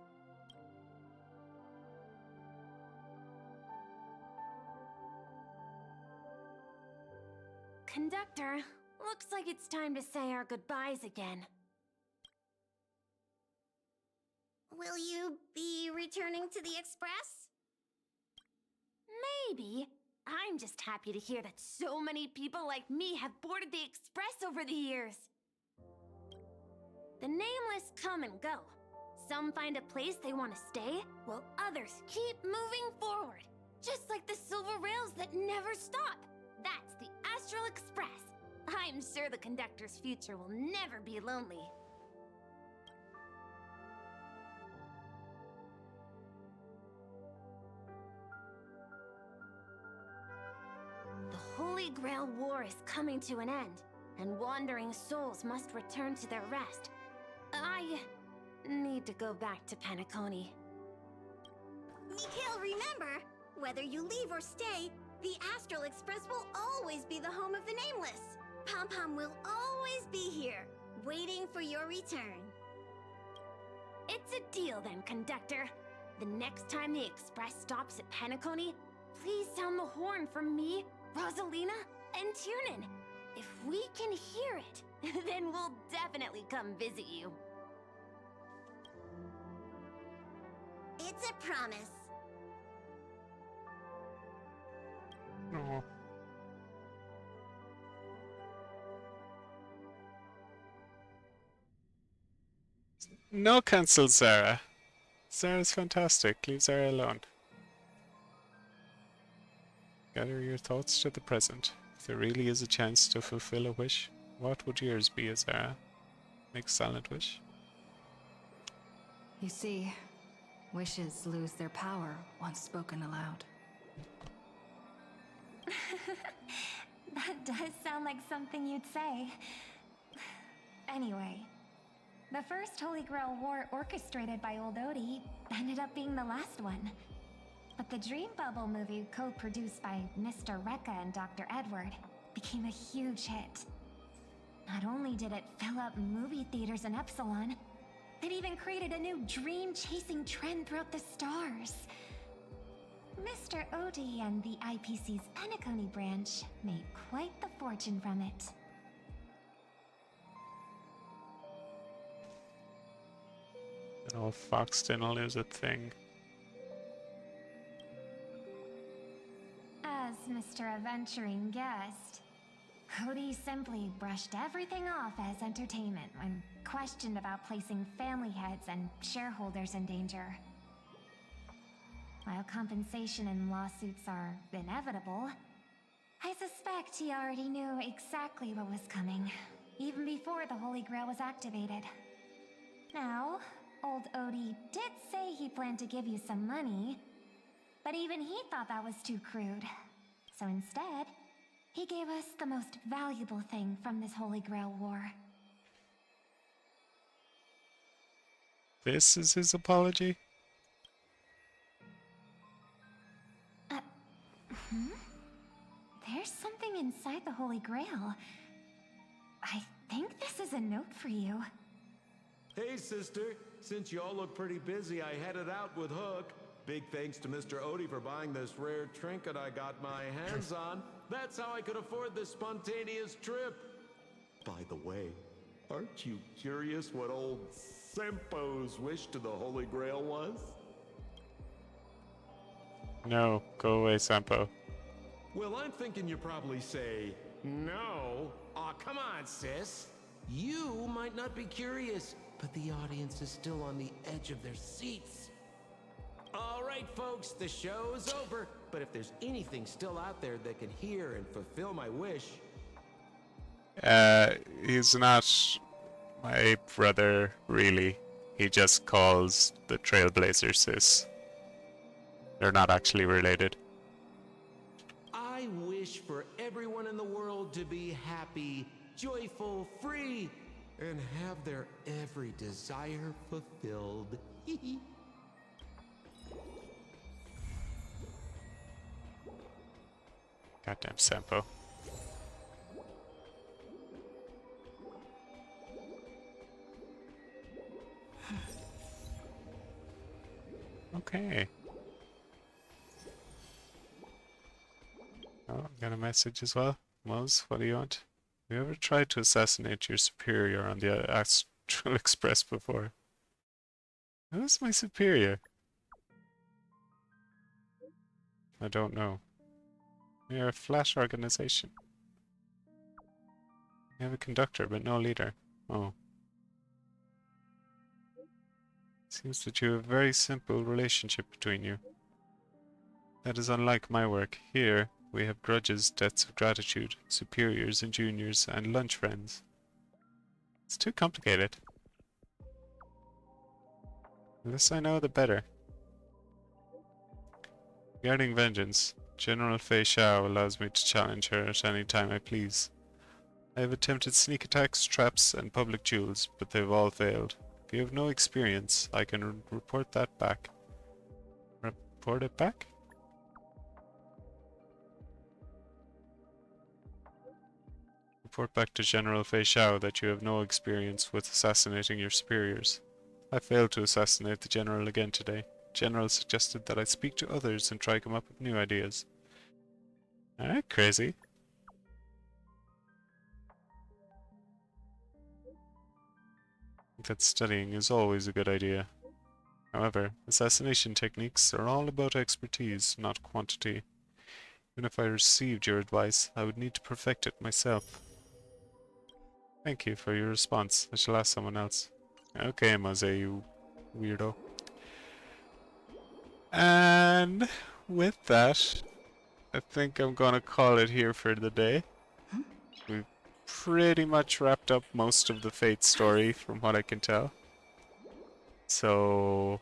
Conductor, looks like it's time to say our goodbyes again. Will you be returning to the Express? Maybe. I'm just happy to hear that so many people like me have boarded the Express over the years. The nameless come and go. Some find a place they want to stay, while others keep moving forward. Just like the silver rails that never stop. That's the Astral Express. I'm sure the conductor's future will never be lonely. The Holy Grail War is coming to an end, and wandering souls must return to their rest. I need to go back to Penacony. Mikhail, remember, whether you leave or stay, the Astral Express will always be the home of the Nameless. Pom-Pom will always be here, waiting for your return. It's a deal then, conductor. The next time the Express stops at Penacony, please sound the horn for me, Rosalina, and Tiernan. If we can hear it, then we'll definitely come visit you. It's a promise. Oh. No cancel Zara. Zara's fantastic. Leave Zara alone. Gather your thoughts to the present. If there really is a chance to fulfill a wish, what would yours be, Zara? Make a silent wish. You see, wishes lose their power once spoken aloud. That does sound like something you'd say. Anyway, the first Holy Grail War orchestrated by Old Odie ended up being the last one. But the Dream Bubble movie, co-produced by Mr. Rekka and Dr. Edward, became a huge hit. Not only did it fill up movie theaters in Epsilon, it even created a new dream-chasing trend throughout the stars. Mr. Odie and the IPC's Penacony branch made quite the fortune from it. Oh, Foxtunnel is a thing. As Mr. Adventuring guessed, Cody simply brushed everything off as entertainment when questioned about placing family heads and shareholders in danger. While compensation and lawsuits are inevitable, I suspect he already knew exactly what was coming, even before the Holy Grail was activated. Now, old Odie did say he planned to give you some money, but even he thought that was too crude. So instead, he gave us the most valuable thing from this Holy Grail war. This is his apology? There's something inside the Holy Grail. I think this is a note for you. Hey, sister. Since you all look pretty busy, I headed out with Hook. Big thanks to Mr. Odie for buying this rare trinket I got my hands on. That's how I could afford this spontaneous trip. By the way, aren't you curious what old Sempo's wish to the Holy Grail was? No, go away, Sampo. Well, I'm thinking you probably say, no. Aw, come on, sis. You might not be curious, but the audience is still on the edge of their seats. All right, folks, the show's over. But if there's anything still out there that can hear and fulfill my wish... He's not my brother, really. He just calls the Trailblazer sis. They're not actually related. I wish for everyone in the world to be happy, joyful, free, and have their every desire fulfilled. Goddamn Sampo. Okay. Oh, got a message as well. Muzz, what do you want? Have you ever tried to assassinate your superior on the Astral Express before? Who's my superior? I don't know. We are a flash organization. We have a conductor, but no leader. Oh. Seems that you have a very simple relationship between you. That is unlike my work. Here, we have grudges, debts of gratitude, superiors and juniors, and lunch friends. It's too complicated. The less I know, the better. Regarding vengeance, General Fei Xiao allows me to challenge her at any time I please. I have attempted sneak attacks, traps, and public duels, but they've all failed. If you have no experience, I can report that back. Report it back? Report back to General Fei Xiao that you have no experience with assassinating your superiors. I failed to assassinate the General again today. General suggested that I speak to others and try to come up with new ideas. Alright, crazy. I think that studying is always a good idea. However, assassination techniques are all about expertise, not quantity. Even if I received your advice, I would need to perfect it myself. Thank you for your response. I shall ask someone else. Okay, Maze, you weirdo. And with that, I think I'm gonna call it here for the day. We've pretty much wrapped up most of the Fate story from what I can tell. So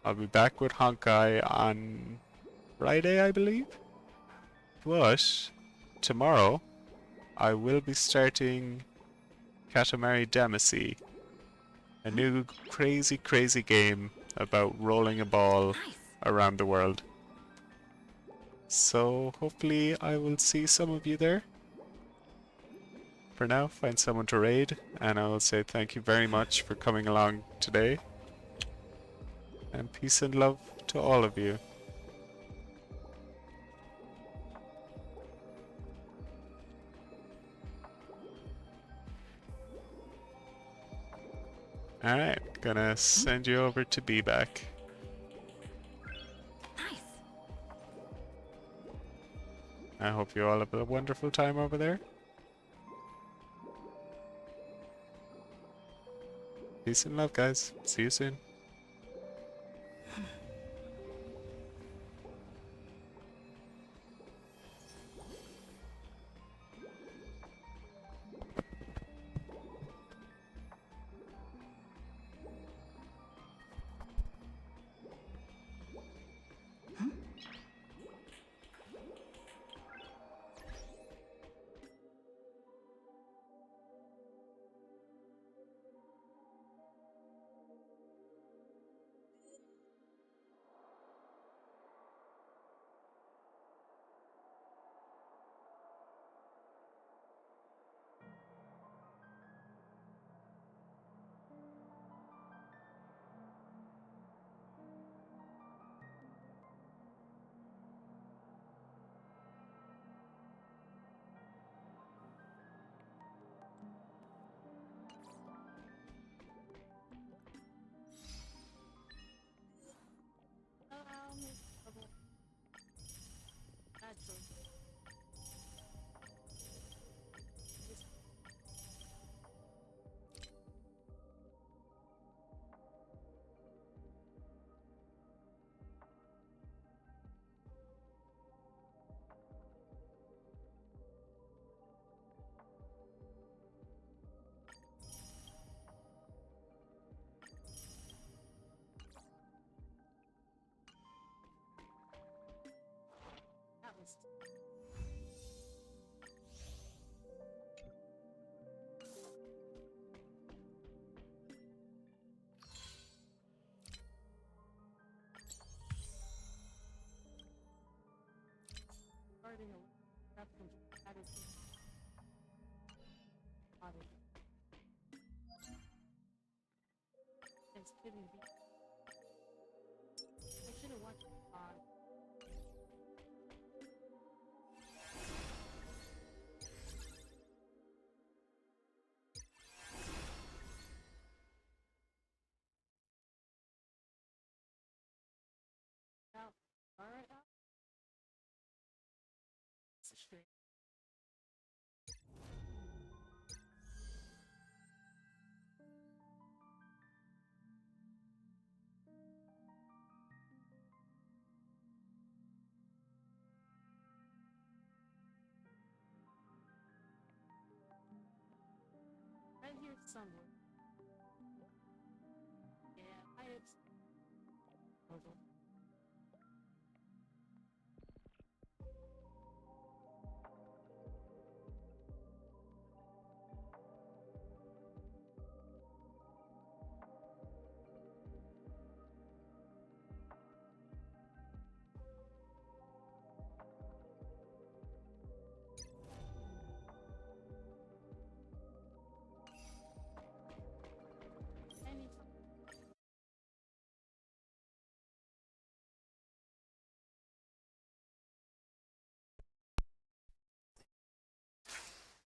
I'll be back with Honkai on Friday, I believe. But tomorrow I will be starting Katamari Damacy, a new crazy game about rolling a ball around the world. So hopefully I will see some of you there. For now, find someone to raid, and I will say thank you very much for coming along today. And peace and love to all of you. Alright, gonna send you over to be back. Nice. I hope you all have a wonderful time over there. Peace and love, guys. See you soon.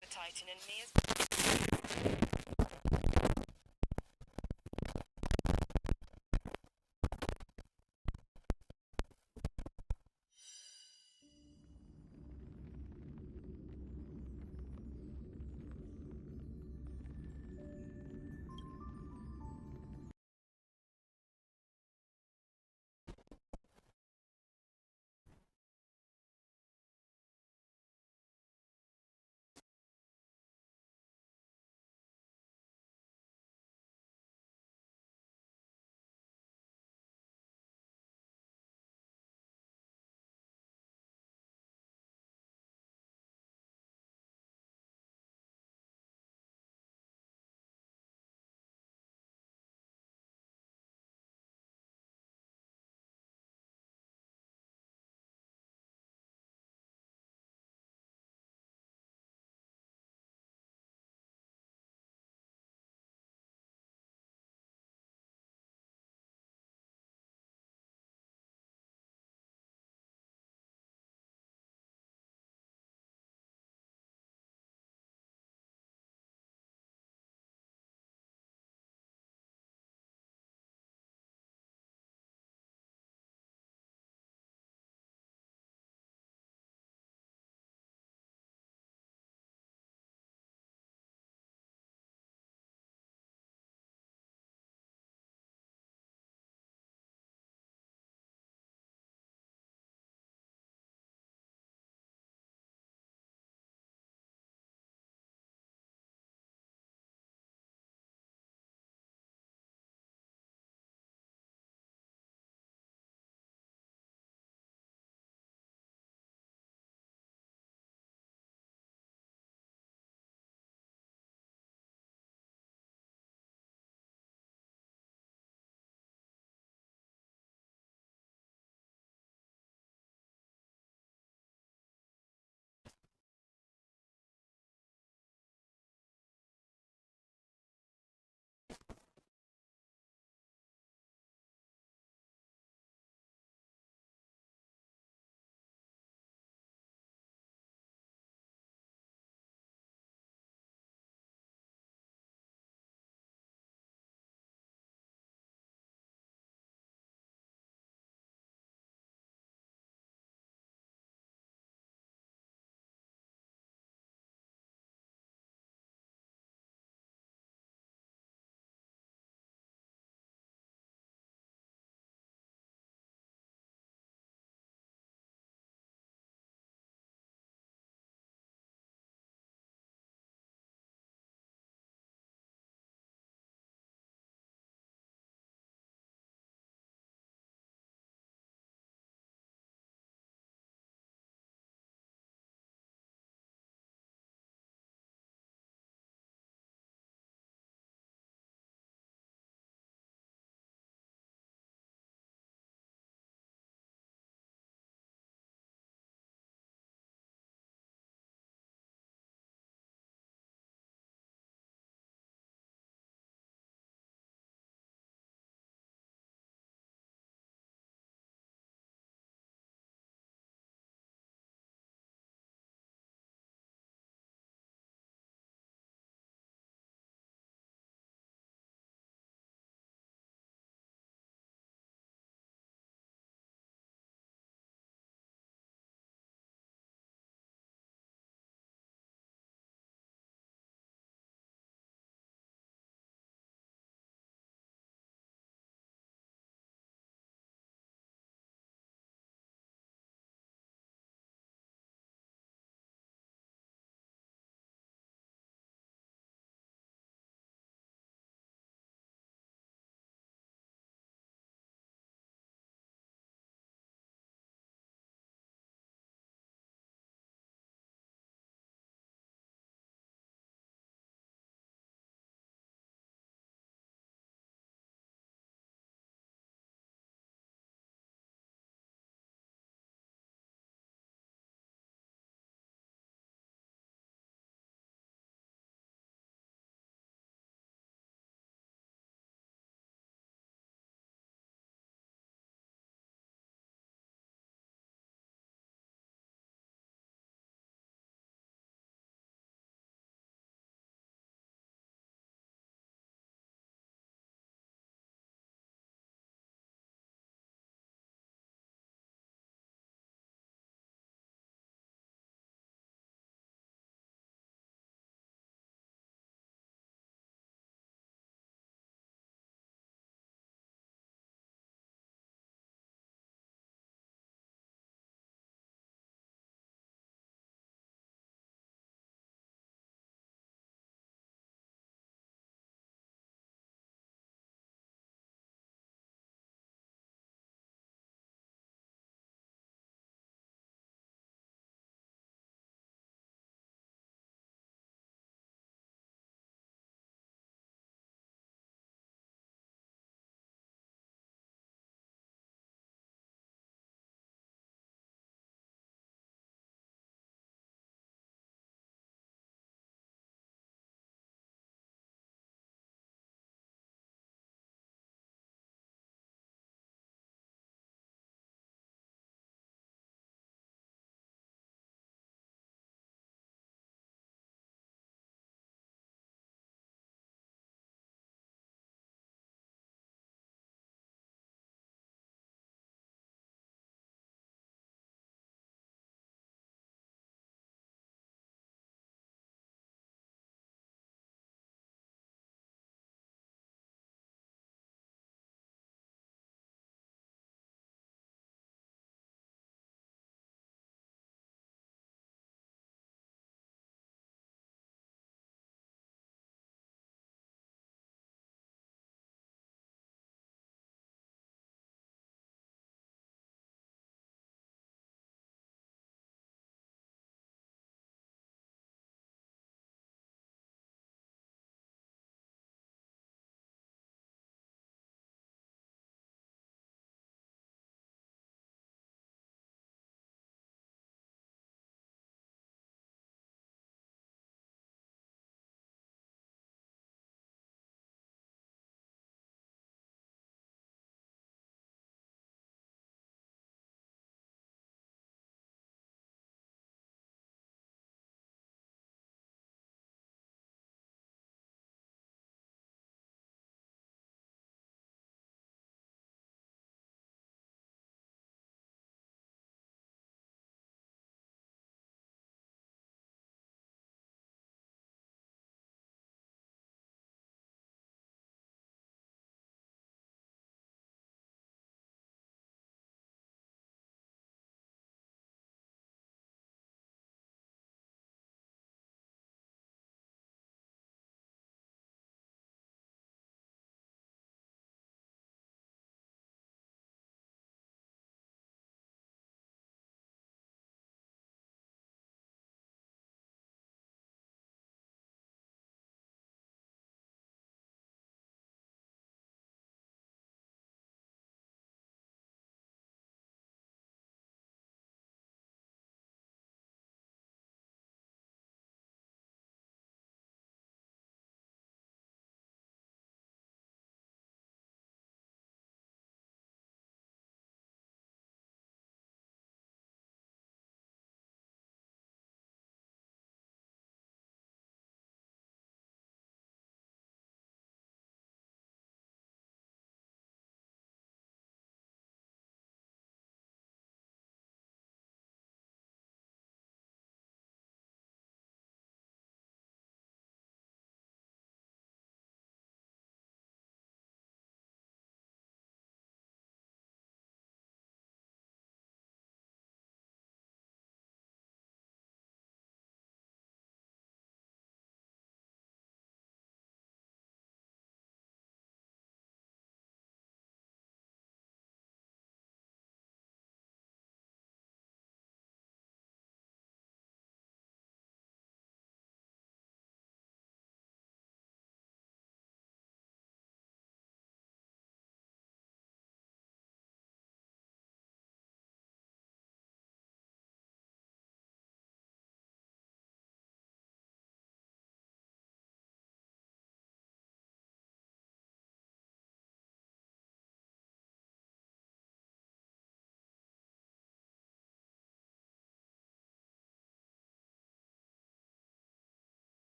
The Titan in me is